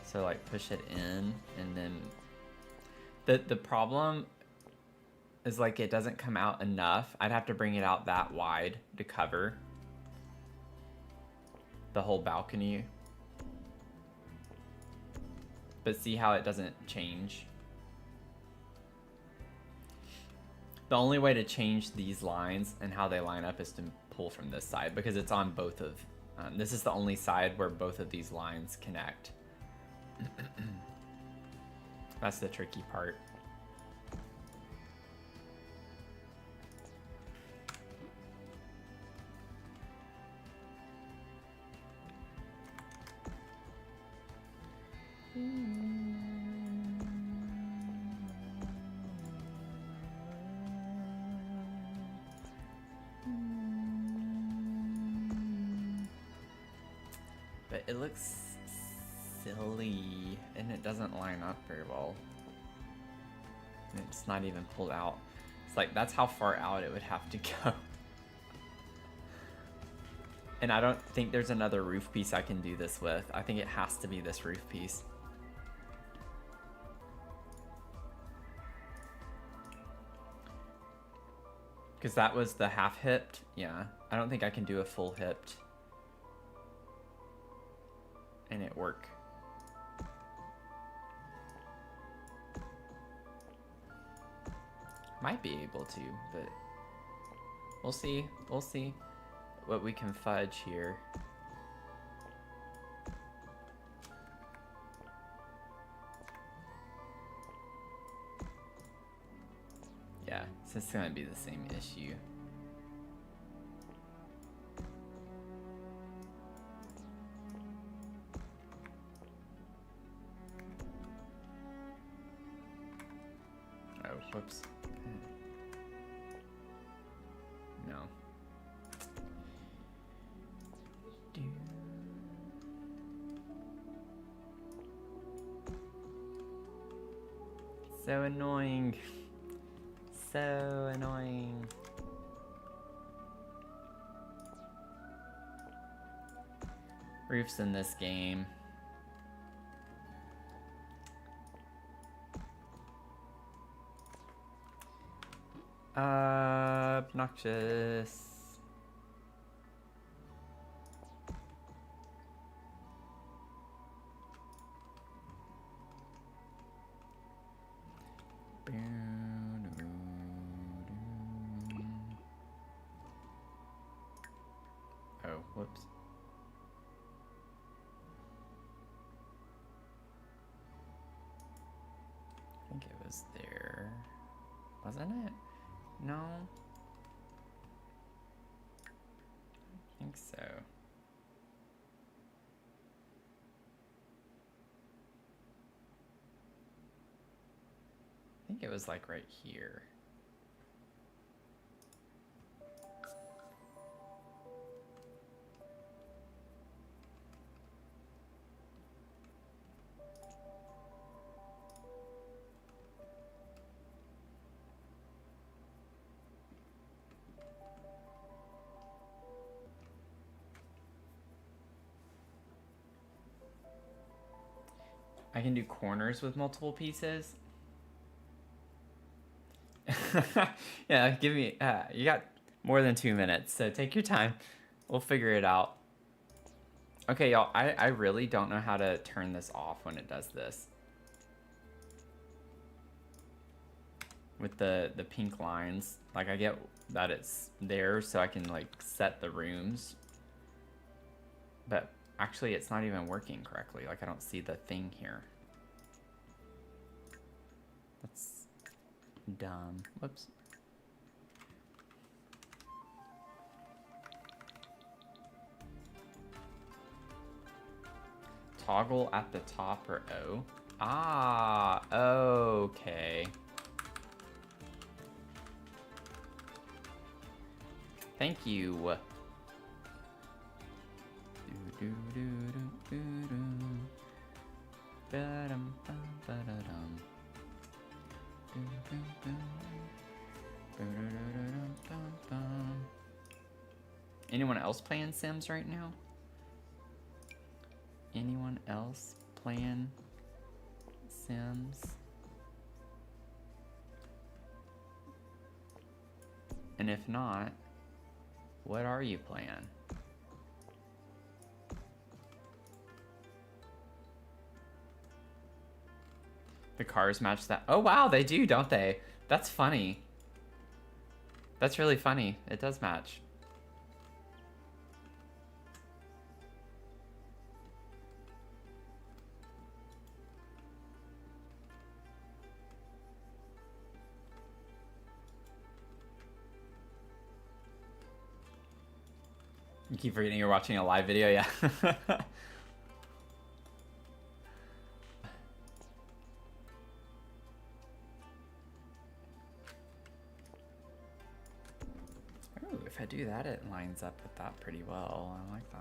So, like, push it in, and then the problem is, like, it doesn't come out enough. I'd have to bring it out that wide to cover the whole balcony. But see how it doesn't change? The only way to change these lines and how they line up is to pull from this side, because it's on both of, this is the only side where both of these lines connect. That's the tricky part. But it looks silly, and it doesn't line up very well. And it's not even pulled out. It's like, that's how far out it would have to go. And I don't think there's another roof piece I can do this with. I think it has to be this roof piece. Because that was the half hipped. Yeah, I don't think I can do a full hipped and it work. Might be able to, but we'll see. We'll see what we can fudge here. Yeah, so it's gonna be the same issue. Oh, whoops. No. So annoying. So annoying. Roofs in this game. Obnoxious. Oh, whoops. I think it was there. Wasn't it? No. I think so. I think it was like right here. I can do corners with multiple pieces. Yeah, give me, you got more than 2 minutes, so take your time. We'll figure it out. Okay, y'all, I really don't know how to turn this off when it does this. With the pink lines. Like, I get that it's there so I can, like, set the rooms. But actually, it's not even working correctly. Like, I don't see the thing here. That's dumb. Whoops. Toggle at the top or O? Ah, okay. Thank you. Anyone else playing Sims right now? Anyone else playing Sims? And if not, what are you playing? The cars match that. Oh wow, they do, don't they? That's funny. That's really funny. It does match. You keep forgetting you're watching a live video, yeah. Ooh, if I do that, it lines up with that pretty well. I like that.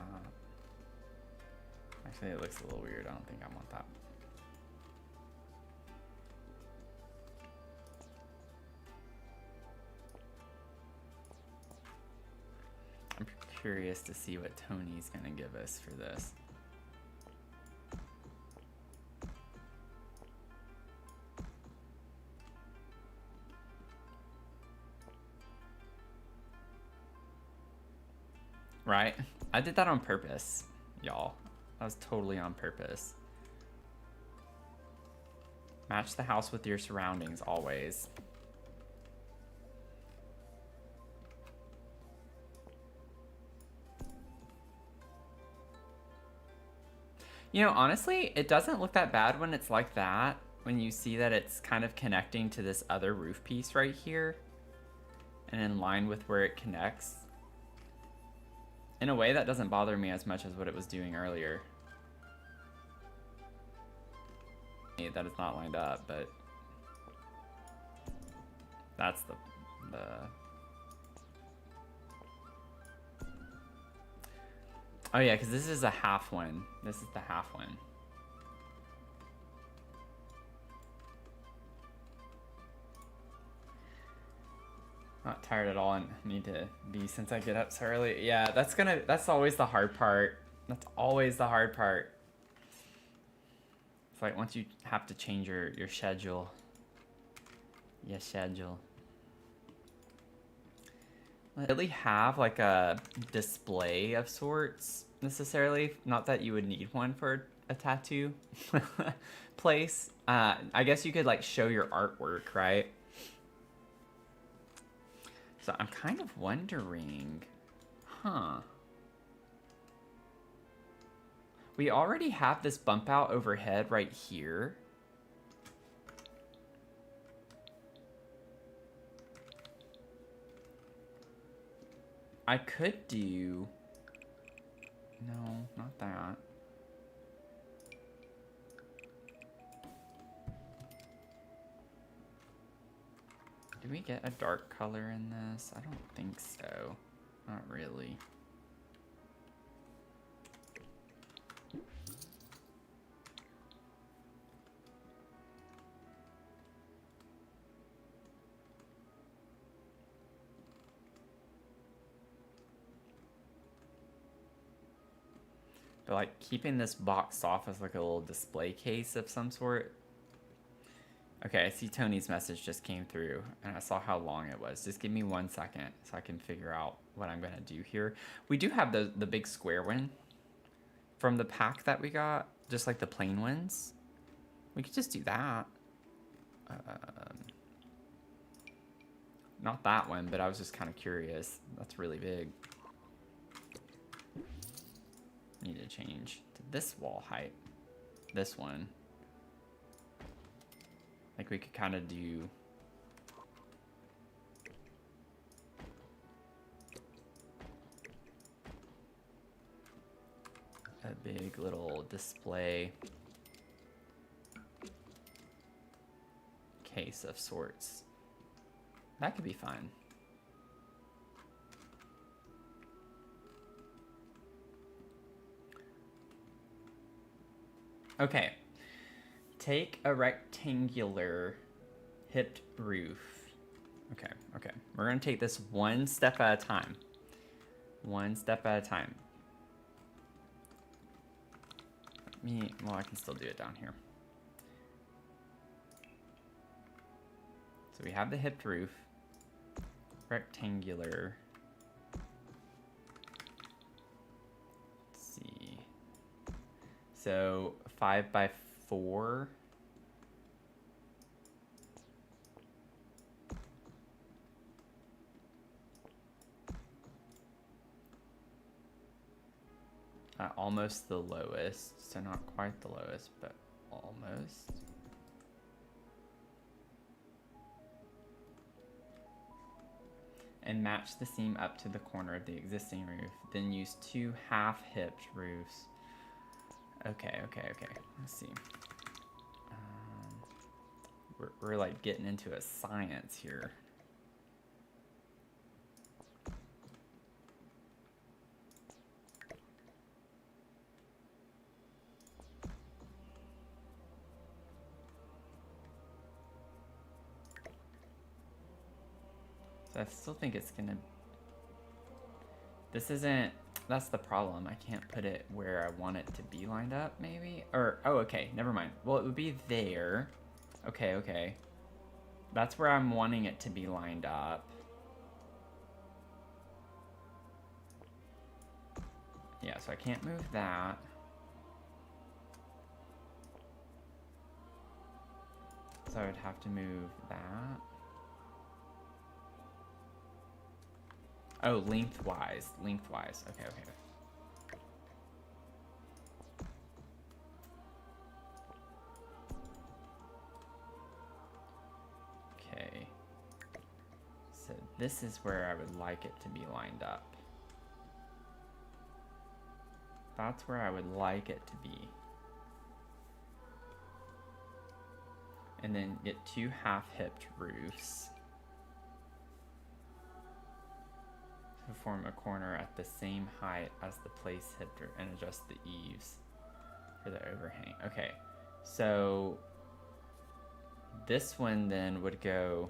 Actually, it looks a little weird. I don't think I want that. I'm curious to see what Tony's gonna give us for this. Right? I did that on purpose, y'all. That was totally on purpose. Match the house with your surroundings always. You know, honestly, it doesn't look that bad when it's like that. When you see that it's kind of connecting to this other roof piece right here. And in line with where it connects. In a way, that doesn't bother me as much as what it was doing earlier. That is not lined up, but that's the oh yeah, because this is a half one. This is the half one. Not tired at all and need to be since I get up so early. Yeah, that's always the hard part. That's always the hard part. It's like once you have to change your schedule. Your schedule. I don't really have like a display of sorts necessarily. Not that you would need one for a tattoo place. I guess you could like show your artwork, right? So I'm kind of wondering, huh? We already have this bump out overhead right here. I could do... No, not that. Did we get a dark color in this? I don't think so. Not really. But like keeping this boxed off as like a little display case of some sort. Okay, I see Tony's message just came through and I saw how long it was. Just give me 1 second so I can figure out what I'm gonna do here. We do have the big square one from the pack that we got, just like the plain ones. We could just do that. Not that one, but I was just kind of curious. That's really big. Need to change to this wall height. This one. Like we could kind of do a big little display case of sorts. That could be fun. Okay. Take a rectangular hipped roof. Okay, okay. We're gonna take this one step at a time. One step at a time. Well, I can still do it down here. So we have the hipped roof. Rectangular. Let's see. So 5 by 4. Almost the lowest, so not quite the lowest, but almost. And match the seam up to the corner of the existing roof. Then use 2 half-hipped roofs. Okay, okay, okay. Let's see. We're like getting into a science here. So I still think it's gonna... This isn't... That's the problem. I can't put it where I want it to be lined up, maybe? Or, oh, okay, never mind. Well, it would be there. Okay, okay. That's where I'm wanting it to be lined up. Yeah, so I can't move that. So I would have to move that. Oh, lengthwise. Lengthwise. Okay, okay. Okay. So this is where I would like it to be lined up. That's where I would like it to be. And then get 2 half-hipped roofs to form a corner at the same height as the place hipped and adjust the eaves for the overhang. Okay, so this one then would go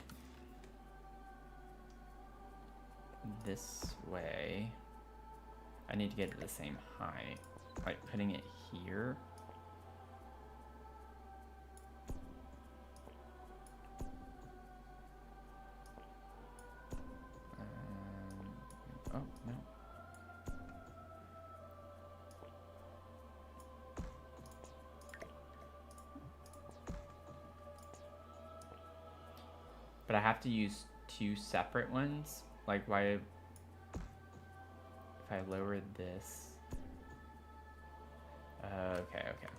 this way. I need to get it the same height, like putting it here. Oh, no. But I have to use 2 separate ones? Like, why... If I lower this... okay, okay.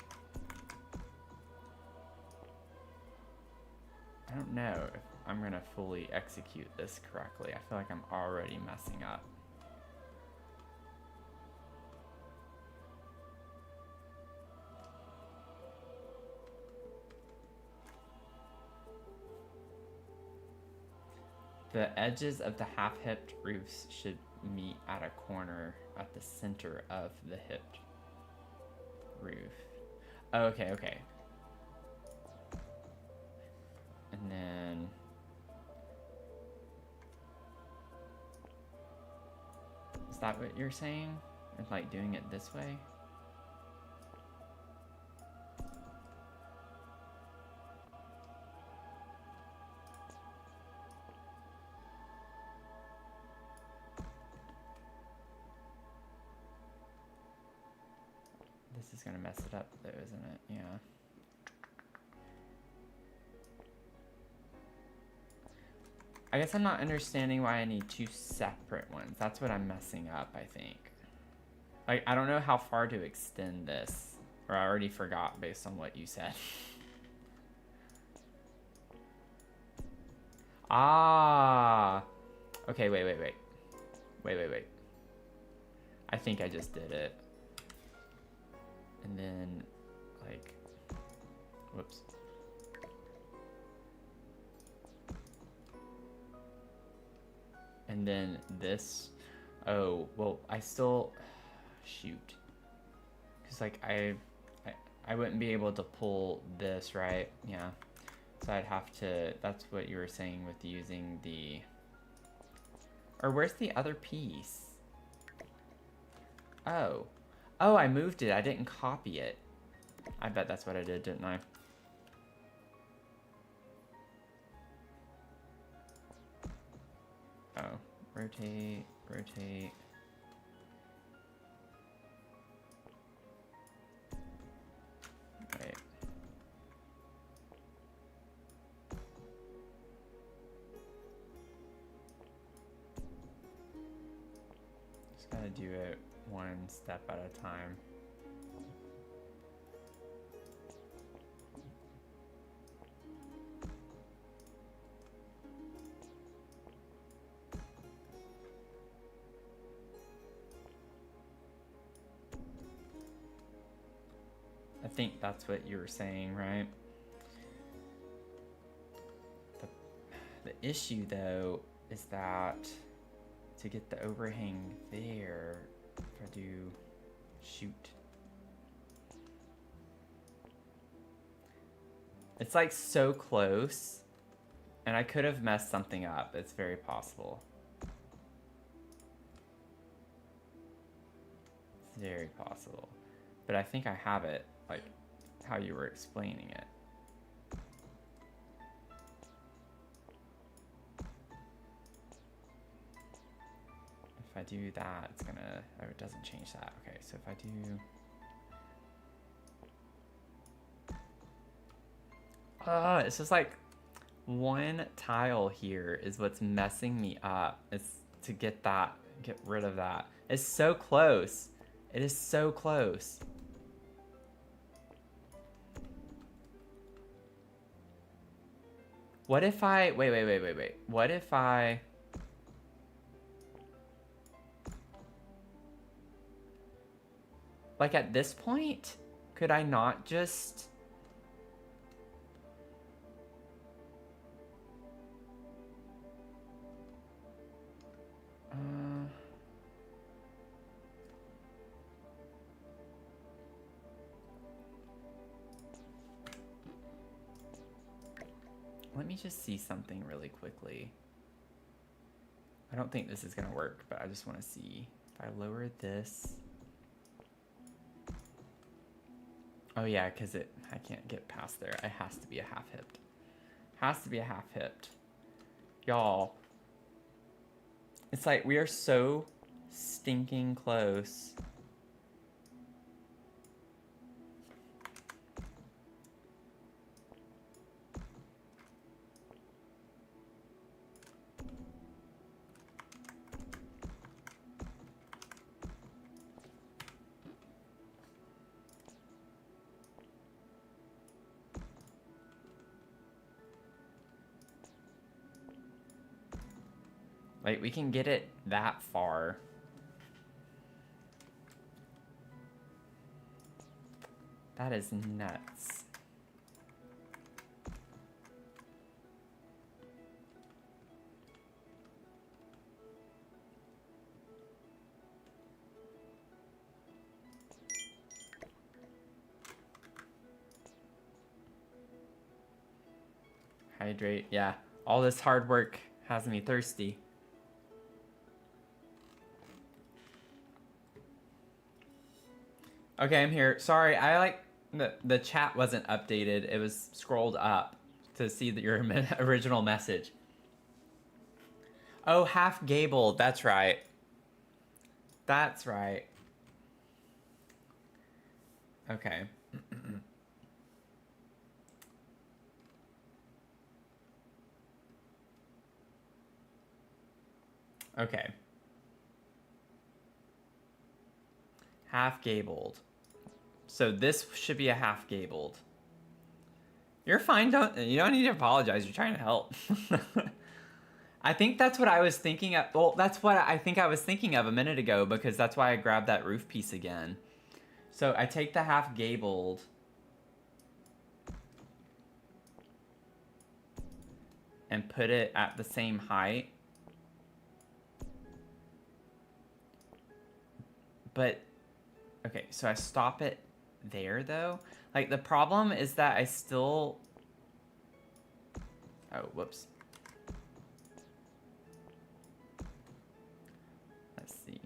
I don't know if I'm gonna fully execute this correctly. I feel like I'm already messing up. The edges of the half-hipped roofs should meet at a corner at the center of the hipped roof. Oh, okay, okay. And then... Is that what you're saying? It's like doing it this way? This is gonna mess it up though, isn't it? Yeah. I guess I'm not understanding why I need 2 separate ones. That's what I'm messing up, I think. Like, I don't know how far to extend this. Or I already forgot based on what you said. Ah! Okay, wait. Wait. I think I just did it. And then, like... Whoops. And then this, oh, well, I still, shoot. Cause like I wouldn't be able to pull this, right? Yeah. So I'd have to, that's what you were saying with using the, or where's the other piece? Oh. Oh, I moved it. I didn't copy it. I bet that's what I did, didn't I? Oh, rotate. Wait. Just gotta do it one step at a time. I think that's what you were saying, right? The issue, though, is that to get the overhang there, if I do shoot. It's like so close, And I could have messed something up. It's very possible. It's very possible. But I think I have it, like, how you were explaining it. If I do that, it's gonna... Oh, it doesn't change that. Okay, so if I do... It's just like one tile here is what's messing me up. It's to get rid of that. It's so close. It is so close. What if I, wait. What if I, like at this point, could I not just... Let me just see something really quickly. I don't think this is gonna work, but I just want to see. If I lower this... Oh yeah, because I can't get past there. It has to be a half-hipped. Has to be a half-hipped. Y'all. It's like we are so stinking close. Like, we can get it that far. That is nuts. Hydrate, yeah. All this hard work has me thirsty. Okay, I'm here. Sorry, I like the chat wasn't updated. It was scrolled up to see that your original message. Oh, half gabled. That's right. That's right. Okay. Okay. Half gabled. So this should be a half gabled. You're fine. You don't need to apologize. You're trying to help. I think that's what I was thinking of. Well, that's what I think I was thinking of a minute ago, because that's why I grabbed that roof piece again. So I take the half gabled. And put it at the same height. But, okay, so I stop it there though. Like, the problem is that I still... Oh, whoops. Let's see.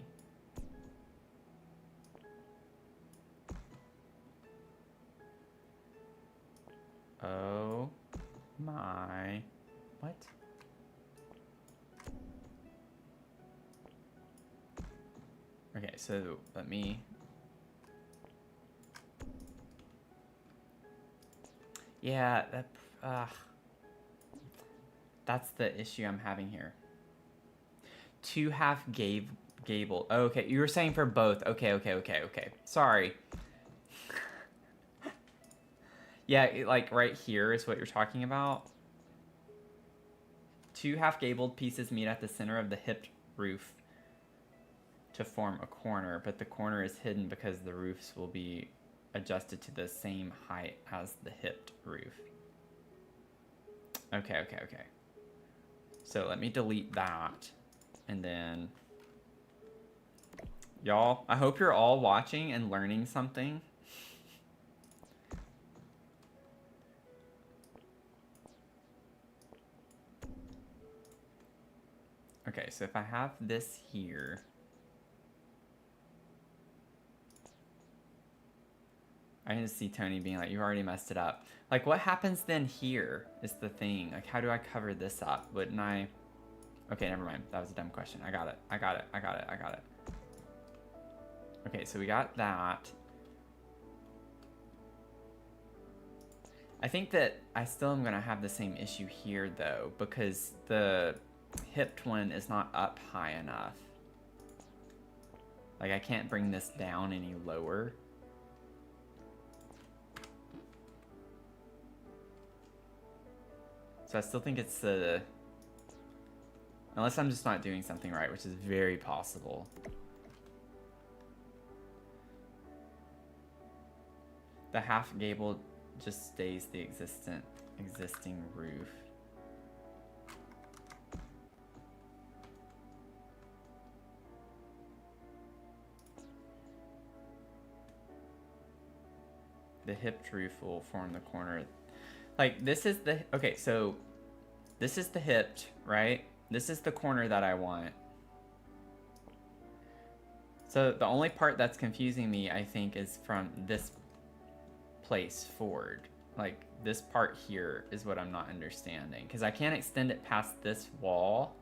Oh my... What? Okay, so let me... Yeah, that's the issue I'm having here. Two half gable. Oh, okay, you were saying for both. Okay. Sorry. Yeah, like right here is what you're talking about. Two half gabled pieces meet at the center of the hipped roof to form a corner, but the corner is hidden because the roofs will be adjusted to the same height as the hipped roof. Okay. So let me delete that. And then... Y'all, I hope you're all watching and learning something. Okay, so if I have this here, I can just see Tony being like, "You already messed it up." Like, what happens then here is the thing. Like, how do I cover this up? Wouldn't I? Okay, never mind. That was a dumb question. I got it. I got it. I got it. I got it. Okay, so we got that. I think that I still am going to have the same issue here, though, because the hipped one is not up high enough. Like, I can't bring this down any lower. So I still think it's the... Unless I'm just not doing something right, which is very possible. The half gable just stays the existing roof. The hipped roof will form the corner. Like, this is the... Okay, so this is the hipped, right? This is the corner that I want. So the only part that's confusing me, I think, is from this place forward. Like, this part here is what I'm not understanding, because I can't extend it past this wall.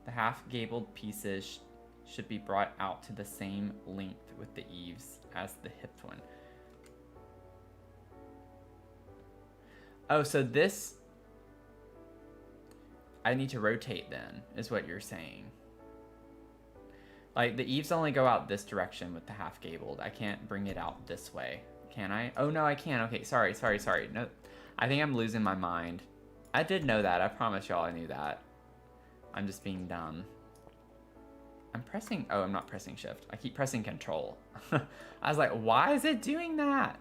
The half gabled pieces should be brought out to the same length with the eaves as the hipped one. Oh, so this... I need to rotate then, is what you're saying. Like, the eaves only go out this direction with the half gabled. I can't bring it out this way. Can I? Oh, no, I can. Okay, sorry. No, I think I'm losing my mind. I did know that. I promise y'all I knew that. I'm just being dumb. I'm pressing... Oh, I'm not pressing shift. I keep pressing control. I was like, why is it doing that?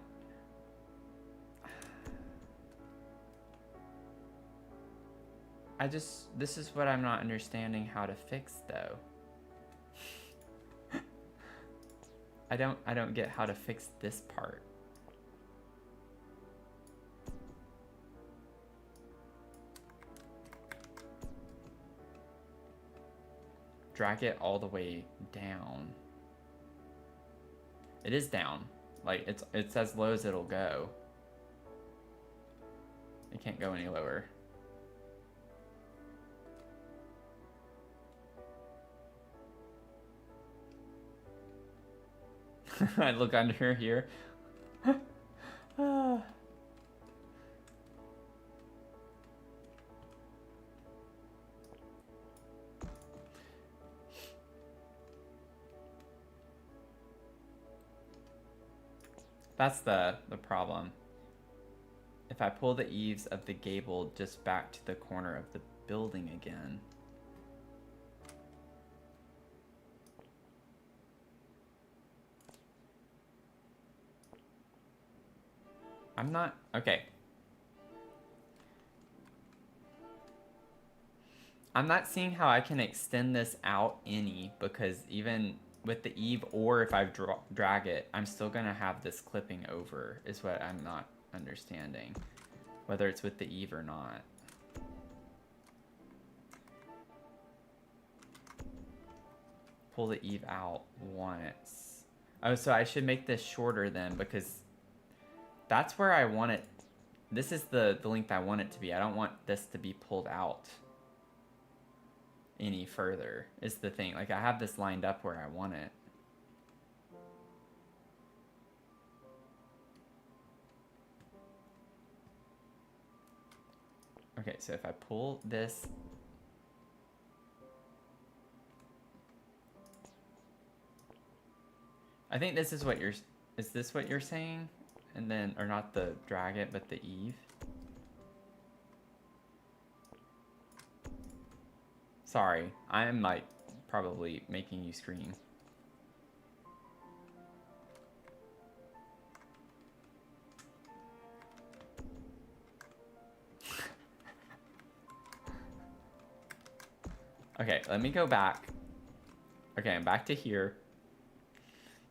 This is what I'm not understanding how to fix, though. I don't get how to fix this part. Drag it all the way down. It is down. Like, it's as low as it'll go. It can't go any lower. I look under here. That's the problem. If I pull the eaves of the gable just back to the corner of the building again. I'm not... Okay. I'm not seeing how I can extend this out any, because even with the eave, or if I drag it, I'm still going to have this clipping over, is what I'm not understanding. Whether it's with the eave or not. Pull the eave out once. Oh, so I should make this shorter then, because that's where I want it. This is the length I want it to be. I don't want this to be pulled out any further, is the thing. Like, I have this lined up where I want it. Okay, so if I pull this... I think this is what you're... Is this what you're saying? And then, or not the drag it, but the eave. Sorry, I'm like probably making you scream. Okay, let me go back. Okay, I'm back to here.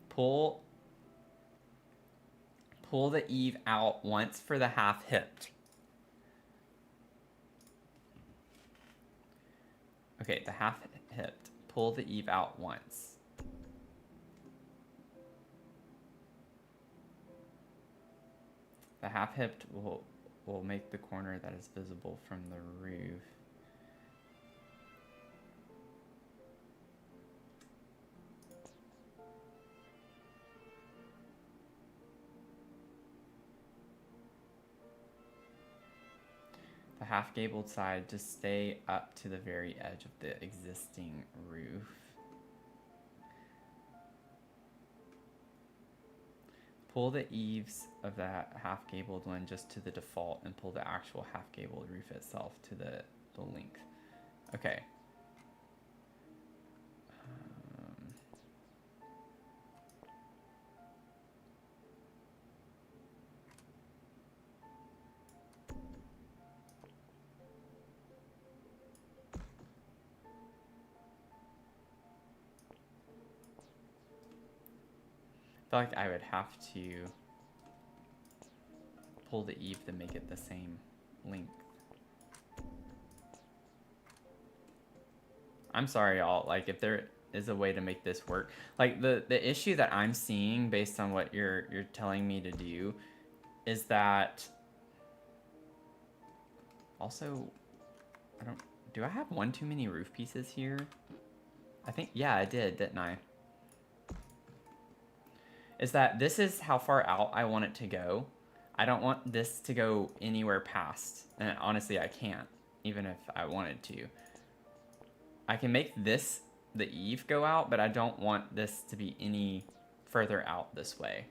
Pull the eave out once for the half hipped. Okay, the half hipped. Pull the eave out once. The half hipped will make the corner that is visible from the roof. The half gabled side to stay up to the very edge of the existing roof. Pull the eaves of that half gabled one just to the default and pull the actual half gabled roof itself to the length. Okay. I feel like I would have to pull the eave to make it the same length. I'm sorry, y'all. Like, if there is a way to make this work, like the issue that I'm seeing based on what you're telling me to do is that also do I have one too many roof pieces here? I think, yeah, I did, didn't I? Is that this is how far out I want it to go. I don't want this to go anywhere past. And honestly, I can't, even if I wanted to. I can make this, the eave, go out, but I don't want this to be any further out this way.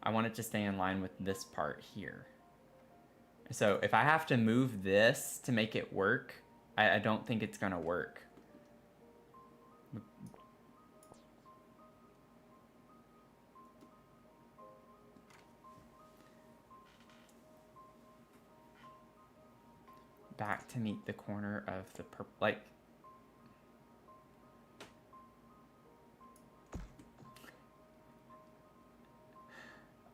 I want it to stay in line with this part here. So if I have to move this to make it work, I don't think it's gonna work. Back to meet the corner of the purple, like.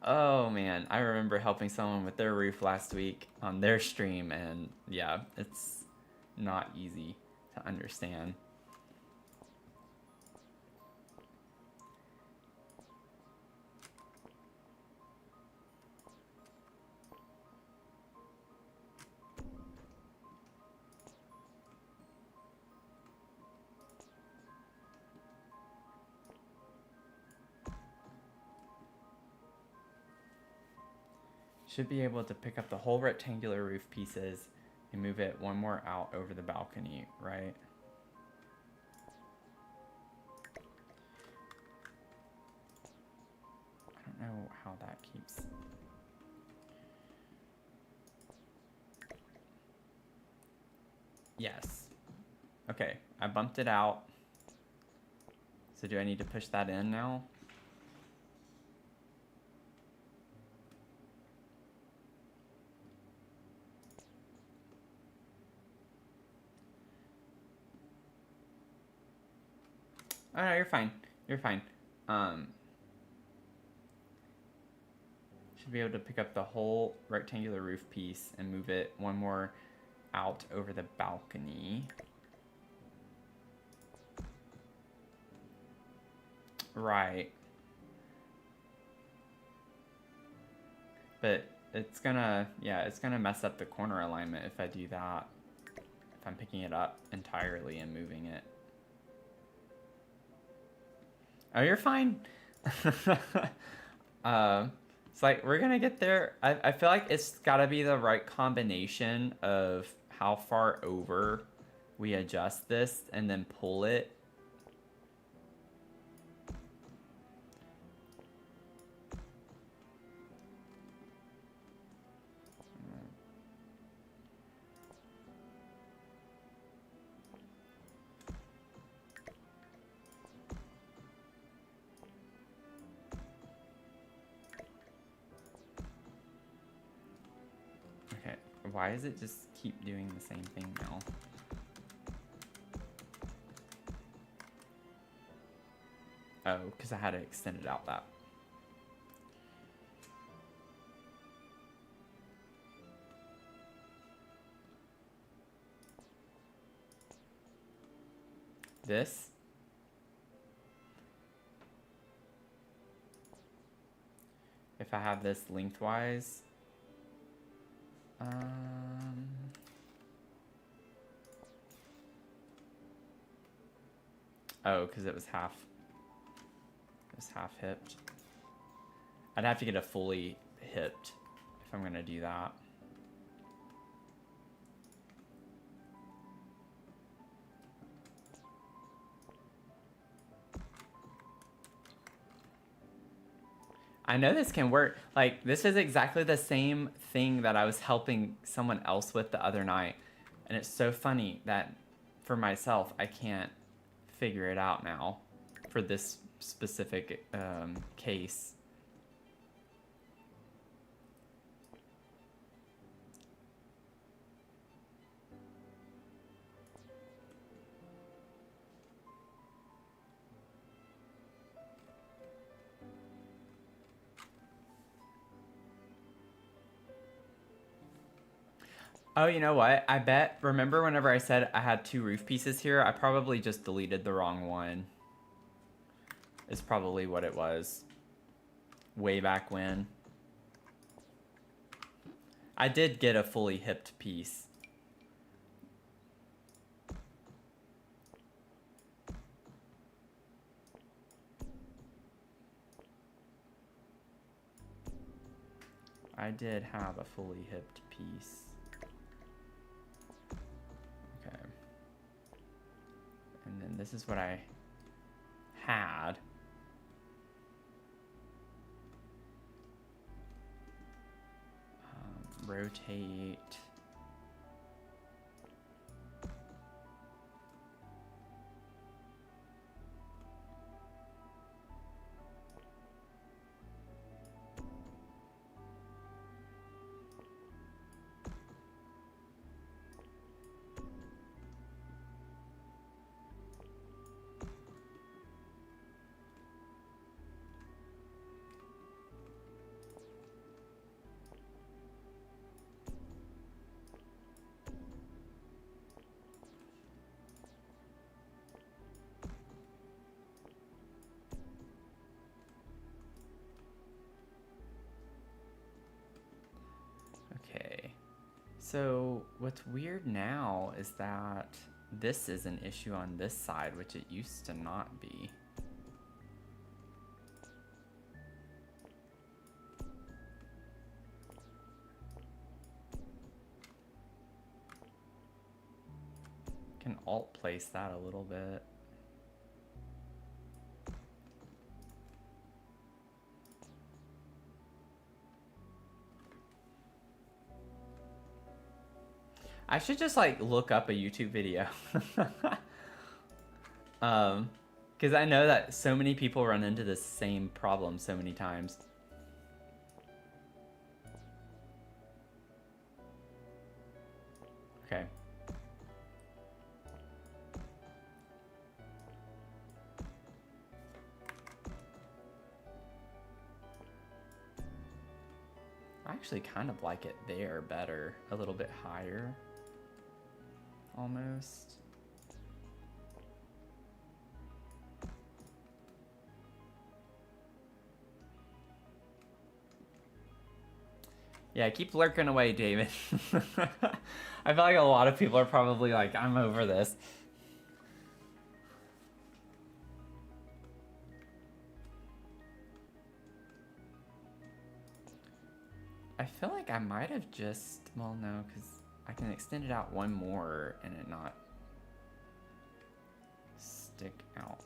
Oh man, I remember helping someone with their roof last week on their stream, and yeah, it's not easy to understand. Should be able to pick up the whole rectangular roof pieces and move it one more out over the balcony, right? I don't know how that keeps. Yes. Okay, I bumped it out. So do I need to push that in now? Oh no, you're fine. You're fine. Should be able to pick up the whole rectangular roof piece and move it one more out over the balcony. Right. But it's gonna, yeah, it's gonna mess up the corner alignment if I do that. If I'm picking it up entirely and moving it. Oh, you're fine. It's like, we're gonna get there. I feel like it's gotta be the right combination of how far over we adjust this and then pull it. Why does it just keep doing the same thing now? Oh, because I had to extend it out that. this. If I have this lengthwise. Oh, because it was half. It was half hipped. I'd have to get a fully hipped if I'm gonna do that. I know this can work. Like, this is exactly the same thing that I was helping someone else with the other night. And it's so funny that for myself, I can't figure it out now for this specific case. Oh, you know what? I bet, remember whenever I said I had 2 roof pieces here? I probably just deleted the wrong one. Is probably what it was. Way back when. I did get a fully hipped piece. I did have a fully hipped piece. Okay. And then this is what I had. Rotate. Okay, so what's weird now is that this is an issue on this side, which it used to not be. Can alt place that a little bit. I should just like look up a YouTube video. Because I know that so many people run into the same problem so many times. Okay. I actually kind of like it there better, a little bit higher. Almost. Yeah, keep lurking away, David. I feel like a lot of people are probably like, I'm over this. I feel like I might have just, well, no, because I can extend it out one more and it not stick out.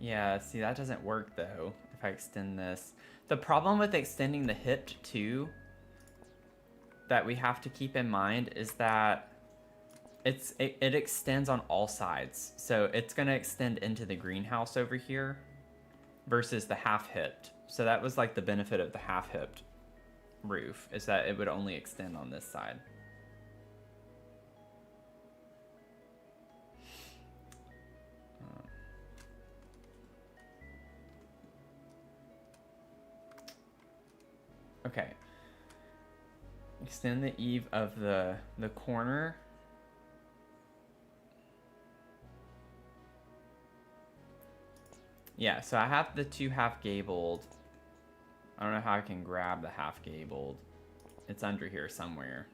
Yeah, see, that doesn't work though, if I extend this. The problem with extending the hip too, that we have to keep in mind is that it extends on all sides. So it's gonna extend into the greenhouse over here versus the half hipped. So that was like the benefit of the half hipped. roof, is that it would only extend on this side. Okay. Extend the eave of the corner. Yeah, so I have the 2 half gabled. I don't know how I can grab the half gabled. It's under here somewhere.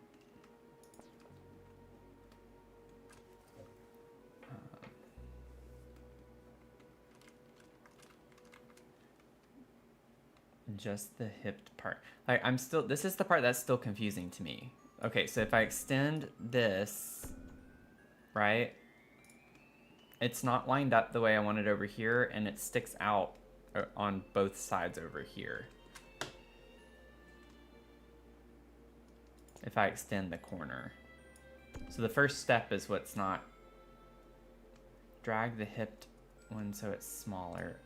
Just the hipped part. Like, this is the part that's still confusing to me. Okay, so if I extend this, right? It's not lined up the way I want it over here, and it sticks out on both sides over here. If I extend the corner. So the first step is what's not. Drag the hipped one so it's smaller.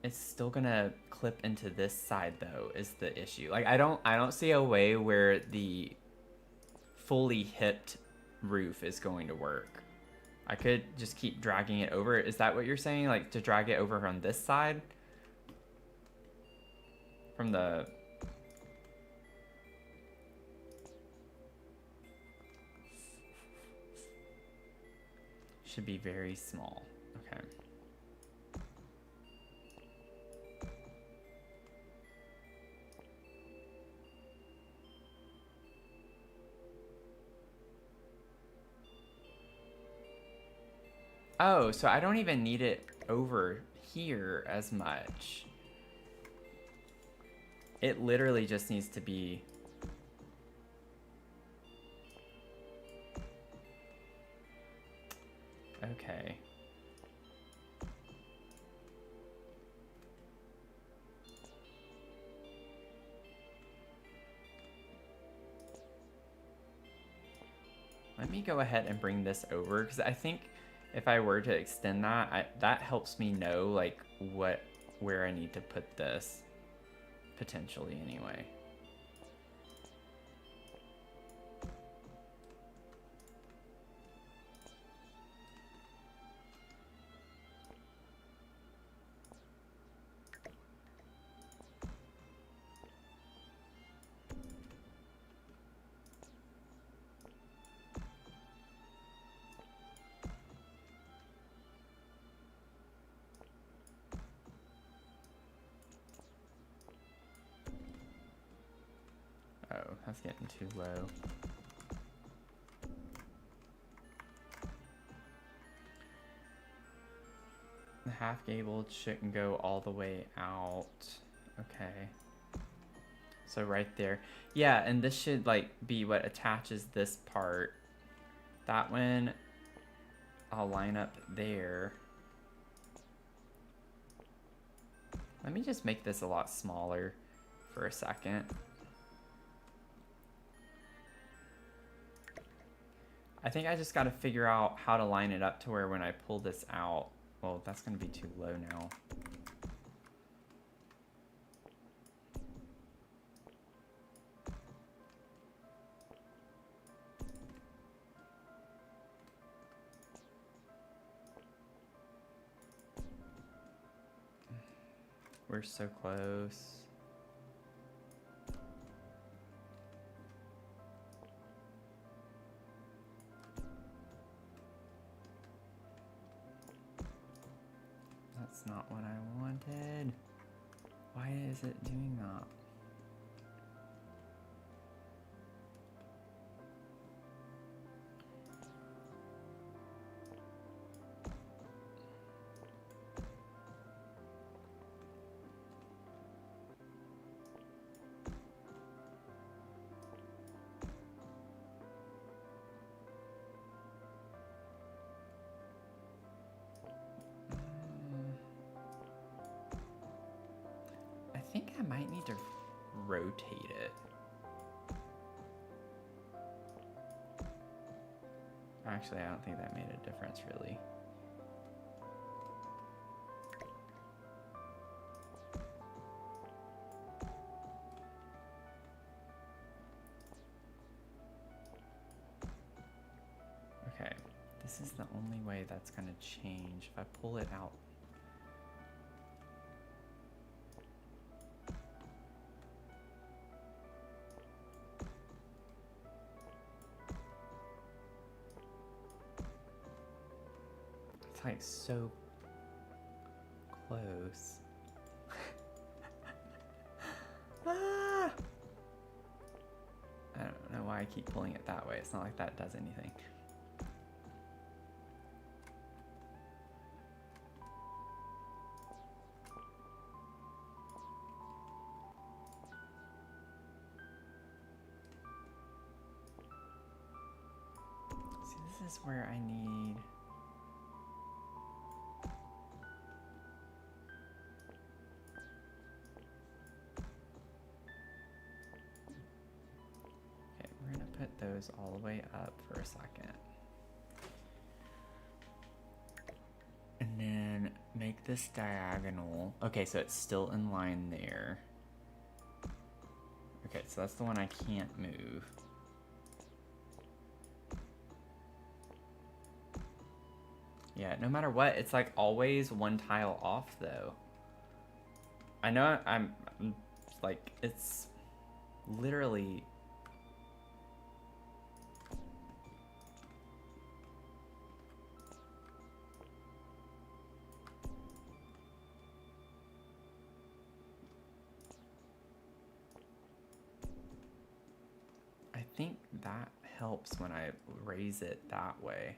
It's still gonna clip into this side though, is the issue. Like I don't see a way where the fully hipped roof is going to work. I could just keep dragging it over. Is that what you're saying? Like to drag it over on this side? From the... Should be very small. Okay. Oh, so I don't even need it over here as much. It literally just needs to be... Okay. Let me go ahead and bring this over, because I think if I were to extend that, that helps me know like where I need to put this, potentially anyway. Oh, that's getting too low. The half gabled shouldn't go all the way out. Okay. So right there. Yeah, and this should like be what attaches this part. That one I'll line up there. Let me just make this a lot smaller for a second. I think I just got to figure out how to line it up to where when I pull this out, well, that's going to be too low now. We're so close. That's not what I wanted. Why is it doing that? I think I might need to rotate it. Actually, I don't think that made a difference really. Okay, this is the only way that's gonna change. If I pull it out. It's like so close. Ah! I don't know why I keep pulling it that way. It's not like that does anything. See, this is where I need... Put those all the way up for a second. And then make this diagonal. Okay, so it's still in line there. Okay, so that's the one I can't move. Yeah, no matter what, it's like always one tile off though. I know I'm like, it's literally... I think that helps when I raise it that way.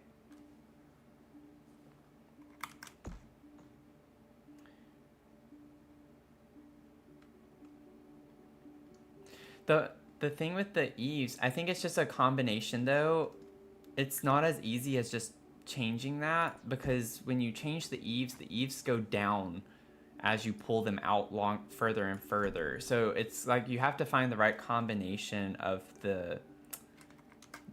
The thing with the eaves, I think it's just a combination though. It's not as easy as just changing that, because when you change the eaves go down as you pull them out further and further. So it's like you have to find the right combination of the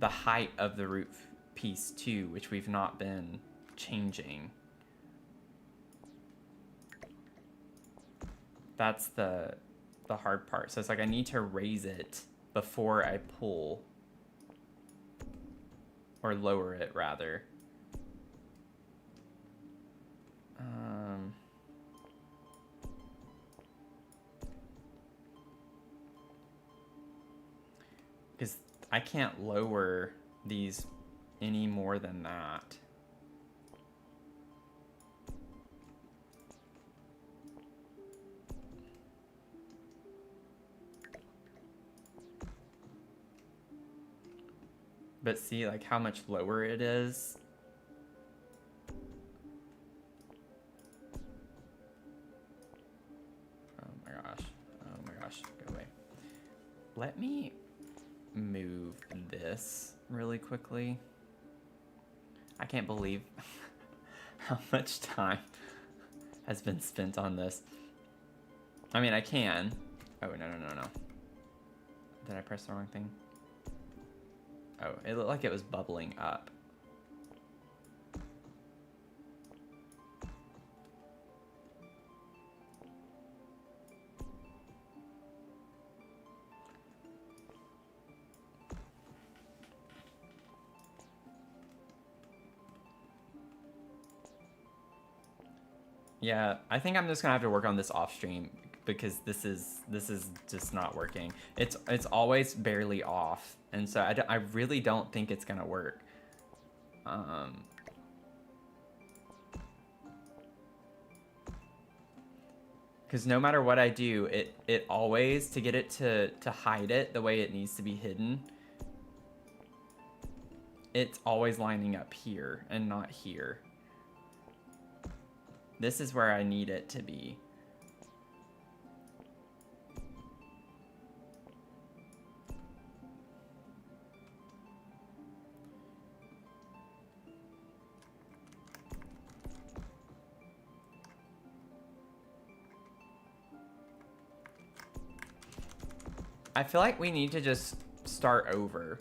height of the roof piece too, which we've not been changing. That's the hard part. So it's like I need to raise it before I pull, or lower it rather. Because I can't lower these any more than that. But see like how much lower it is? Oh my gosh. Oh my gosh. Go away. Let me move this really quickly. I can't believe how much time has been spent on this. I mean, I can. Oh, no. Did I press the wrong thing? Oh, it looked like it was bubbling up. Yeah, I think I'm just gonna have to work on this off stream, because this is just not working. It's always barely off, and so I really don't think it's gonna work. Because no matter what I do, it always, to get it to hide it the way it needs to be hidden, it's always lining up here and not here. This is where I need it to be. I feel like we need to just start over.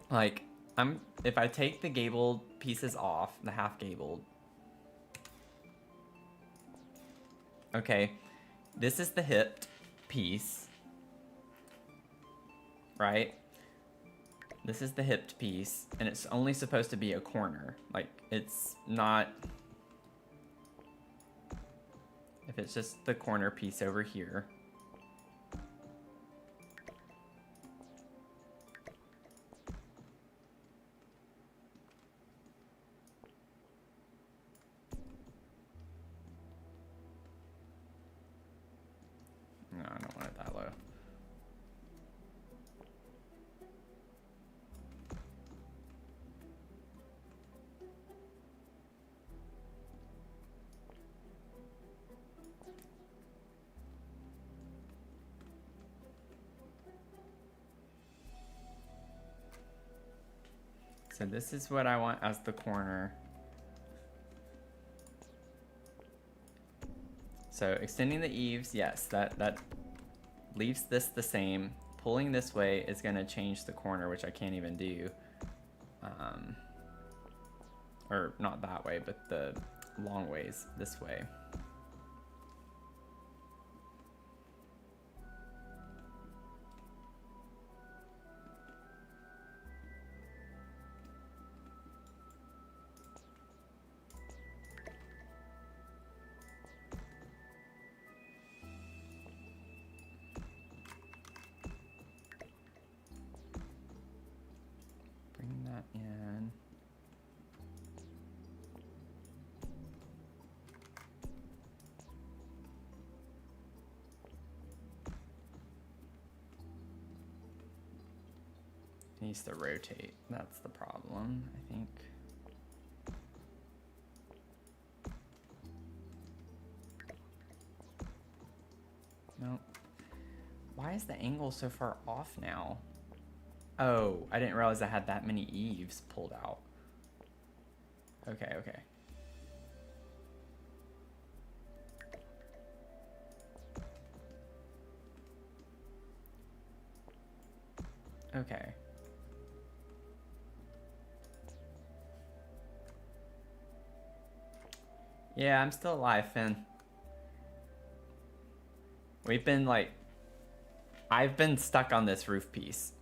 Like, if I take the gabled pieces off, the half gabled. Okay, this is the hipped piece, right? This is the hipped piece, and it's only supposed to be a corner. Like, it's not... If it's just the corner piece over here. No, I don't want it that low. So this is what I want as the corner. So extending the eaves, yes, that leaves this the same. Pulling this way is going to change the corner, which I can't even do. Or not that way, but the long ways this way. Bring that in. Needs to rotate. That's the problem, I think. Nope. Why is the angle so far off now? Oh, I didn't realize I had that many eaves pulled out. Okay, okay. Okay. Yeah, I'm still alive, Finn. We've been like... I've been stuck on this roof piece.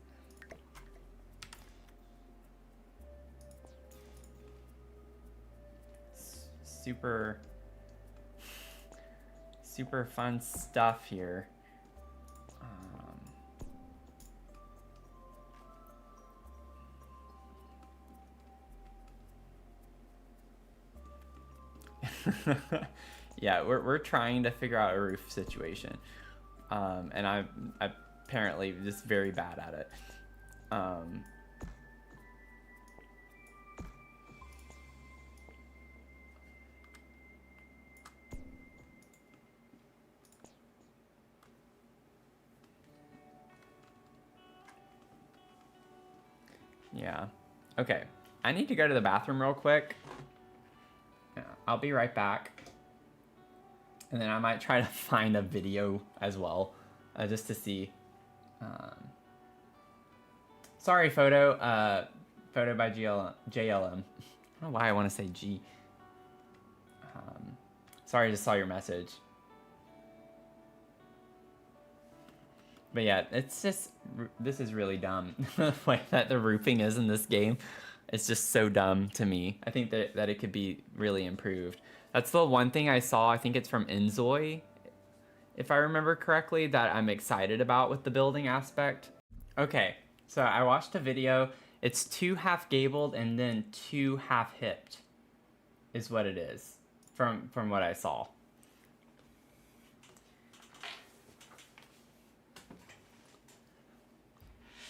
Super fun stuff here. Yeah, we're trying to figure out a roof situation, and I'm apparently just very bad at it. Yeah. Okay. I need to go to the bathroom real quick. Yeah, I'll be right back. And then I might try to find a video as well, just to see. Sorry, photo. Photo by JLM. I don't know why I want to say G. Sorry, I just saw your message. But yeah, it's just, this is really dumb. The way that the roofing is in this game, it's just so dumb to me. I think that it could be really improved. That's the one thing I saw, I think it's from Enzoy, if I remember correctly, that I'm excited about with the building aspect. Okay, so I watched a video. It's 2 half gabled and then 2 half hipped is what it is from what I saw.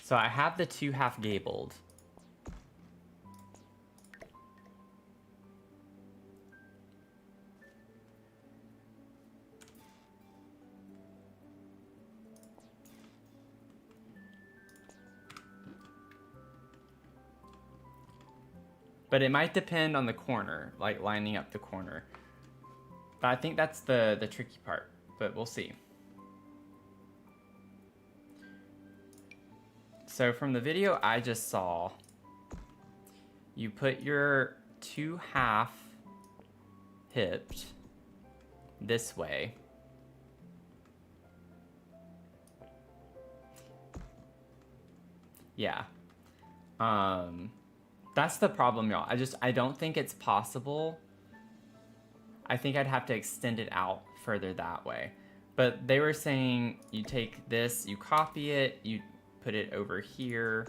So I have the 2 half gabled. But it might depend on the corner, like lining up the corner. But I think that's the tricky part, but we'll see. So from the video I just saw, you put your 2 half hipped this way. Yeah. That's the problem, y'all. I don't think it's possible. I think I'd have to extend it out further that way. But they were saying you take this, you copy it, you put it over here.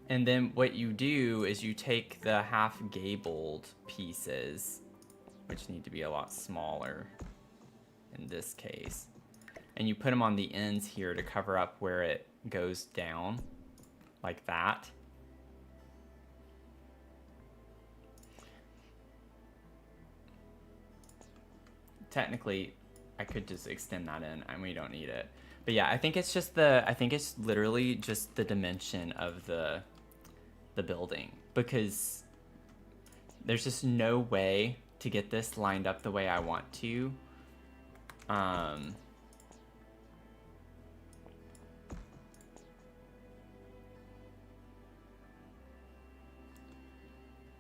And then what you do is you take the half gabled pieces, which need to be a lot smaller in this case, and you put them on the ends here to cover up where it goes down, like that. Technically, I could just extend that in and we don't need it. But yeah, I think it's literally just the dimension of the building, because there's just no way to get this lined up the way I want to.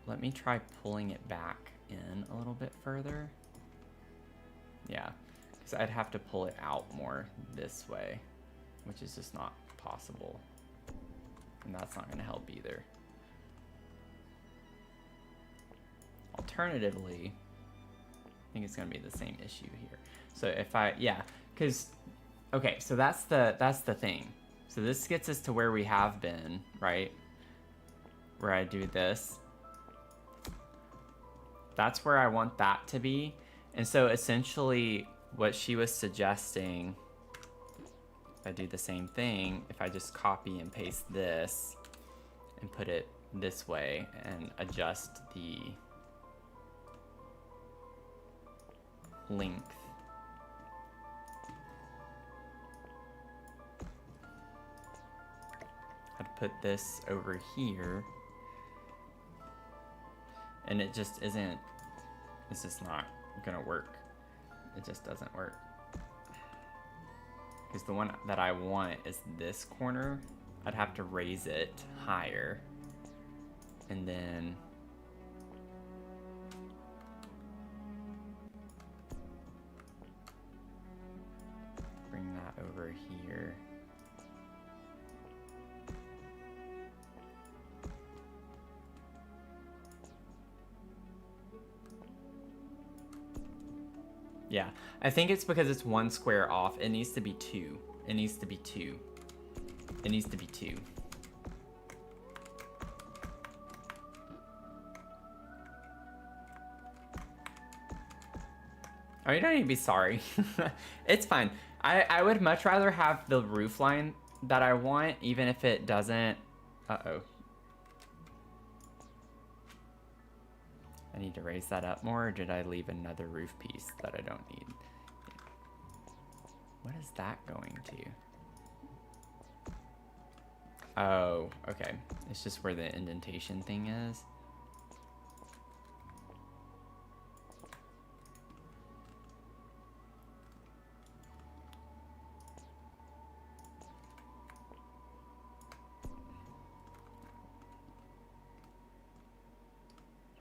Let me try pulling it back in a little bit further. Yeah, because I'd have to pull it out more this way, which is just not possible. And that's not going to help either. Alternatively, I think it's going to be the same issue here. So if because, okay, so that's the thing. So this gets us to where we have been, right? Where I do this. That's where I want that to be. And so essentially what she was suggesting, if I do the same thing, if I just copy and paste this and put it this way and adjust the length. I'd put this over here, and it just isn't, it's just not gonna work. It just doesn't work. Because the one that I want is this corner. I'd have to raise it higher, and then bring that over here. Yeah, I think it's because it's 1 square off. It needs to be 2. It needs to be 2. It needs to be 2. Oh, you don't need to be sorry. It's fine. I would much rather have the roof line that I want, even if it doesn't... Uh-oh. I need to raise that up more, or did I leave another roof piece that I don't need? What is that going to? Oh, okay. It's just where the indentation thing is.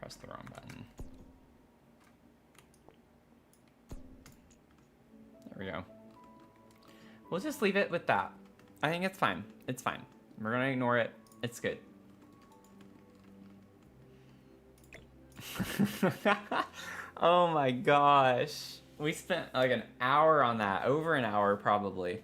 Press the wrong button. There we go. We'll just leave it with that. I think it's fine. It's fine. We're gonna ignore it. It's good. Oh my gosh. We spent like an hour on that. Over an hour probably.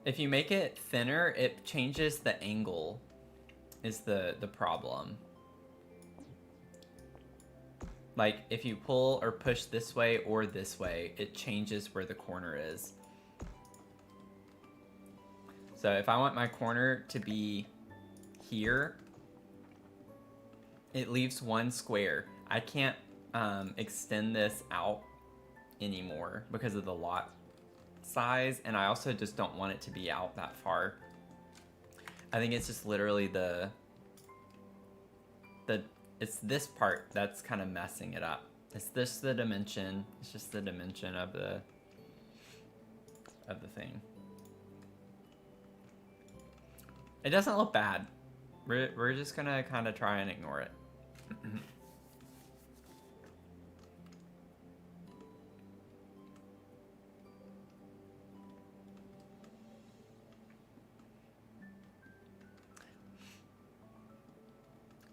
If you make it thinner, it changes the angle, is the problem. Like, if you pull or push this way or this way, it changes where the corner is. So if I want my corner to be here, it leaves 1 square. I can't extend this out anymore because of the lot size, and I also just don't want it to be out that far. I think it's just literally the it's this part that's kind of messing it up. It's this the dimension. It's just the dimension of the thing. It doesn't look bad. We're just gonna kind of try and ignore it.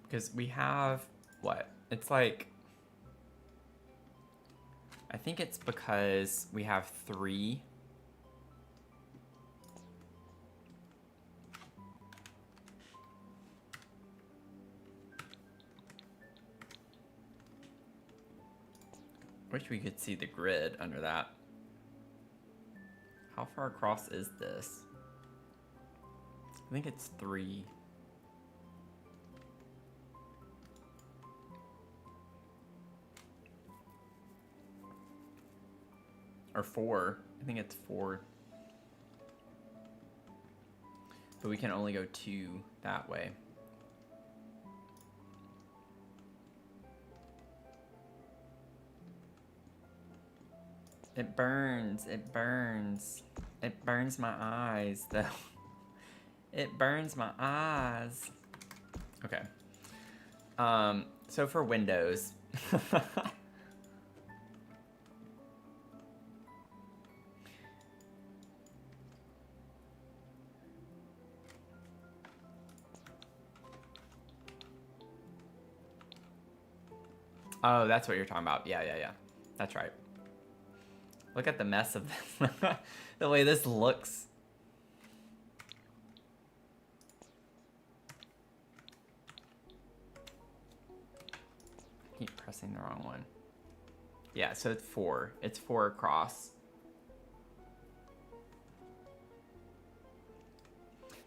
Because we have, what? It's like, I think it's because we have 3. Wish we could see the grid under that. How far across is this? I think it's 3. Or 4. I think it's 4. But we can only go 2 that way. It burns. It burns. It burns my eyes, though. It burns my eyes. Okay. So for Windows. Oh, that's what you're talking about. Yeah. That's right. Look at the mess of this. The way this looks. I keep pressing the wrong one. Yeah, so it's 4. It's 4 across.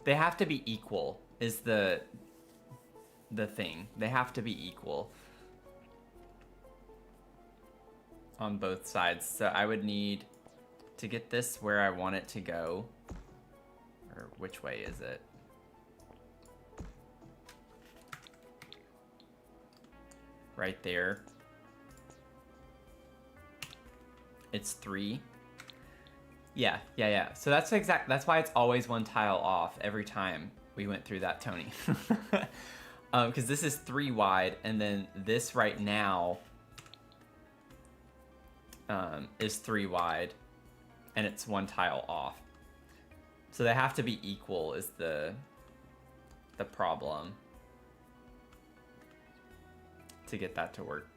They have to be equal, is the thing. They have to be equal on both sides. So I would need to get this where I want it to go. Or which way is it? Right there. It's 3. Yeah. So that's that's why it's always 1 tile off every time we went through that, Tony. Because this is 3 wide, and then this right now is 3 wide, and it's 1 tile off. So they have to be equal is the problem to get that to work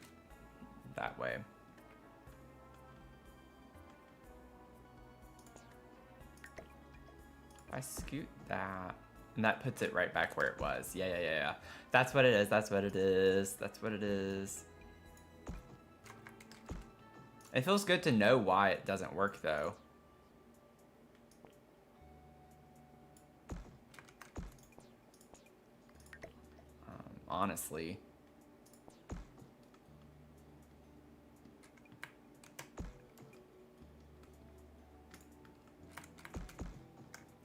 that way. If I scoot that, and that puts it right back where it was. Yeah. That's what it is. That's what it is. That's what it is. It feels good to know why it doesn't work, though. Honestly.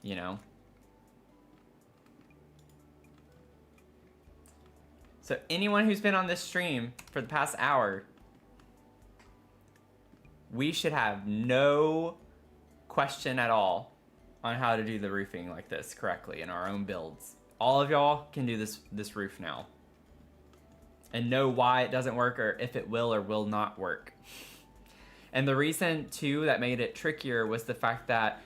You know? So anyone who's been on this stream for the past hour, we should have no question at all on how to do the roofing like this correctly in our own builds. All of y'all can do this roof now. And know why it doesn't work or if it will or will not work. And the reason, too, that made it trickier was the fact that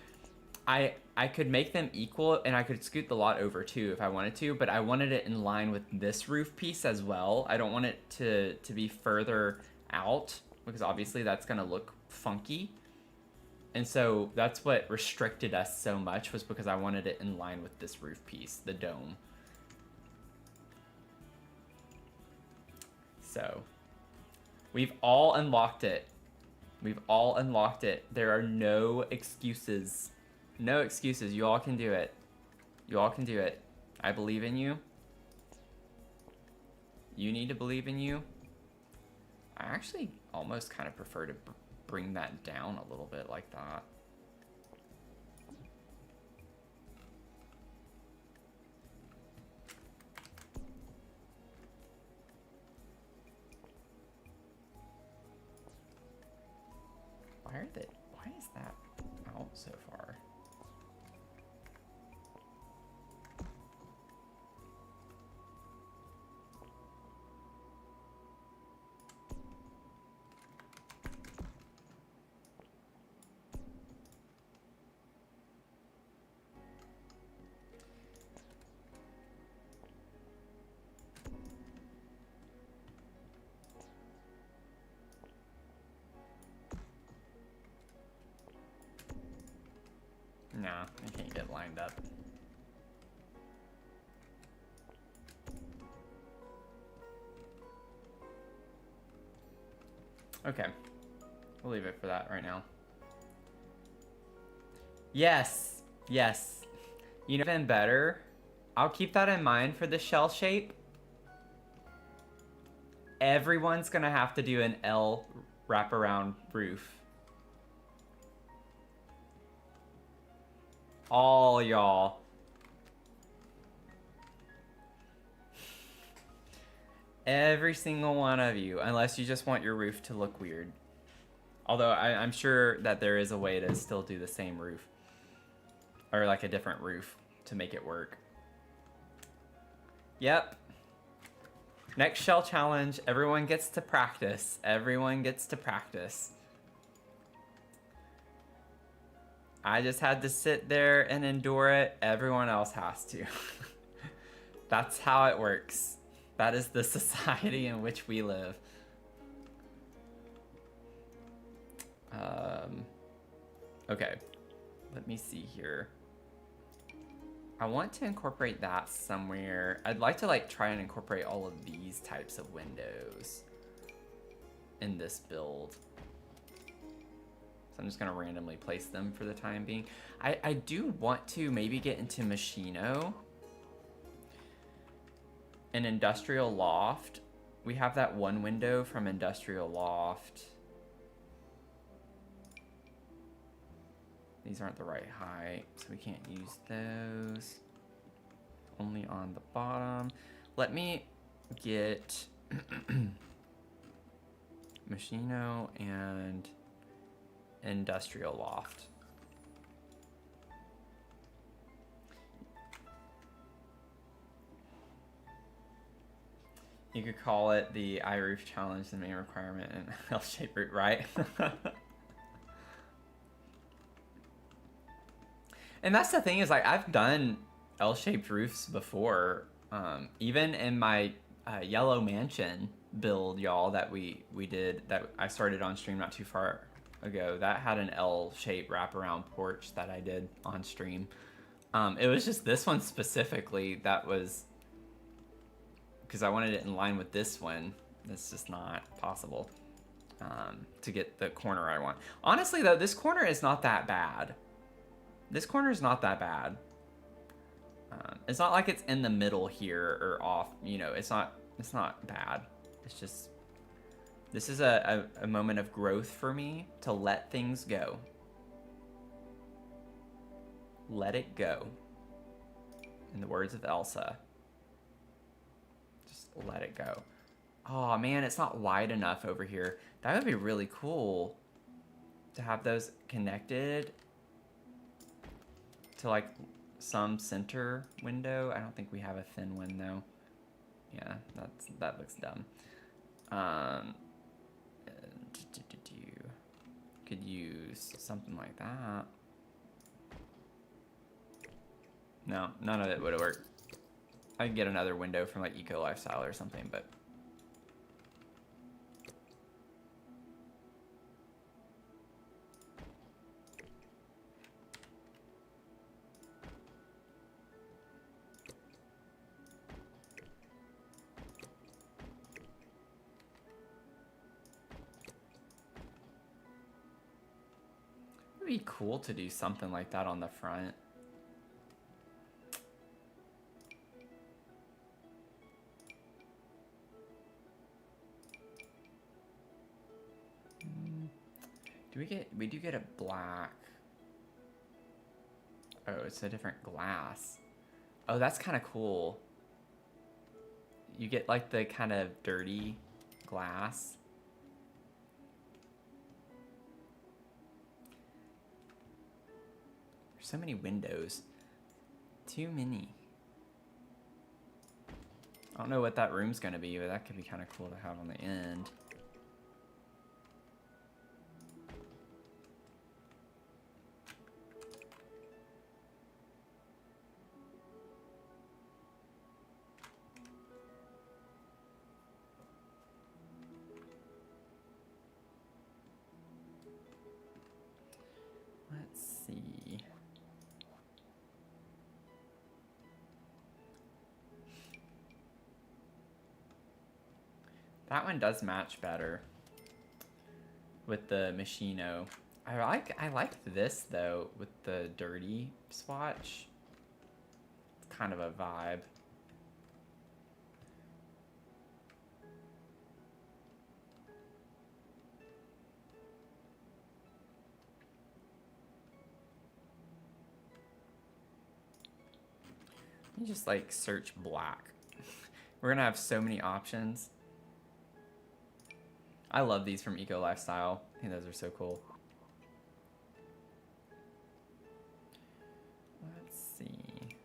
I could make them equal, and I could scoot the lot over, too, if I wanted to, but I wanted it in line with this roof piece as well. I don't want it to be further out, because obviously that's going to look funky. And so that's what restricted us so much, was because I wanted it in line with this roof piece, the dome. So we've all unlocked it. We've all unlocked it. There are no excuses. No excuses. You all can do it. You all can do it. I believe in you. You need to believe in you. I actually almost kind of prefer to bring that down a little bit like that. if it... Why is that out so far? Nah, I can't get lined up. Okay. We'll leave it for that right now. Yes! Yes. You know, even better, I'll keep that in mind for the shell shape. Everyone's gonna have to do an L wraparound roof. All y'all. Every single one of you, unless you just want your roof to look weird. Although I'm sure that there is a way to still do the same roof. Or like a different roof to make it work. Yep. Next shell challenge, everyone gets to practice. Everyone gets to practice. I just had to sit there and endure it. Everyone else has to. That's how it works. That is the society in which we live. Okay. Let me see here. I want to incorporate that somewhere. I'd like to like try and incorporate all of these types of windows in this build. I'm just gonna randomly place them for the time being. I do want to maybe get into Machino. An Industrial Loft. We have that one window from Industrial Loft. These aren't the right height, so we can't use those. Only on the bottom. Let me get Machino and Industrial Loft. You could call it the iRoof challenge, the main requirement, and L-shaped roof, right? And that's the thing is, like, I've done L-shaped roofs before. Even in my Yellow Mansion build, y'all, that we did, that I started on stream not too far ago, that had an L-shaped wraparound porch that I did on stream. It was just this one specifically that was, because I wanted it in line with this one. It's just not possible to get the corner I want. Honestly, though, this corner is not that bad. This corner is not that bad. It's not like it's in the middle here or off. You know, it's not bad. It's just, this is a moment of growth for me to let things go. Let it go. In the words of Elsa. Just let it go. Oh man, it's not wide enough over here. That would be really cool to have those connected to like some center window. I don't think we have a thin one though. Yeah, that looks dumb. Could use something like that. No, none of it would have worked. I could get another window from like Eco Lifestyle or something, but it'd be cool to do something like that on the front. We do get a black. Oh, it's a different glass. Oh, that's kind of cool. You get like the kind of dirty glass. so many windows. Too many. I don't know what that room's gonna be, but that could be kind of cool to have on the end. Let's see. That one does match better with the Machino. I like this though with the dirty swatch. It's kind of a vibe. Let me just like search black. We're gonna have so many options. I love these from Eco Lifestyle. I think those are so cool. Let's see.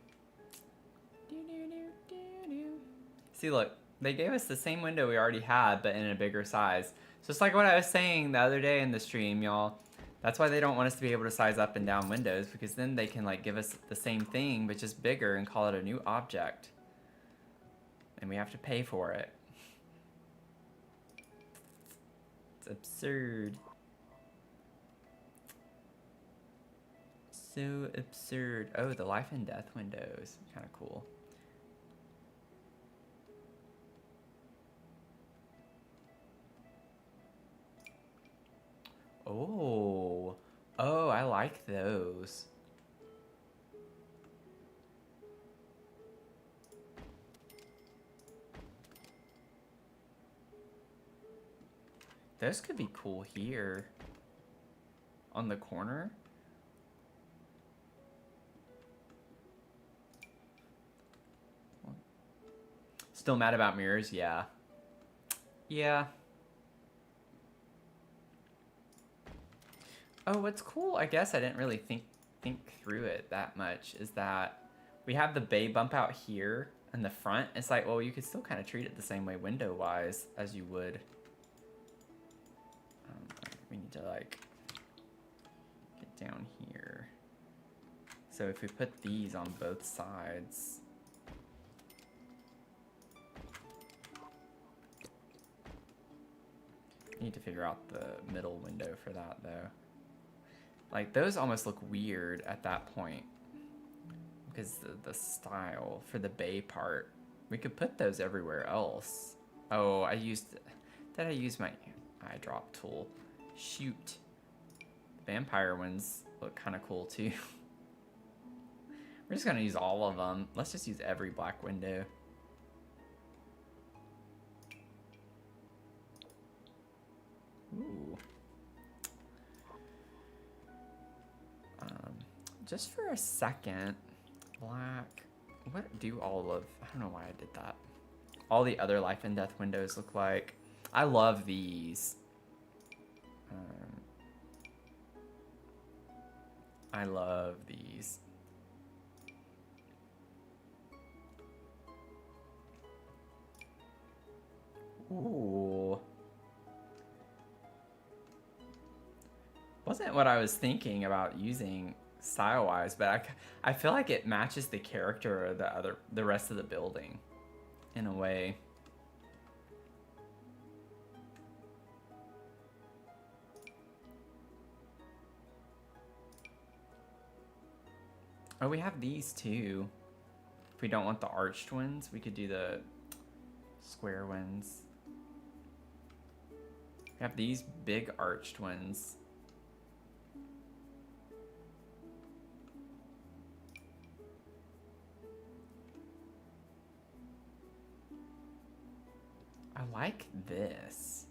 See, look, they gave us the same window we already had, but in a bigger size. So it's like what I was saying the other day in the stream, y'all. That's why they don't want us to be able to size up and down windows, because then they can like give us the same thing, but just bigger and call it a new object. And we have to pay for it. It's absurd. So absurd. Oh, the life and death windows. Kind of cool. Oh. Oh, I like those. Those could be cool here. On the corner. Still mad about mirrors? Yeah. Yeah. Oh, what's cool, I guess I didn't really think through it that much, is that we have the bay bump out here in the front. It's like, well, you could still kind of treat it the same way window-wise as you would. We need to, like, get down here. So if we put these on both sides... Need to figure out the middle window for that, though. Like, those almost look weird at that point. Because the style for the bay part. We could put those everywhere else. Oh, did I use my eye drop tool? Shoot. Vampire ones look kind of cool, too. We're just going to use all of them. Let's just use every black window. Ooh. Just for a second, black, what do all of, I don't know why I did that. All the other life and death windows look like. I love these. I love these. Ooh. Wasn't what I was thinking about using style-wise, but I feel like it matches the character of the rest of the building in a way. Oh, we have these too. If we don't want the arched ones, we could do the square ones. We have these big arched ones. I like this.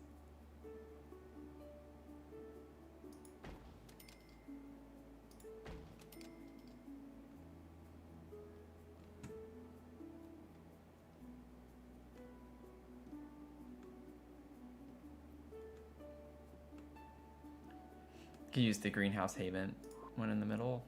Could use the greenhouse haven one in the middle.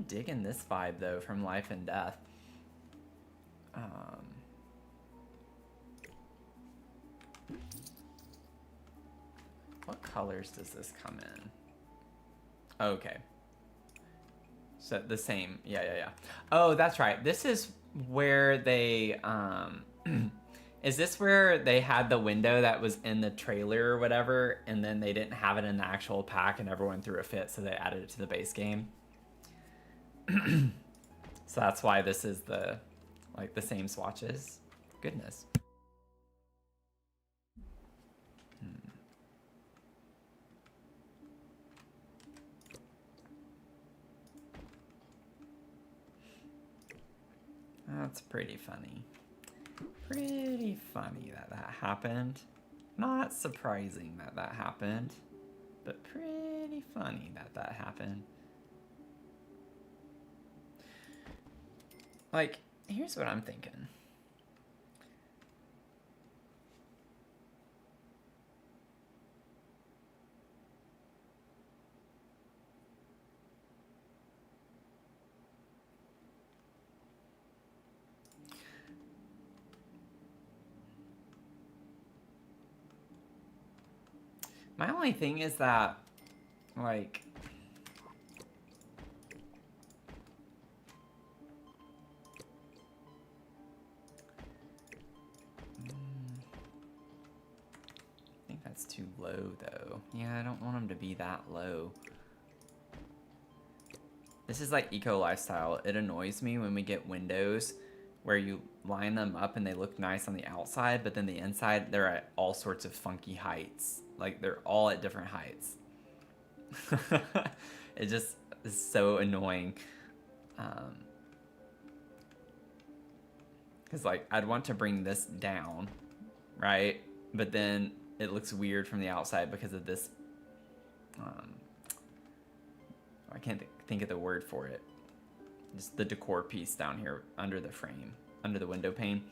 of digging this vibe though from Life and Death. What colors does this come in? Okay. So the same. Yeah. Oh, that's right. This is where they is this where they had the window that was in the trailer or whatever, and then they didn't have it in the actual pack and everyone threw a fit, so they added it to the base game? So that's why this is the same swatches. Goodness. That's pretty funny. Pretty funny that that happened. Not surprising that that happened, but pretty funny that that happened. Like, here's what I'm thinking. My only thing is that, like, I think that's too low though. Yeah, I don't want them to be that low. This is like eco lifestyle. It annoys me when we get windows where you line them up and they look nice on the outside, but then the inside, they're at all sorts of funky heights. Like, they're all at different heights. It just is so annoying. Because, like, I'd want to bring this down, right? But then it looks weird from the outside because of this. I can't think of the word for it. Just the decor piece down here under the frame, under the window pane.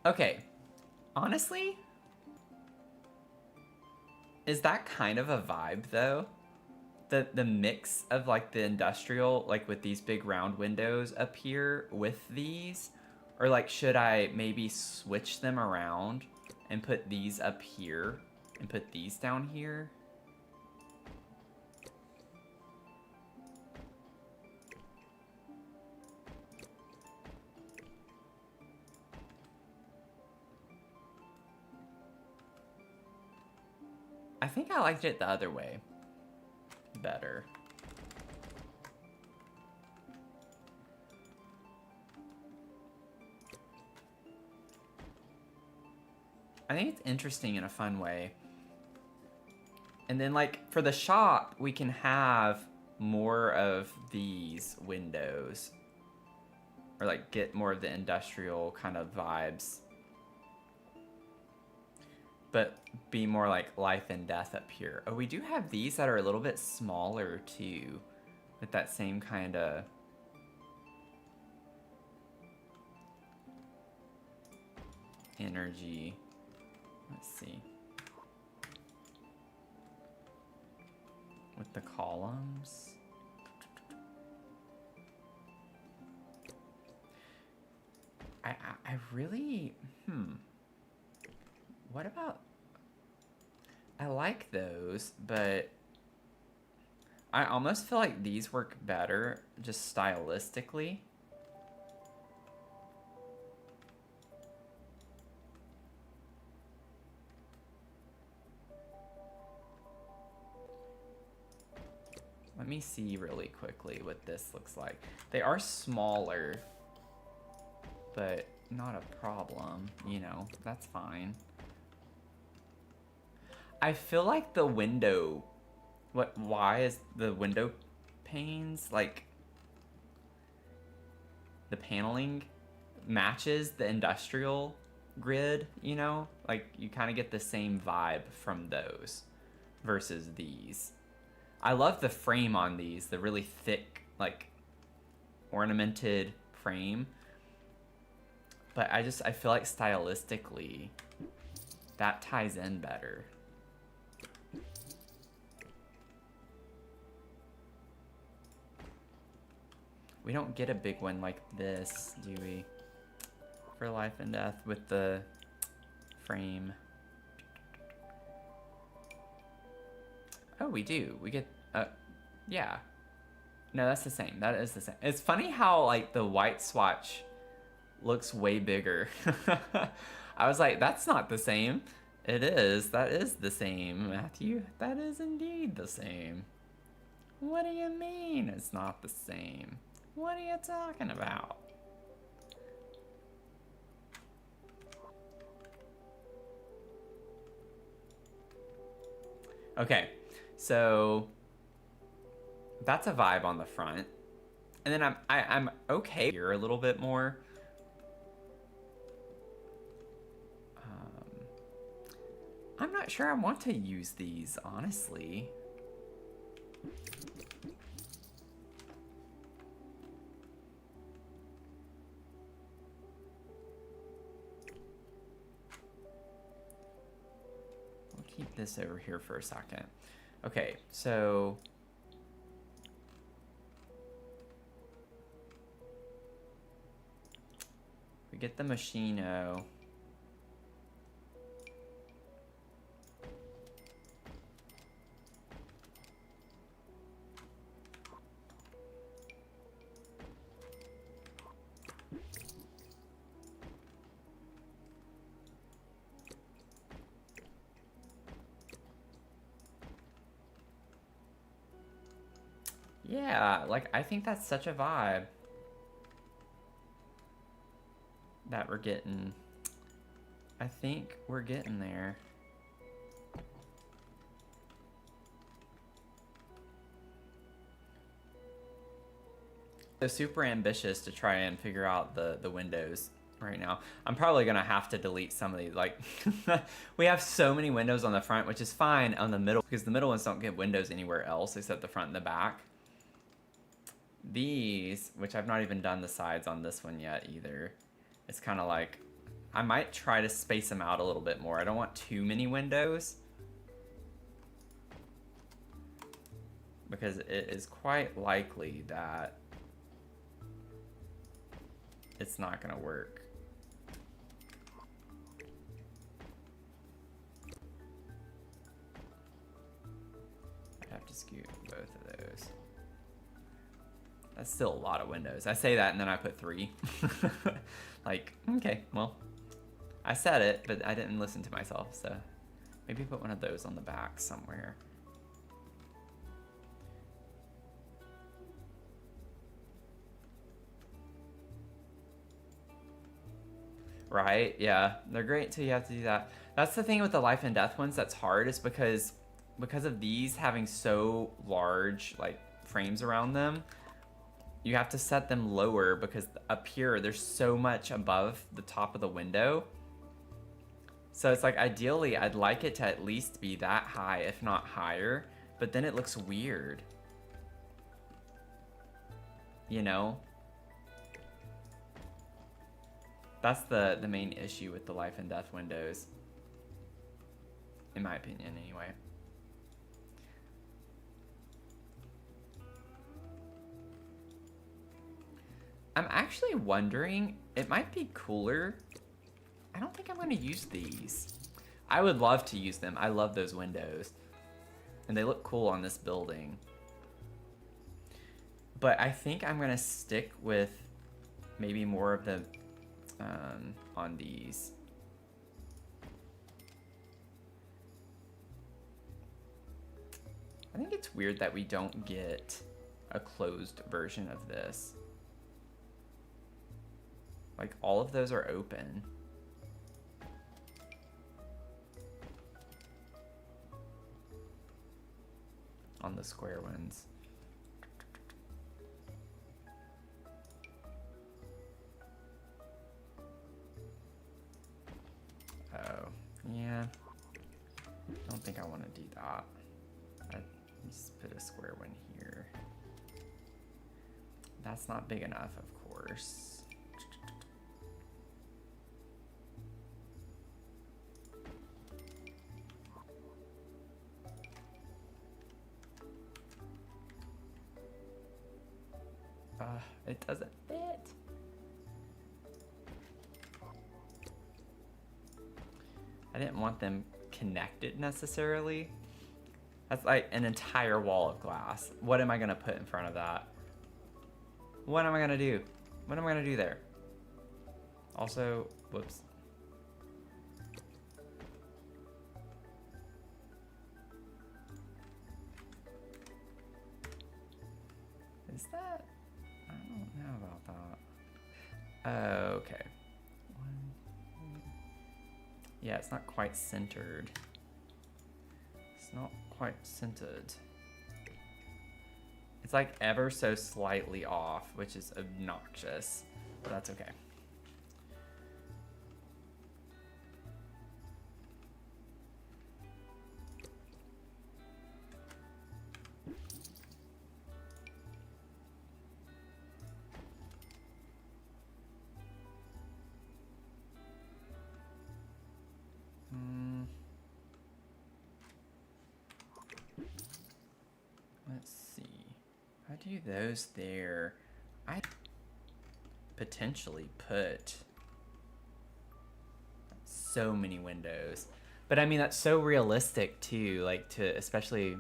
Okay, honestly, is that kind of a vibe though? The mix of like the industrial, like with these big round windows up here with these, or like should I maybe switch them around and put these up here and put these down here? I think I liked it the other way better. I think it's interesting in a fun way. And then like for the shop, we can have more of these windows, or like get more of the industrial kind of vibes, but be more like Life and Death up here. Oh, we do have these that are a little bit smaller too, with that same kind of energy. Let's see. With the columns. I really, what about, I like those, but I almost feel like these work better just stylistically. Let me see really quickly what this looks like. They are smaller, but not a problem, you know, that's fine. I feel like the window, why is the window panes, like, the paneling matches the industrial grid, you know? Like, you kind of get the same vibe from those versus these. I love the frame on these, the really thick, like, ornamented frame. But I feel like stylistically, that ties in better. We don't get a big one like this, do we? For Life and Death with the frame. Oh, we do. We get, yeah. No, that's the same. That is the same. It's funny how, like, the white swatch looks way bigger. I was like, that's not the same. It is. That is the same, Matthew. That is indeed the same. What do you mean it's not the same? What are you talking about? Okay, so that's a vibe on the front. And then I'm okay here a little bit more. I'm not sure I want to use these, honestly. We'll keep this over here for a second. Okay, so we get the Machino. Yeah, like, I think that's such a vibe that we're getting. I think we're getting there. So super ambitious to try and figure out the windows right now. I'm probably gonna have to delete some of these. Like, we have so many windows on the front, which is fine on the middle because the middle ones don't get windows anywhere else except the front and the back. These, which I've not even done the sides on this one yet either. It's kind of like, I might try to space them out a little bit more. I don't want too many windows because it is quite likely that it's not gonna work. I'd have to scoot both of those. That's still a lot of windows. I say that and then I put 3. Like, okay, well, I said it, but I didn't listen to myself, so maybe put one of those on the back somewhere. Right, yeah, they're great till you have to do that. That's the thing with the Life and Death ones that's hard, is because of these having so large, like, frames around them, you have to set them lower because up here there's so much above the top of the window. So it's like, ideally I'd like it to at least be that high, if not higher, but then it looks weird. You know? That's the main issue with the Life and Death windows. In my opinion, anyway. I'm actually wondering, it might be cooler. I don't think I'm gonna use these. I would love to use them. I love those windows. And they look cool on this building. But I think I'm gonna stick with maybe more of the, on these. I think it's weird that we don't get a closed version of this. Like, all of those are open. On the square ones. don't think I want to do that. Just put a square one here. That's not big enough, of course. It doesn't fit. I didn't want them connected necessarily. That's like an entire wall of glass. What am I gonna put in front of that? What am I gonna do? What am I gonna do there? Also, whoops. Is that? I don't know about that. Okay. Yeah, it's not quite centered. It's not quite centered. It's like ever so slightly off, which is obnoxious, but that's okay. Let's see. If I do those there, I potentially put so many windows. But I mean, that's so realistic too, like to especially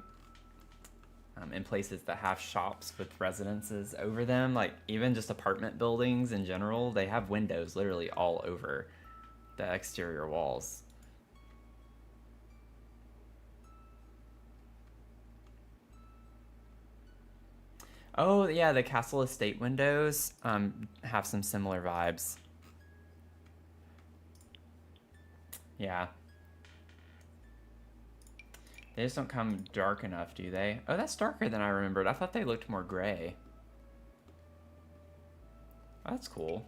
in places that have shops with residences over them, like even just apartment buildings in general, they have windows literally all over the exterior walls. Oh yeah, the Castle Estate windows have some similar vibes. Yeah. They just don't come dark enough, do they? Oh, that's darker than I remembered. I thought they looked more gray. Oh, that's cool.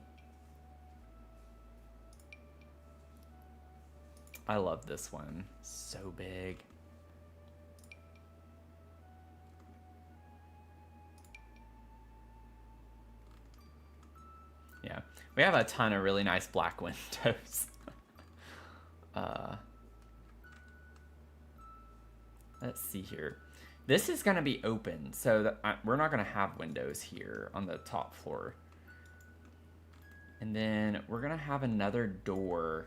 I love this one. So big. Yeah, we have a ton of really nice black windows. Let's see here. This is going to be open, so that we're not going to have windows here on the top floor. And then we're going to have another door.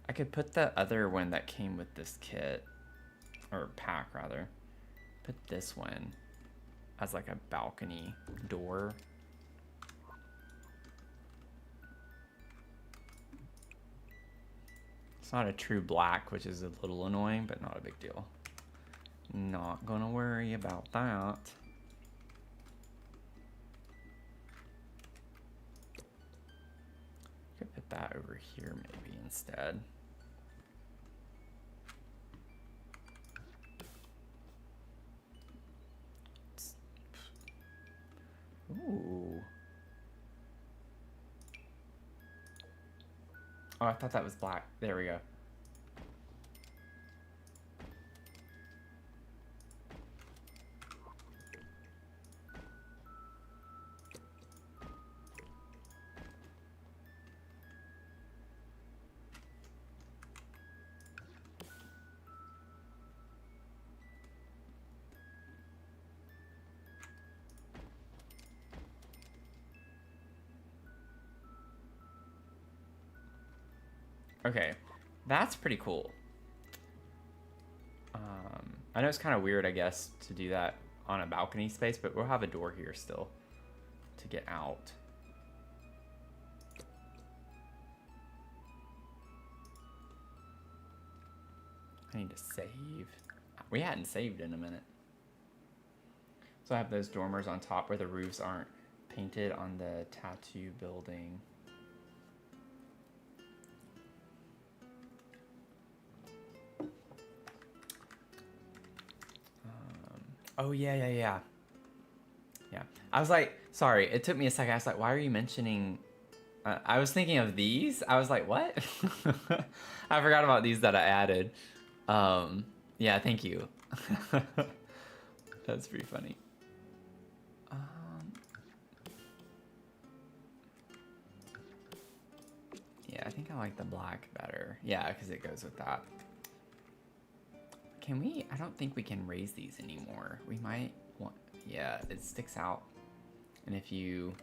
I could put the other one that came with this kit, or pack rather. Put this one as like a balcony door. It's not a true black, which is a little annoying, but not a big deal. Not gonna worry about that. Could put that over here maybe instead. Ooh. Oh, I thought that was black. There we go. Okay, that's pretty cool. I know it's kind of weird, I guess, to do that on a balcony space, but we'll have a door here still to get out. I need to save. We hadn't saved in a minute. So I have those dormers on top where the roofs aren't painted on the tattoo building. Oh, yeah. Yeah. I was like, sorry, it took me a second. I was like, why are you mentioning I was thinking of these. I was like, what? I forgot about these that I added. Yeah, thank you. That's pretty funny. Yeah, I think I like the black better. Yeah, because it goes with that. Can we? I don't think we can raise these anymore. We might want... Yeah, it sticks out. And if you...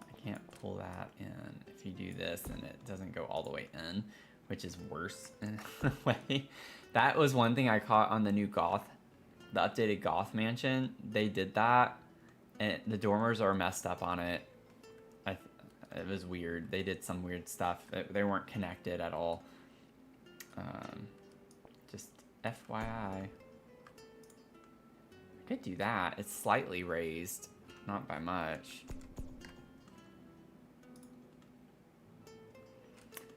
I can't pull that in. If you do this, then it doesn't go all the way in, which is worse in a way. That was one thing I caught on the new Goth, the updated Goth mansion. They did that, and the dormers are messed up on it. It was weird. They did some weird stuff. They weren't connected at all. Just FYI. I could do that. It's slightly raised, not by much.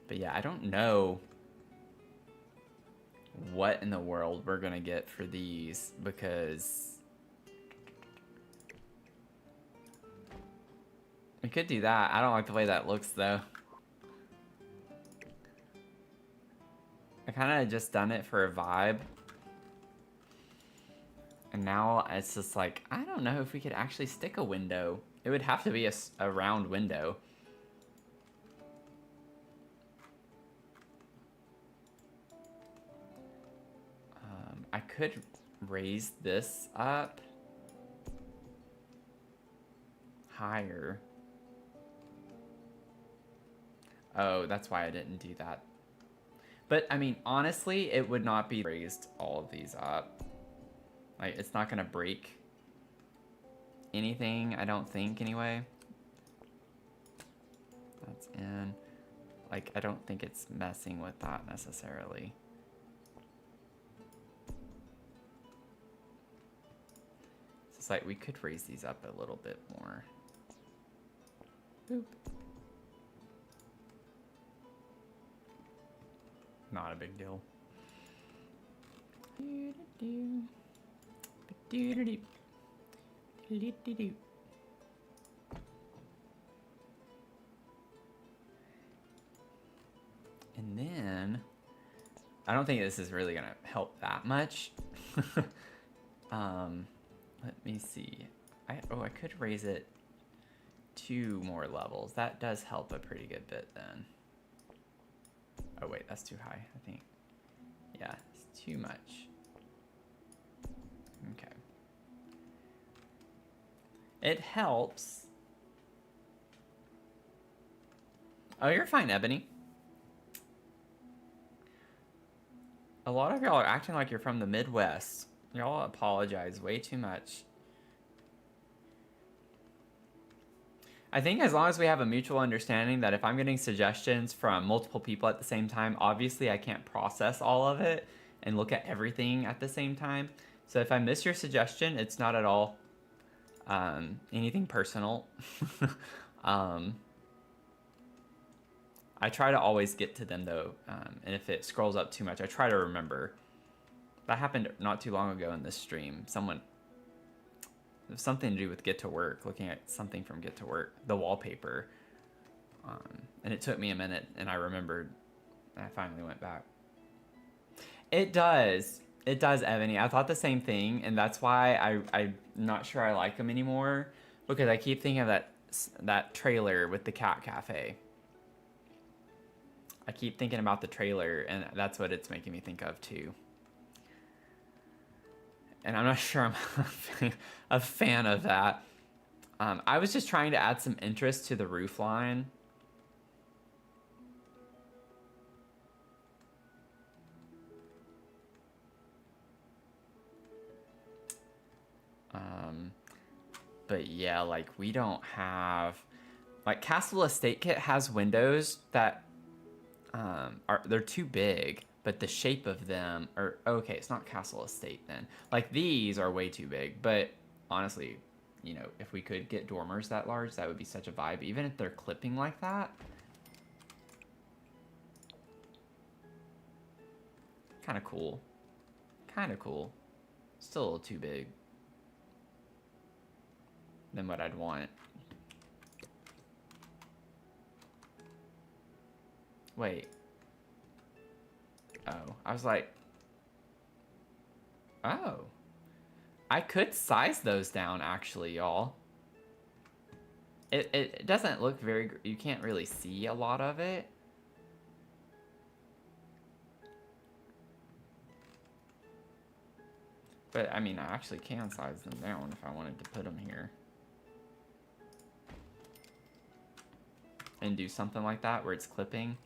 But yeah, I don't know what in the world we're gonna get for these, because we could do that. I don't like the way that looks though. I kind of just done it for a vibe. And now it's just like, I don't know if we could actually stick a window. It would have to be a round window. I could raise this up higher. Oh, that's why I didn't do that. But, I mean, honestly, it would not be raised all of these up. Like, it's not going to break anything, I don't think, anyway. That's in. Like, I don't think it's messing with that necessarily. It's like, we could raise these up a little bit more. Boop. Not a big deal. And then, I don't think this is really gonna help that much. Let me see. I could raise it 2 more levels. That does help a pretty good bit then. Oh wait, that's too high, I think. Yeah, it's too much. Okay. It helps. Oh, you're fine, Ebony. A lot of y'all are acting like you're from the Midwest. Y'all apologize way too much. I think as long as we have a mutual understanding that if I'm getting suggestions from multiple people at the same time, obviously I can't process all of it and look at everything at the same time. So if I miss your suggestion, it's not at all anything personal. I try to always get to them though, and if it scrolls up too much, I try to remember. That happened not too long ago in this stream. Someone, it was something to do with Get to Work, looking at something from Get to Work, the wallpaper. And it took me a minute, and I remembered, and I finally went back. It does. It does, Ebony. I thought the same thing, and that's why I'm not sure I like them anymore, because I keep thinking of that trailer with the cat cafe. I keep thinking about the trailer, and that's what it's making me think of, too. And I'm not sure I'm a fan of that. I was just trying to add some interest to the roof line. But yeah, like we don't have, like Castle Estate Kit has windows that they're too big, but the shape of them are, okay, it's not Castle Estate then. Like these are way too big, but honestly, you know, if we could get dormers that large, that would be such a vibe, even if they're clipping like that. Kind of cool. Kind of cool. Still a little too big than what I'd want. Wait. Oh, I was like, oh. I could size those down, actually, y'all. It doesn't look very... You can't really see a lot of it. But, I mean, I actually can size them down if I wanted to put them here. And do something like that where it's clipping.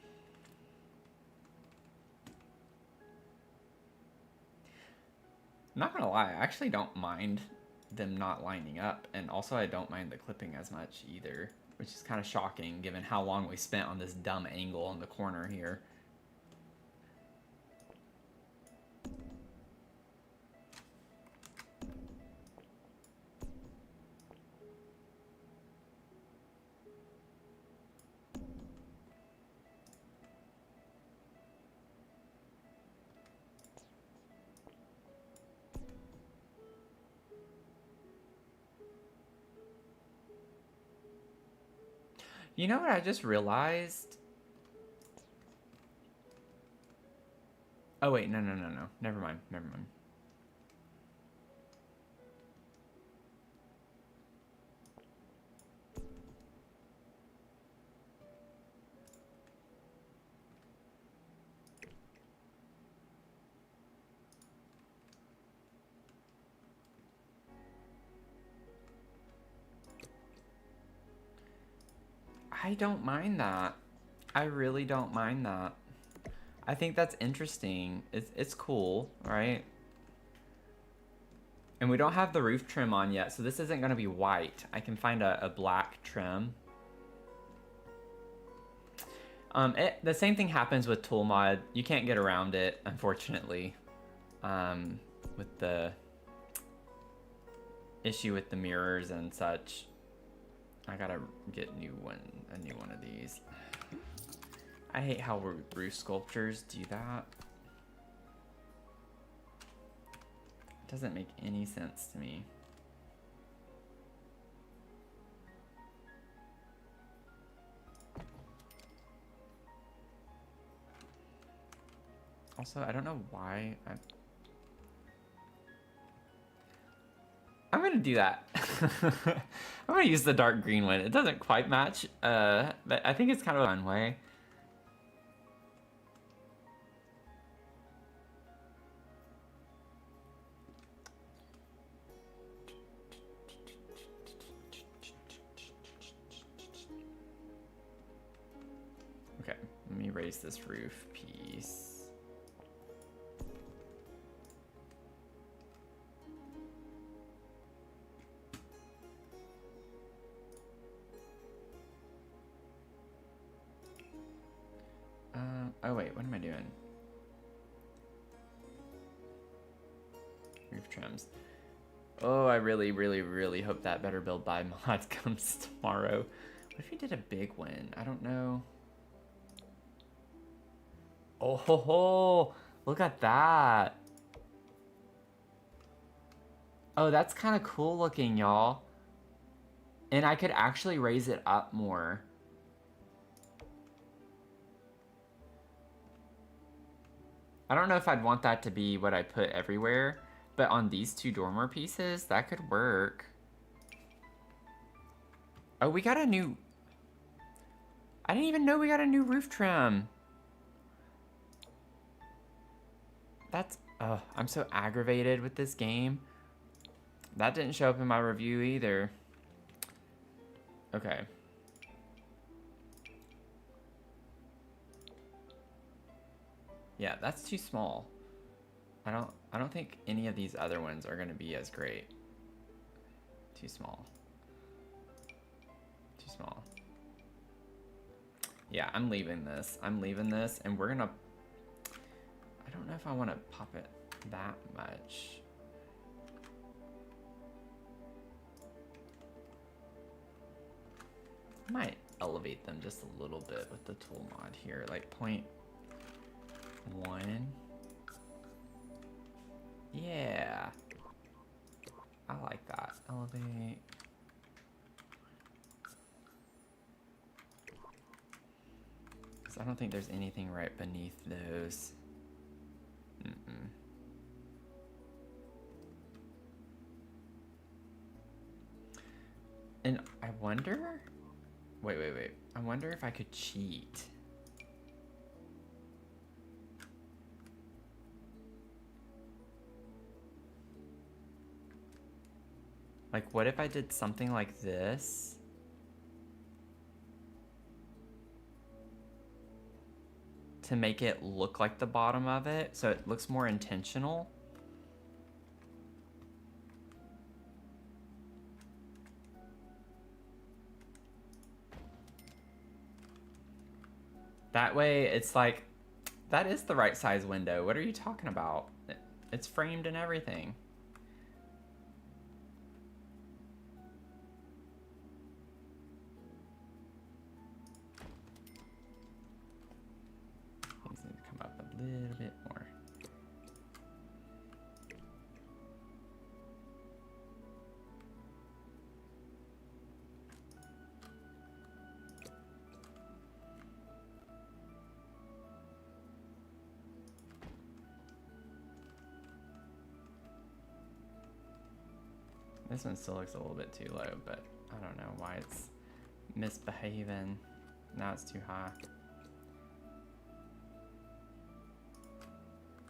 I'm not gonna lie, I actually don't mind them not lining up, and also I don't mind the clipping as much either, which is kind of shocking given how long we spent on this dumb angle in the corner here. You know what I just realized? Oh wait, no. Never mind. I don't mind that. I really don't mind that. I think that's interesting. It's cool, right? And we don't have the roof trim on yet, so this isn't gonna be white. I can find a black trim. The same thing happens with tool mod. You can't get around it, unfortunately. With the issue with the mirrors and such. I gotta get a new one of these. I hate how roof sculptures do that. It doesn't make any sense to me. Also, I don't know why I'm gonna do that. I'm gonna use the dark green one. It doesn't quite match, but I think it's kind of a fun way. Okay, let me raise this roof piece. Oh wait, what am I doing? Roof trims. Oh, I really hope that Better Build Buy mod comes tomorrow. What if you did a big one? I don't know. Oh ho ho! Look at that! Oh, that's kind of cool looking, y'all. And I could actually raise it up more. I don't know if I'd want that to be what I put everywhere, but on these two dormer pieces, that could work. Oh, we got a new... I didn't even know we got a new roof trim. That's... Oh, I'm so aggravated with this game. That didn't show up in my review either. Okay. Yeah, that's too small. I don't think any of these other ones are gonna be as great. Too small. Too small. Yeah, I'm leaving this. I'm leaving this, and we're gonna... I don't know if I want to pop it that much. I might elevate them just a little bit with the tool mod here, like 0.1. Yeah. I like that. Elevate. Because I don't think there's anything right beneath those. Mm-mm. And I wonder... Wait. I wonder if I could cheat. Like, what if I did something like this? To make it look like the bottom of it, so it looks more intentional. That way, it's like, that is the right size window. What are you talking about? It's framed and everything. Things need to come up a little bit more. This one still looks a little bit too low, but I don't know why it's misbehaving. Now it's too high.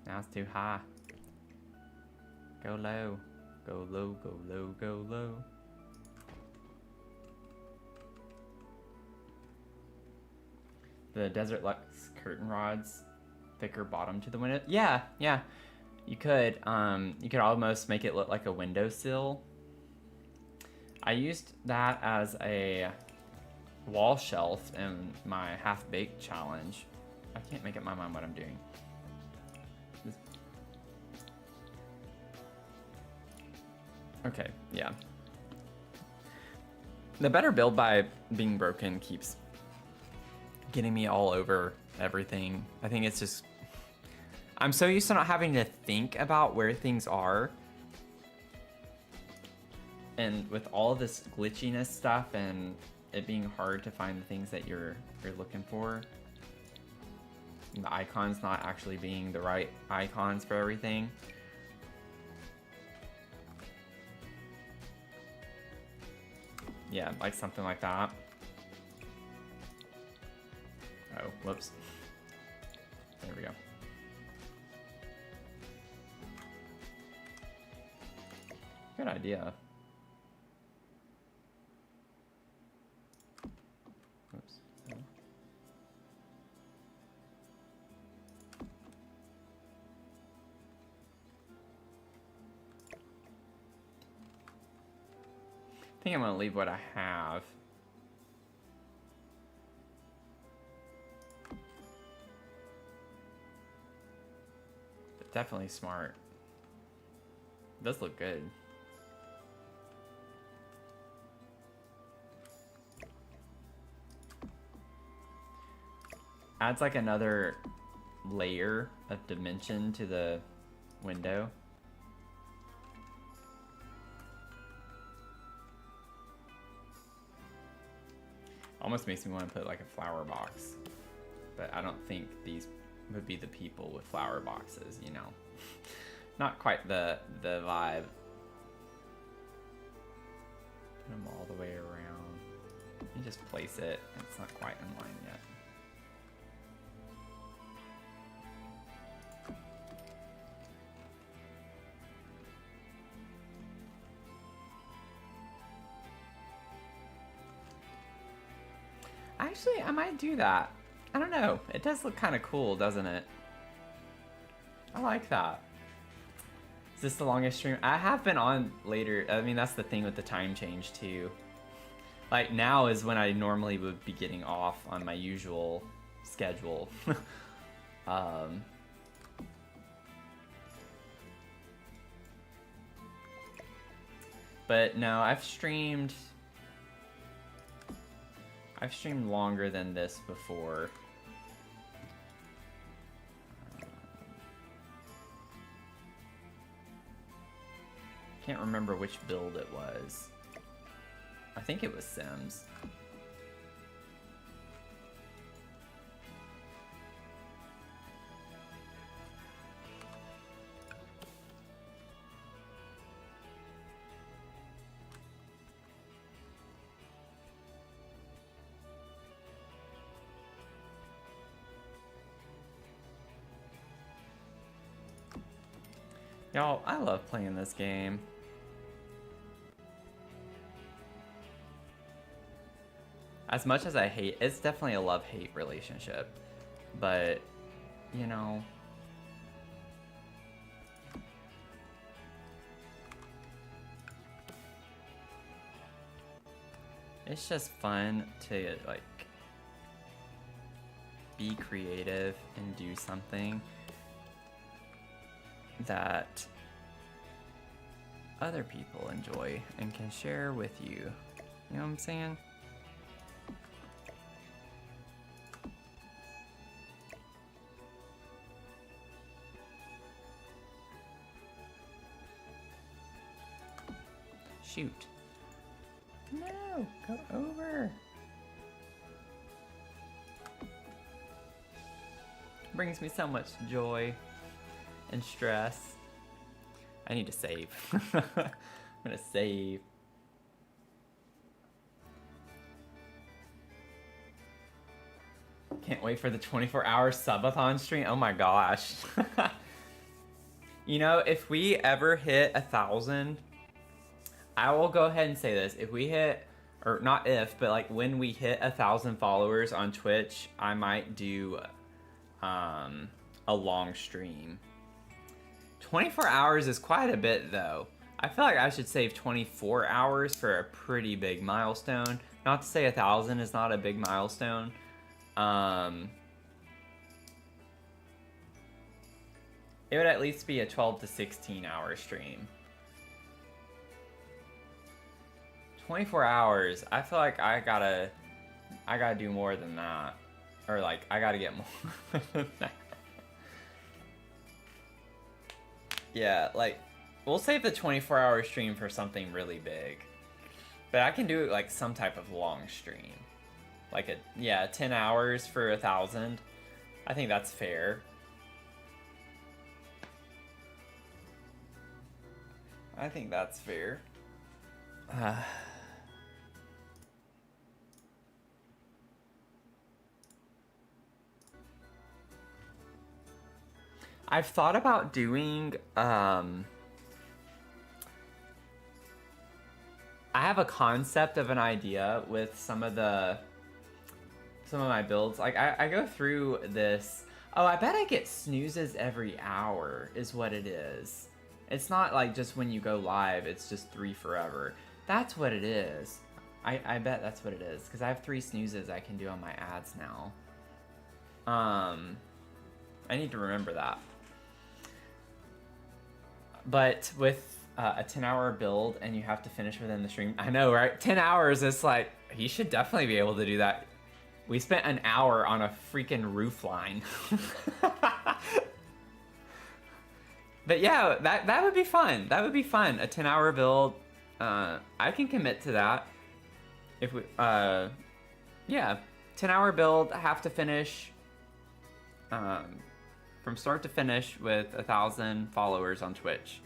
Now it's too high. Go low. Go low, go low, go low. The Desert Lux curtain rods, thicker bottom to the window. Yeah. You could almost make it look like a windowsill. I used that as a wall shelf in my half-baked challenge. I can't make up my mind what I'm doing. Okay, yeah. The better build by being broken keeps getting me all over everything. I think it's just... I'm so used to not having to think about where things are. And with all this glitchiness stuff and it being hard to find the things that you're looking for, the icons not actually being the right icons for everything. Yeah, like something like that. Oh, whoops. There we go. Good idea. Oops. I think I'm gonna leave what I have. But definitely smart. It does look good. Adds like another layer of dimension to the window. Almost makes me want to put like a flower box, but I don't think these would be the people with flower boxes, you know. Not quite the vibe. Put them all the way around. You just place it. It's not quite in line yet. Actually, I might do that. I don't know. It does look kind of cool, doesn't it? I like that. Is this the longest stream? I have been on later. I mean, that's the thing with the time change, too. Like, now is when I normally would be getting off on my usual schedule. But no, I've streamed longer than this before. Can't remember which build it was. I think it was Sims. Y'all, I love playing this game. As much as I hate, it's definitely a love-hate relationship. But, you know... It's just fun to, like, be creative and do something that other people enjoy and can share with you. You know what I'm saying? Shoot. No, go over. Brings me so much joy and stress. I need to save. I'm gonna save. Can't wait for the 24-hour subathon stream. Oh my gosh. You know, if we ever hit 1,000, I will go ahead and say this. If we hit, or not if, but like when we hit 1,000 followers on Twitch, I might do a long stream. 24 hours is quite a bit though. I feel like I should save 24 hours for a pretty big milestone. Not to say 1,000 is not a big milestone. It would at least be a 12 to 16 hour stream. 24 hours, I feel like I gotta do more than that. Or like, I gotta get more than that. Yeah, like, we'll save the 24-hour stream for something really big. But I can do like some type of long stream. Like 10 hours for 1,000. I think that's fair. I think that's fair. I've thought about doing, I have a concept of an idea with some of my builds. Like, I go through this. Oh, I bet I get snoozes every hour is what it is. It's not like just when you go live, it's just 3 forever. That's what it is. I bet that's what it is, because I have 3 snoozes I can do on my ads now. I need to remember that. But with a 10-hour build and you have to finish within the stream, I know, right? 10 hours, it's like, he should definitely be able to do that. We spent an hour on a freaking roof line. But yeah, that would be fun. That would be fun. A 10-hour build. I can commit to that. If we, yeah, 10-hour build, have to finish, from start to finish with 1,000 followers on Twitch.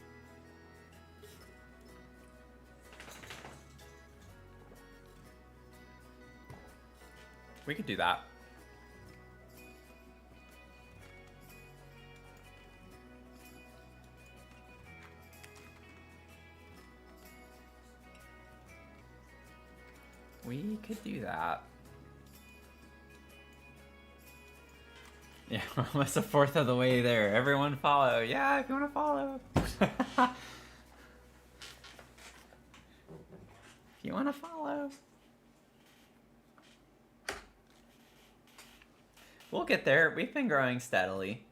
We could do that. We could do that. Yeah, we're almost a fourth of the way there. Everyone follow. Yeah, if you want to follow. If you want to follow. We'll get there. We've been growing steadily.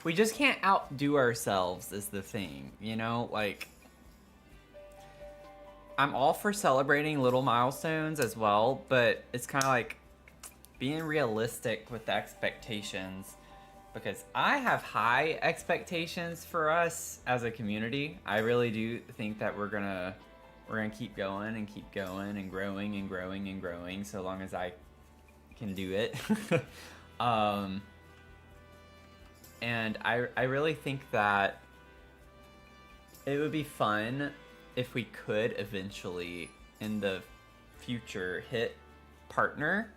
We just can't outdo ourselves is the thing, you know? Like, I'm all for celebrating little milestones as well, but it's kind of like being realistic with the expectations, because I have high expectations for us as a community. I really do think that we're gonna keep going and keep going and growing and growing and growing so long as I can do it. And I really think that it would be fun if we could eventually in the future hit partner,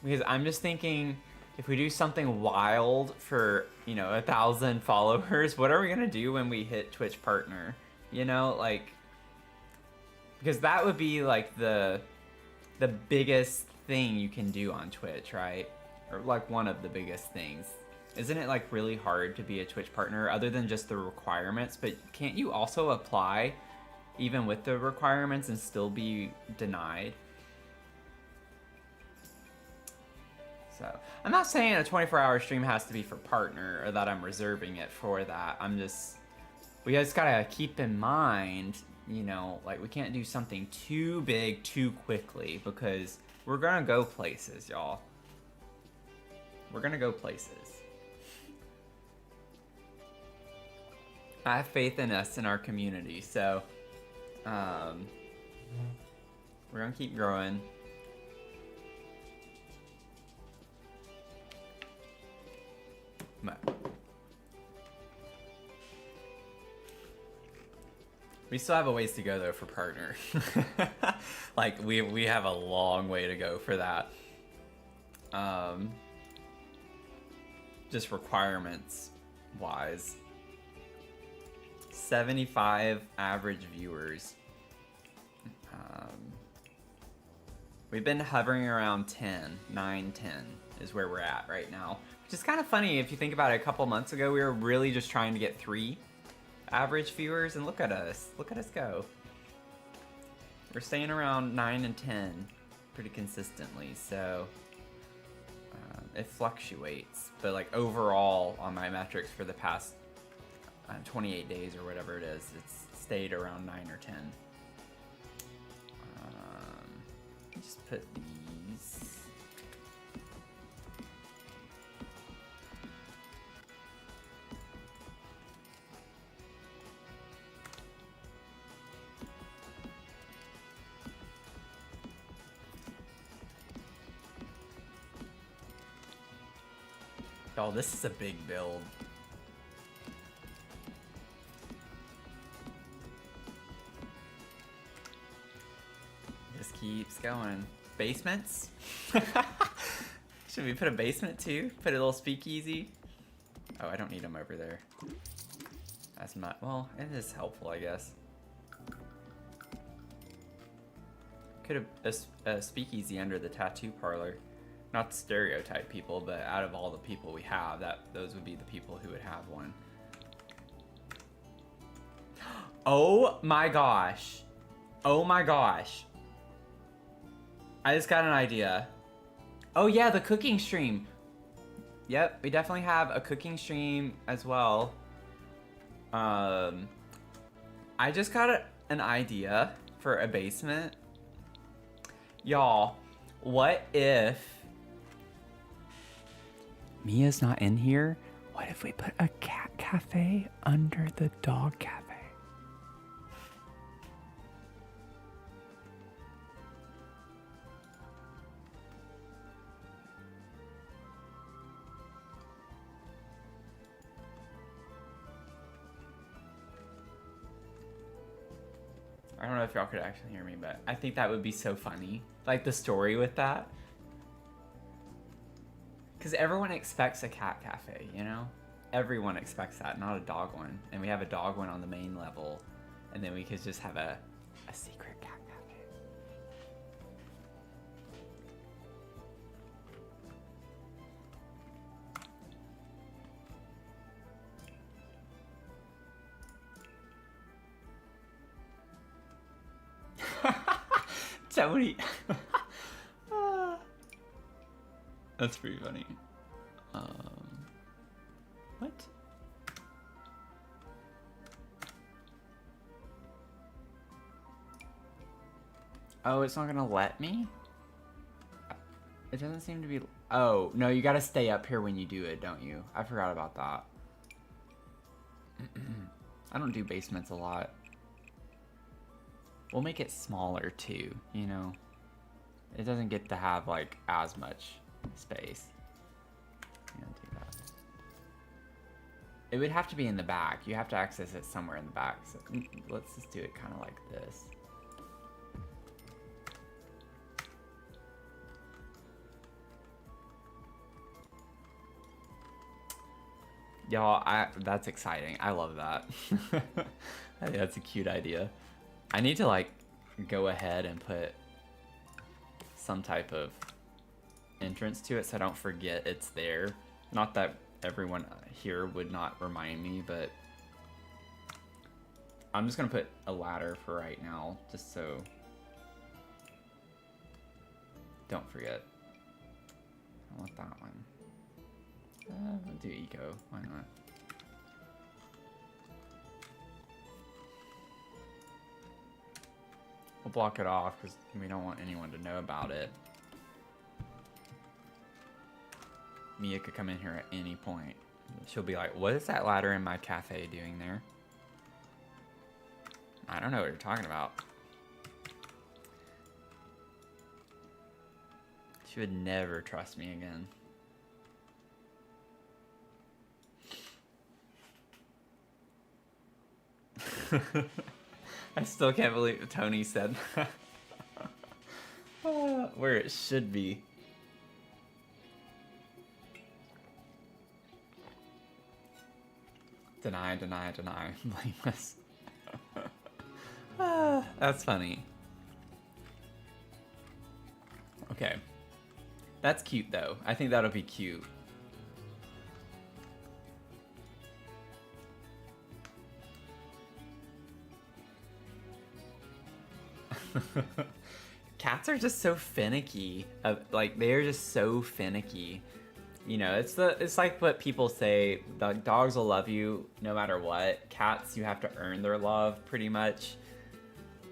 because I'm just thinking if we do something wild for, you know, 1,000 followers, what are we gonna do when we hit Twitch partner? You know, like, because that would be like the biggest thing you can do on Twitch, right? Or like one of the biggest things. Isn't it like really hard to be a Twitch partner other than just the requirements? But can't you also apply even with the requirements and still be denied? So I'm not saying a 24-hour stream has to be for partner or that I'm reserving it for that. I'm just, we just gotta keep in mind, you know, like we can't do something too big too quickly because we're gonna go places, y'all. We're gonna go places. I have faith in us in our community, so we're gonna keep growing. But we still have a ways to go though for partner. Like we have a long way to go for that. Just requirements wise. 75 average viewers. We've been hovering around 10, 9, 10 is where we're at right now. Which is kind of funny if you think about it. A couple months ago, we were really just trying to get 3 average viewers, and look at us go. We're staying around 9 and 10 pretty consistently, so it fluctuates. But like overall on my metrics for the past 28 days or whatever it is, it's stayed around 9 or 10. Just put these. Oh, this is a big build. Just keeps going. Basements? Should we put a basement too? Put a little speakeasy? Oh, I don't need them over there. That's not, well, it is helpful, I guess. Could have a speakeasy under the tattoo parlor. Not to stereotype people, but out of all the people we have, those would be the people who would have one. Oh my gosh. Oh my gosh. I just got an idea. Oh yeah, the cooking stream. Yep, we definitely have a cooking stream as well. I just got an idea for a basement. Y'all, what if Mia's not in here? What if we put a cat cafe under the dog cafe? I don't know if y'all could actually hear me, but I think that would be so funny. Like the story with that. Because everyone expects a cat cafe, you know? Everyone expects that, not a dog one. And we have a dog one on the main level. And then we could just have a secret cat cafe. Tony. That's pretty funny. What? Oh, it's not gonna let me? It doesn't seem to be... Oh, no, you gotta stay up here when you do it, don't you? I forgot about that. I don't do basements a lot. We'll make it smaller too, you know? It doesn't get to have like as much space. Yeah, do that. It would have to be in the back. You have to access it somewhere in the back. So let's just do it kind of like this. Y'all, that's exciting. I love that. I think that's a cute idea. I need to like go ahead and put some type of entrance to it so I don't forget it's there. Not that everyone here would not remind me, but I'm just gonna put a ladder for right now, just so don't forget. I want that one. I'll do eco. Why not? We'll block it off because we don't want anyone to know about it. Mia could come in here at any point. She'll be like, what is that ladder in my cafe doing there? I don't know what you're talking about. She would never trust me again. I still can't believe Tony said that. Where it should be. Deny, deny, deny. Blameless. That's funny. Okay. That's cute though. I think that'll be cute. Cats are just so finicky. Like they are just so finicky. You know, it's like what people say. Dogs will love you no matter what. Cats, you have to earn their love, pretty much.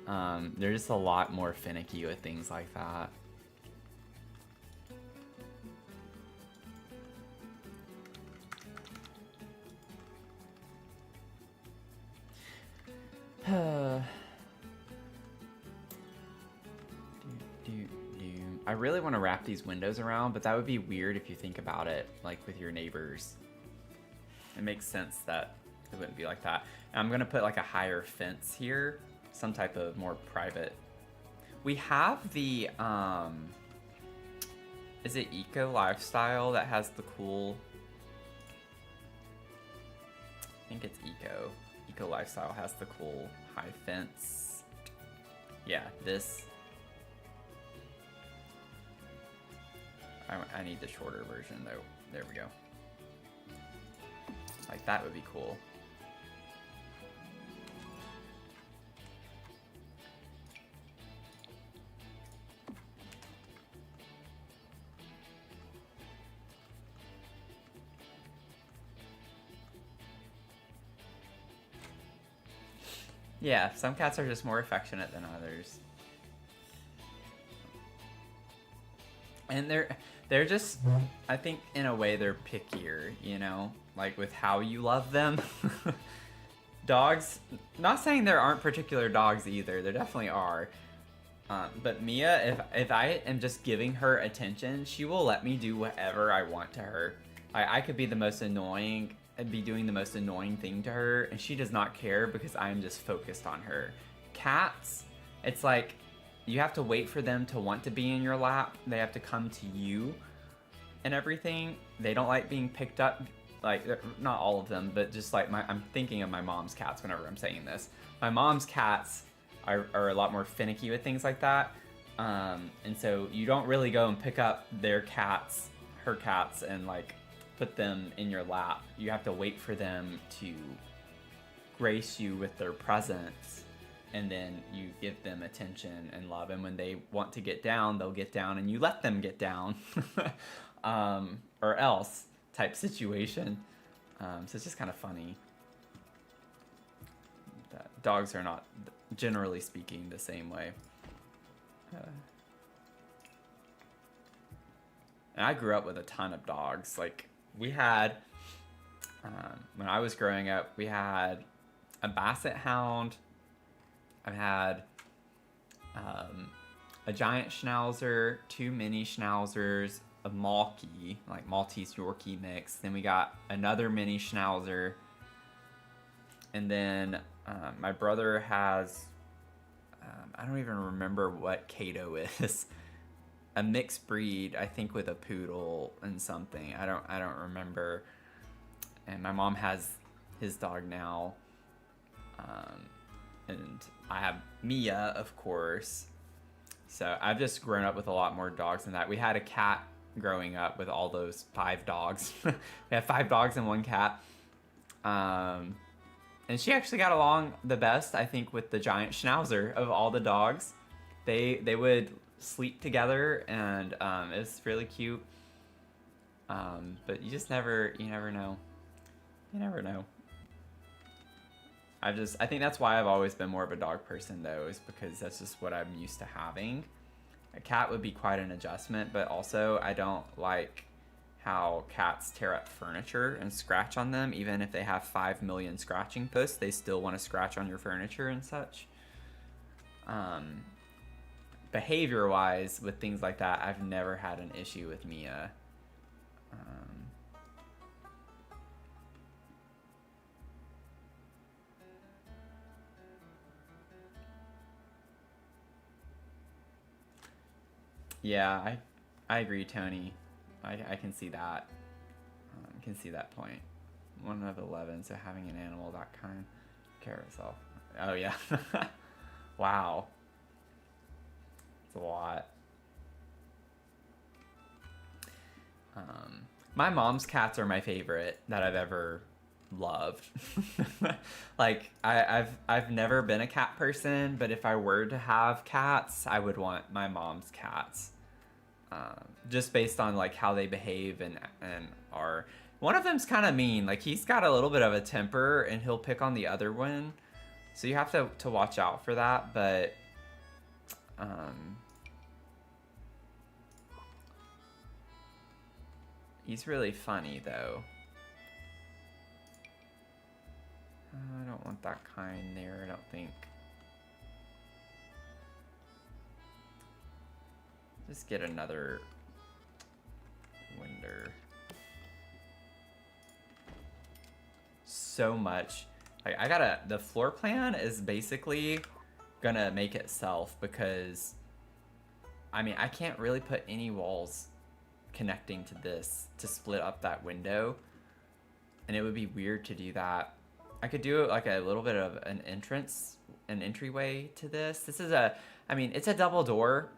They're just a lot more finicky with things like that. I really want to wrap these windows around, but that would be weird if you think about it, like with your neighbors. It makes sense that it wouldn't be like that. And I'm gonna put like a higher fence here, some type of more private. We have the, is it Eco Lifestyle that has the cool, I think it's Eco. Eco Lifestyle has the cool high fence. Yeah, this. I need the shorter version though. There we go. Like that would be cool. Yeah, some cats are just more affectionate than others. And they're just, I think in a way they're pickier, you know, like with how you love them. Dogs, not saying there aren't particular dogs either, there definitely are. But Mia, if I am just giving her attention, she will let me do whatever I want to her. I could be the most annoying, I'd be doing the most annoying thing to her, and she does not care because I'm just focused on her. Cats, it's like, you have to wait for them to want to be in your lap. They have to come to you and everything. They don't like being picked up. Like, not all of them, but just like I'm thinking of my mom's cats whenever I'm saying this. My mom's cats are a lot more finicky with things like that. And so you don't really go and pick up their cats, her cats, and like put them in your lap. You have to wait for them to grace you with their presence. And then you give them attention and love. And when they want to get down, they'll get down and you let them get down. Or else type situation. So it's just kind of funny. That dogs are not, generally speaking, the same way. And I grew up with a ton of dogs. Like, we had, when I was growing up, we had a basset hound. I've had a giant schnauzer, 2 mini schnauzers, a Malky, like Maltese Yorkie mix. Then we got another mini schnauzer. And then my brother has, I don't even remember what Kato is. A mixed breed, I think, with a poodle and something. I don't remember. and my mom has his dog now. And I have Mia, of course. So I've just grown up with a lot more dogs than that. We had a cat growing up with all those 5 dogs. We had 5 dogs and 1 cat. And she actually got along the best, I think, with the giant schnauzer of all the dogs. They would sleep together, and it was really cute. But you never know. You never know. I think that's why I've always been more of a dog person, though, is because that's just what I'm used to having. A cat would be quite an adjustment, but also I don't like how cats tear up furniture and scratch on them. Even if they have 5 million scratching posts, they still want to scratch on your furniture and such. Behavior-wise, with things like that, I've never had an issue with Mia. Yeah, I agree, Tony. I can see that. I can see that point. 1 of 11, so having an animal that kind care of itself. Oh yeah. Wow. It's a lot. My mom's cats are my favorite that I've ever loved. Like I've never been a cat person, but if I were to have cats, I would want my mom's cats. Just based on like how they behave and are. One of them's kind of mean. Like he's got a little bit of a temper and he'll pick on the other one, so you have to watch out for that. But he's really funny though. I don't want that kind there, I don't think. Just get another window. So much. Like the floor plan is basically gonna make itself, because I mean I can't really put any walls connecting to this to split up that window, and it would be weird to do that. I could do like a little bit of an entryway to this. This is I mean it's a double door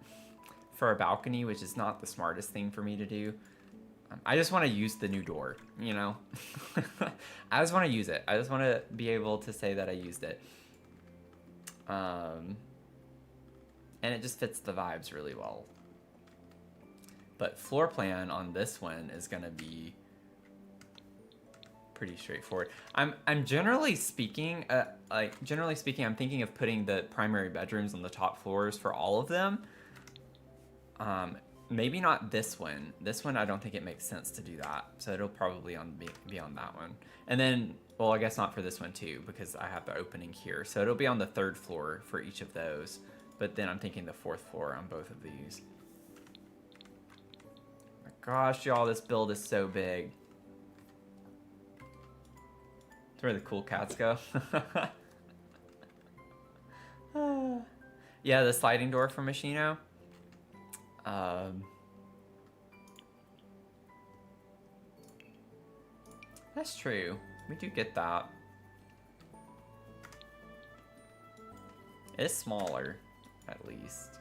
for a balcony, which is not the smartest thing for me to do. I just want to use the new door, you know? I just want to use it. I just want to be able to say that I used it. And it just fits the vibes really well. But floor plan on this one is going to be pretty straightforward. I'm generally speaking, I'm thinking of putting the primary bedrooms on the top floors for all of them. Maybe not this one. This one, I don't think it makes sense to do that. So it'll probably be on that one. And then, well, I guess not for this one too, because I have the opening here. So it'll be on the 3rd floor for each of those. But then I'm thinking the 4th floor on both of these. My gosh, y'all, this build is so big. That's where the cool cats go. Yeah, the sliding door from Machino. That's true. We do get that. It's smaller, at least.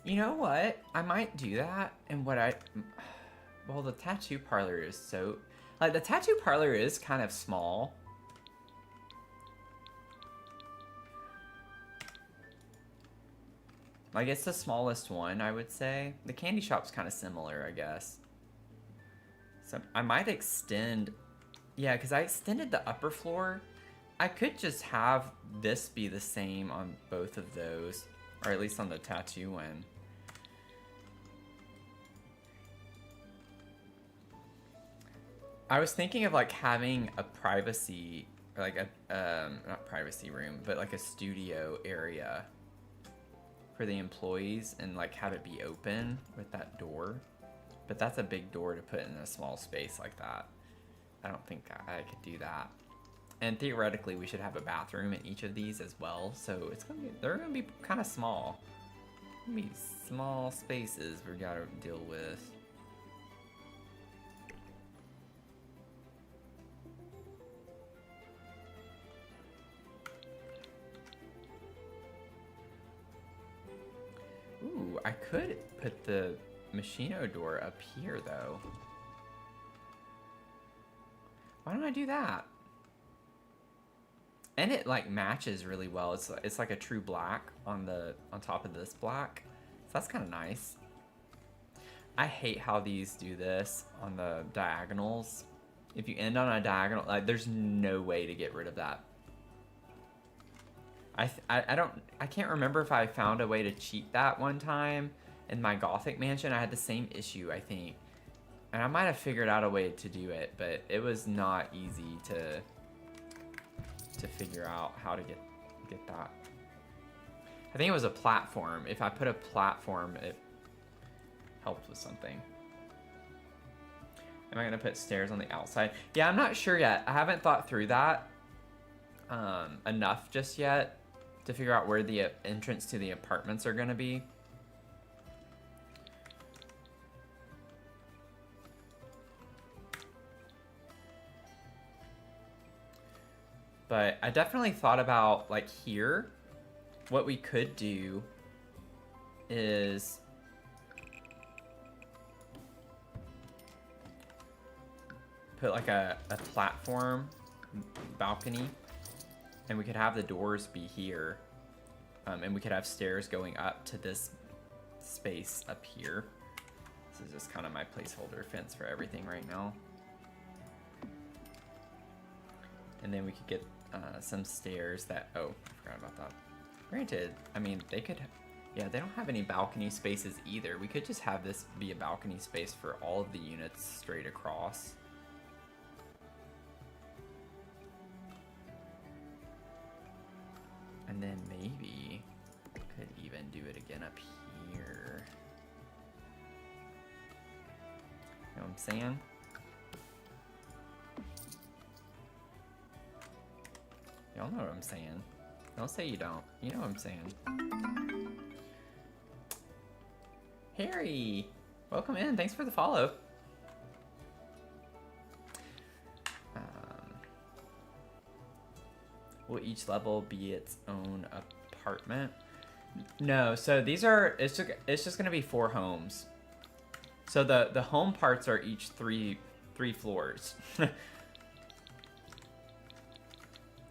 You know what? I might do that. And well, the tattoo parlor is so, like, the tattoo parlor is kind of small. Like, it's the smallest one, I would say. The candy shop's kind of similar, I guess. So I might extend, yeah, because I extended the upper floor. I could just have this be the same on both of those, or at least on the tattoo one. I was thinking of like having a privacy, or like a not privacy room, but like a studio area for the employees and like have it be open with that door. But that's a big door to put in a small space like that. I don't think I could do that. And theoretically, we should have a bathroom in each of these as well. So they're gonna be kind of small. Gonna be small spaces we gotta deal with. Ooh, I could put the Machino door up here though. Why don't I do that? And it like matches really well. It's like a true black on top of this black. So that's kind of nice. I hate how these do this on the diagonals. If you end on a diagonal, like there's no way to get rid of that. I can't remember if I found a way to cheat that one time in my Gothic mansion. I had the same issue, I think. And I might have figured out a way to do it, but it was not easy to figure out how to get that. I think it was a platform. If I put a platform, it helped with something. Am I gonna put stairs on the outside? Yeah, I'm not sure yet. I haven't thought through that enough just yet to figure out where the entrance to the apartments are gonna be. But I definitely thought about, like, here, what we could do is put, like, a platform balcony, and we could have the doors be here, and we could have stairs going up to this space up here. This is just kind of my placeholder fence for everything right now. And then we could get some stairs that, oh, I forgot about that. Granted, I mean, they could, yeah, they don't have any balcony spaces either. We could just have this be a balcony space for all of the units straight across. And then maybe could even do it again up here. You know what I'm saying? Y'all know what I'm saying. Don't say you don't. You know what I'm saying. Harry! Welcome in. Thanks for the follow. Will each level be its own apartment? No, so these are, it's just gonna be 4 homes. So the home parts are each three floors.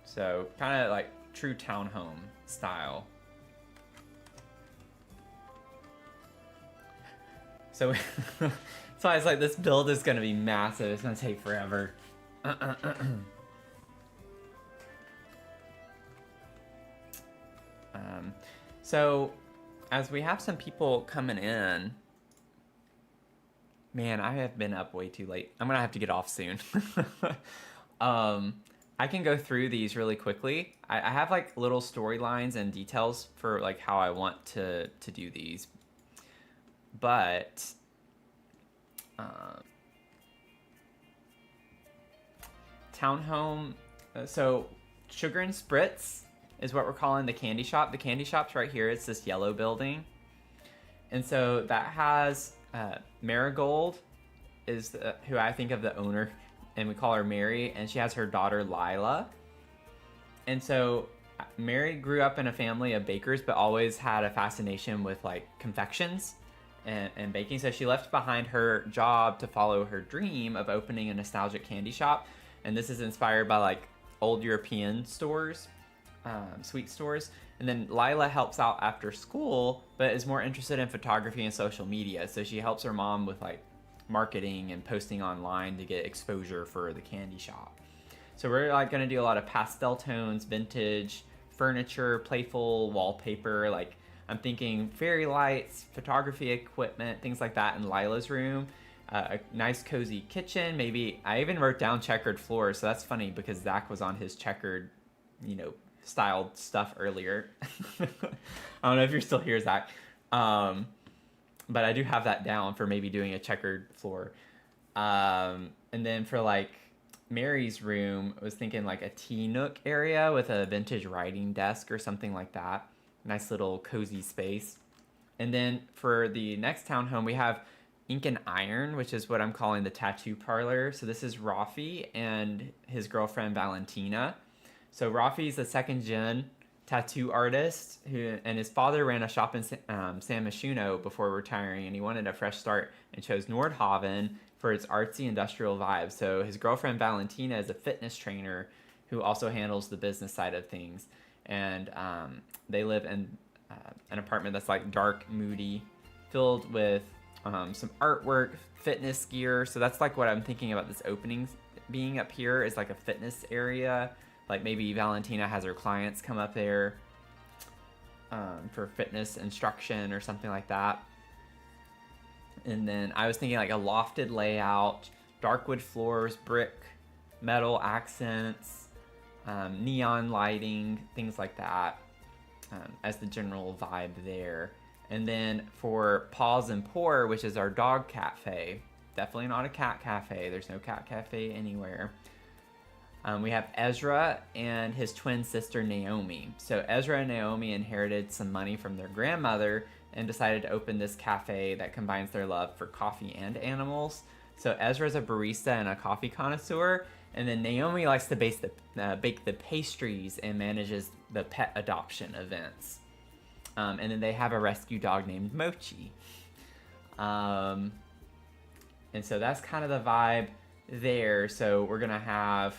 So kind of like true townhome style. So so I was like, this build is gonna be massive. It's gonna take forever. So as we have some people coming in, man, I have been up way too late. I'm gonna have to get off soon. I can go through these really quickly. I have like little storylines and details for like how I want to do these, but townhome. So Sugar and Spritz is what we're calling the candy shop. The candy shop's right here. It's this yellow building, and so that has Marigold is who I think of the owner. And we call her Mary, and she has her daughter Lila. And so Mary grew up in a family of bakers, but always had a fascination with like confections and baking. So she left behind her job to follow her dream of opening a nostalgic candy shop. And this is inspired by like old European stores, sweet stores. And then Lila helps out after school, but is more interested in photography and social media. So she helps her mom with like marketing and posting online to get exposure for the candy shop. So we're like gonna do a lot of pastel tones, vintage furniture, playful wallpaper. Like I'm thinking fairy lights, photography equipment, things like that in Lila's room. A nice cozy kitchen. Maybe I even wrote down checkered floors. So that's funny because Zach was on his checkered, you know, styled stuff earlier. I don't know if you're still here, Zach. But I do have that down for maybe doing a checkered floor. And then for like Mary's room, I was thinking like a tea nook area with a vintage writing desk or something like that. Nice little cozy space. And then for the next townhome, we have Ink and Iron, which is what I'm calling the tattoo parlor. So this is Rafi and his girlfriend Valentina. So Rafi's a second gen tattoo artist and his father ran a shop in San Myshuno before retiring, and he wanted a fresh start and chose Nordhaven for its artsy industrial vibe. So his girlfriend Valentina is a fitness trainer who also handles the business side of things, and they live in an apartment that's like dark, moody, filled with some artwork, fitness gear. So that's like what I'm thinking about this opening being up here is like a fitness area. Like maybe Valentina has her clients come up there for fitness instruction or something like that. And then I was thinking like a lofted layout, dark wood floors, brick, metal accents, neon lighting, things like that as the general vibe there. And then for Paws and Pour, which is our dog cafe, definitely not a cat cafe. There's no cat cafe anywhere. We have Ezra and his twin sister Naomi. So Ezra and Naomi inherited some money from their grandmother and decided to open this cafe that combines their love for coffee and animals. So Ezra's a barista and a coffee connoisseur, and then Naomi likes to bake the pastries and manages the pet adoption events. And then they have a rescue dog named Mochi. And so that's kind of the vibe there. So we're gonna have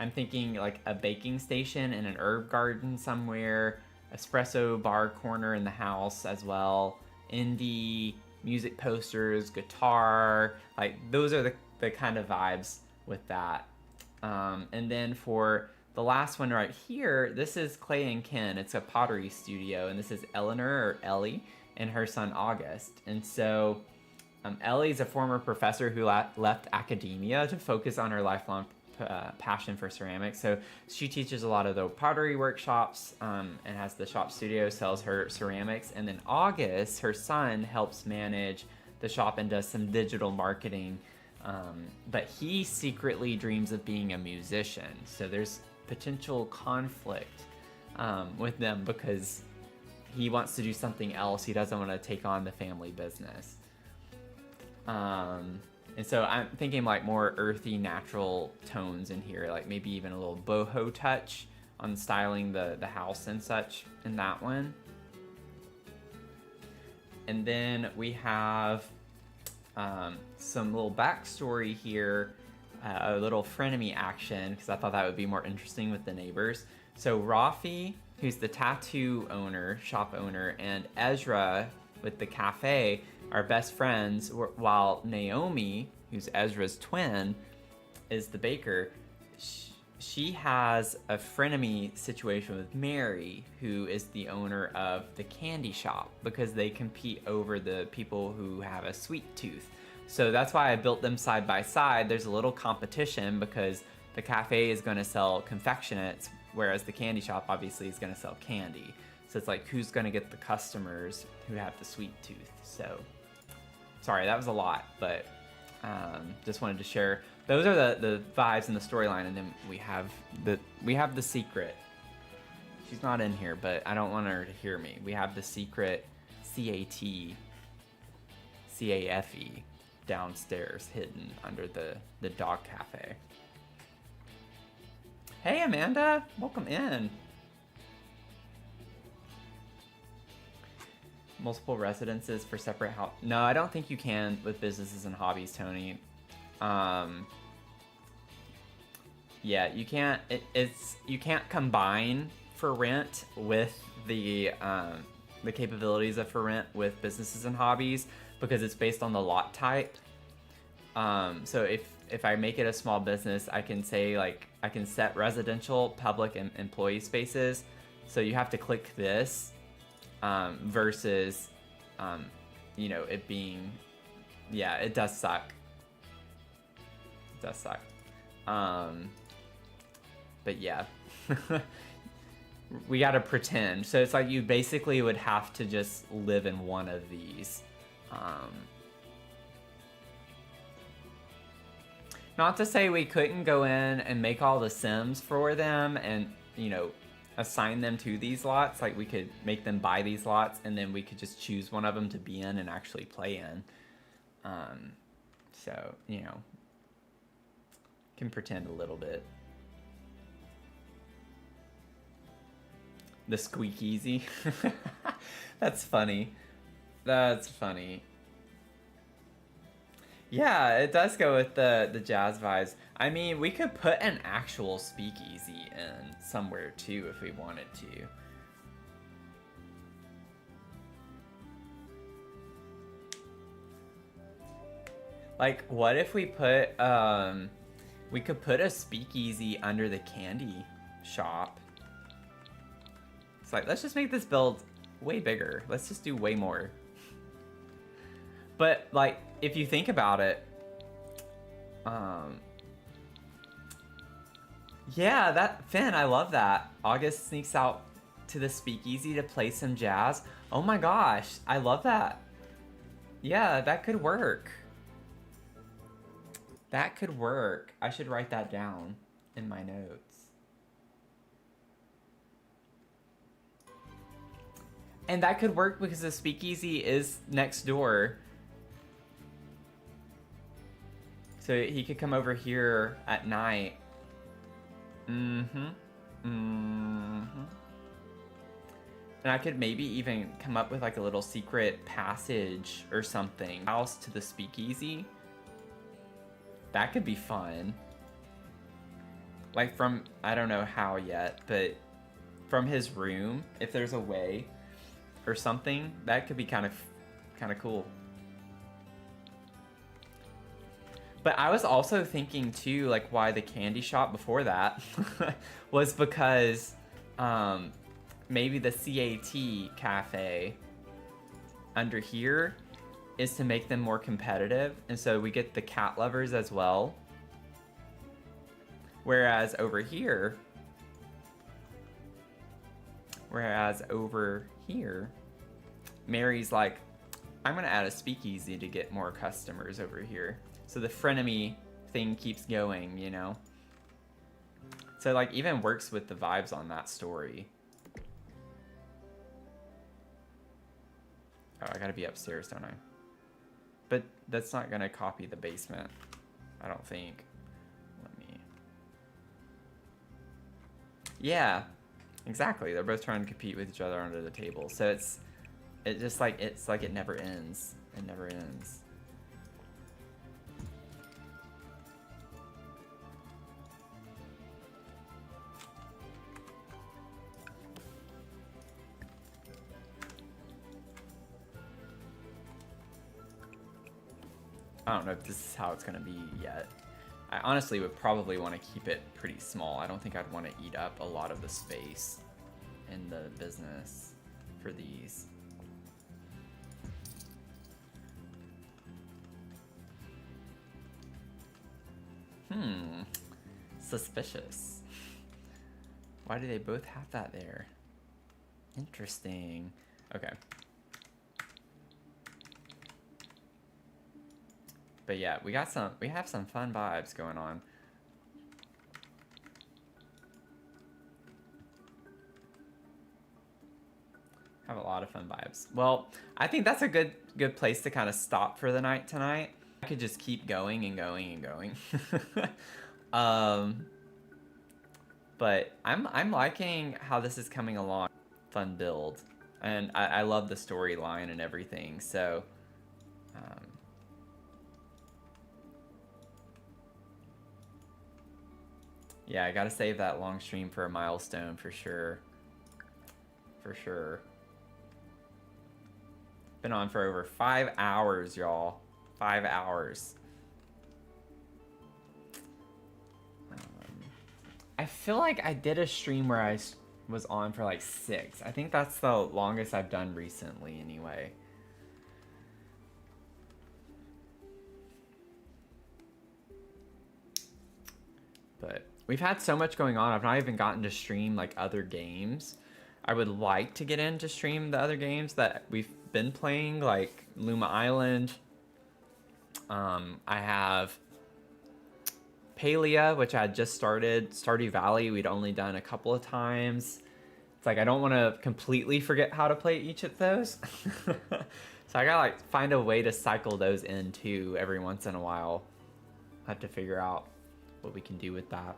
I'm thinking like a baking station and an herb garden somewhere, espresso bar corner in the house as well, indie music posters, guitar, like those are the kind of vibes with that. And then for the last one right here, this is Clay and Ken. It's a pottery studio, and this is Eleanor or Ellie and her son August. And so Ellie's a former professor who left academia to focus on her lifelong passion for ceramics. So she teaches a lot of the pottery workshops and has the shop studio, sells her ceramics. And then August, her son, helps manage the shop and does some digital marketing. But he secretly dreams of being a musician. So there's potential conflict with them because he wants to do something else. He doesn't want to take on the family business. And so I'm thinking like more earthy, natural tones in here, like maybe even a little boho touch on styling the house and such in that one. And then we have some little backstory here, a little frenemy action, because I thought that would be more interesting with the neighbors. So Rafi, who's the tattoo owner, shop owner, and Ezra with the cafe are best friends, while Naomi, who's Ezra's twin, is the baker. She has a frenemy situation with Mary, who is the owner of the candy shop, because they compete over the people who have a sweet tooth. So that's why I built them side by side. There's a little competition because the cafe is going to sell confectionates, whereas the candy shop obviously is going to sell candy. So it's like, who's going to get the customers who have the sweet tooth? So, sorry, that was a lot, but just wanted to share. Those are the vibes in the storyline, and then we have the secret. She's not in here, but I don't want her to hear me. We have the secret CATCAFE downstairs, hidden under the dog cafe. Hey, Amanda, welcome in. Multiple residences for separate house. No, I don't think you can with businesses and hobbies, Tony. Yeah, you can't. You can't combine for rent with the capabilities of for rent with businesses and hobbies because it's based on the lot type. So if I make it a small business, I can say like I can set residential, public, and employee spaces. So you have to click this. Versus, it being, yeah, it does suck. It does suck. But yeah. We gotta pretend. So it's like you basically would have to just live in one of these. Not to say we couldn't go in and make all the Sims for them and, you know, assign them to these lots. Like, we could make them buy these lots and then we could just choose one of them to be in and actually play in. So, you know, can pretend a little bit. The squeak easy. That's funny. That's funny. Yeah, it does go with the jazz vibes. I mean, we could put an actual speakeasy in somewhere too if we wanted to. Like, what if we put, we could put a speakeasy under the candy shop. It's like, let's just make this build way bigger. Let's just do way more. But, like, if you think about it, yeah, that, Finn, I love that. August sneaks out to the speakeasy to play some jazz. Oh my gosh, I love that. Yeah, that could work. That could work. I should write that down in my notes. And that could work because the speakeasy is next door. So he could come over here at night. And I could maybe even come up with like a little secret passage or something. House to the speakeasy. That could be fun. Like from, I don't know how yet, but from his room, if there's a way or something, that could be kind of cool. But I was also thinking too, like why the candy shop before that was because maybe the CAT cafe under here is to make them more competitive. And so we get the cat lovers as well. Whereas over here, Mary's like, I'm gonna add a speakeasy to get more customers over here. So the frenemy thing keeps going, you know? So like even works with the vibes on that story. Oh, I gotta be upstairs, don't I? But that's not gonna copy the basement, I don't think. Let me... Yeah, exactly. They're both trying to compete with each other under the table. So it's like it never ends. It never ends. I don't know if this is how it's gonna be yet. I honestly would probably want to keep it pretty small. I don't think I'd want to eat up a lot of the space in the business for these. Suspicious. Why do they both have that there? Interesting. Okay. But yeah, we have some fun vibes going on. Have a lot of fun vibes. Well, I think that's a good place to kind of stop for the night tonight. I could just keep going and going and going. But I'm liking how this is coming along. Fun build. And I love the storyline and everything, so yeah, I gotta save that long stream for a milestone for sure. For sure. Been on for over 5 hours, y'all. 5 hours. I feel like I did a stream where I was on for like 6. I think that's the longest I've done recently anyway. But we've had so much going on. I've not even gotten to stream like other games. I would like to get in to stream the other games that we've been playing, like Luma Island. I have Palia, which I had just started. Stardew Valley, we'd only done a couple of times. It's like I don't want to completely forget how to play each of those. So I gotta like find a way to cycle those in too every once in a while. I have to figure out what we can do with that.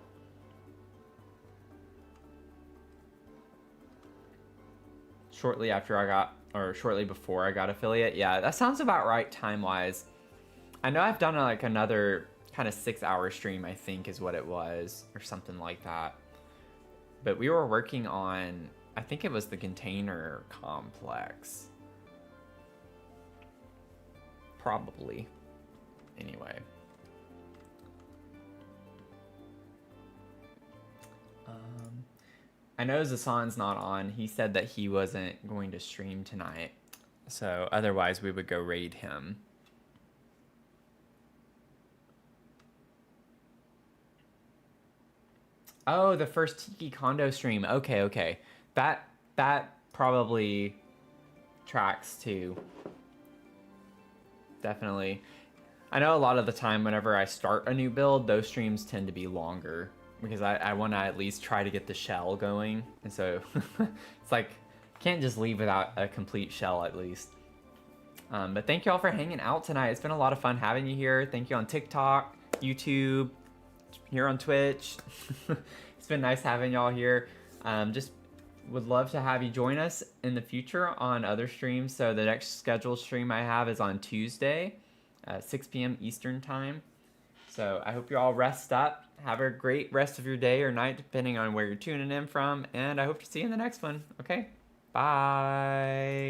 Shortly after I got, or shortly before I got affiliate. Yeah, that sounds about right time-wise. I know I've done like another kind of 6-hour stream, I think is what it was, or something like that. But we were working on, I think it was the container complex. Probably. Anyway. I know Zasan's not on. He said that he wasn't going to stream tonight. So otherwise we would go raid him. Oh, the first Tiki Kondo stream. Okay, okay. That probably tracks too. Definitely. I know a lot of the time whenever I start a new build, those streams tend to be longer because I want to at least try to get the shell going. And so it's like, can't just leave without a complete shell at least. But thank you all for hanging out tonight. It's been a lot of fun having you here. Thank you on TikTok, YouTube, here on Twitch. It's been nice having y'all here. Just would love to have you join us in the future on other streams. So the next scheduled stream I have is on Tuesday, 6 p.m. Eastern time. So I hope you all rest up. Have a great rest of your day or night, depending on where you're tuning in from. And I hope to see you in the next one. Okay? Bye.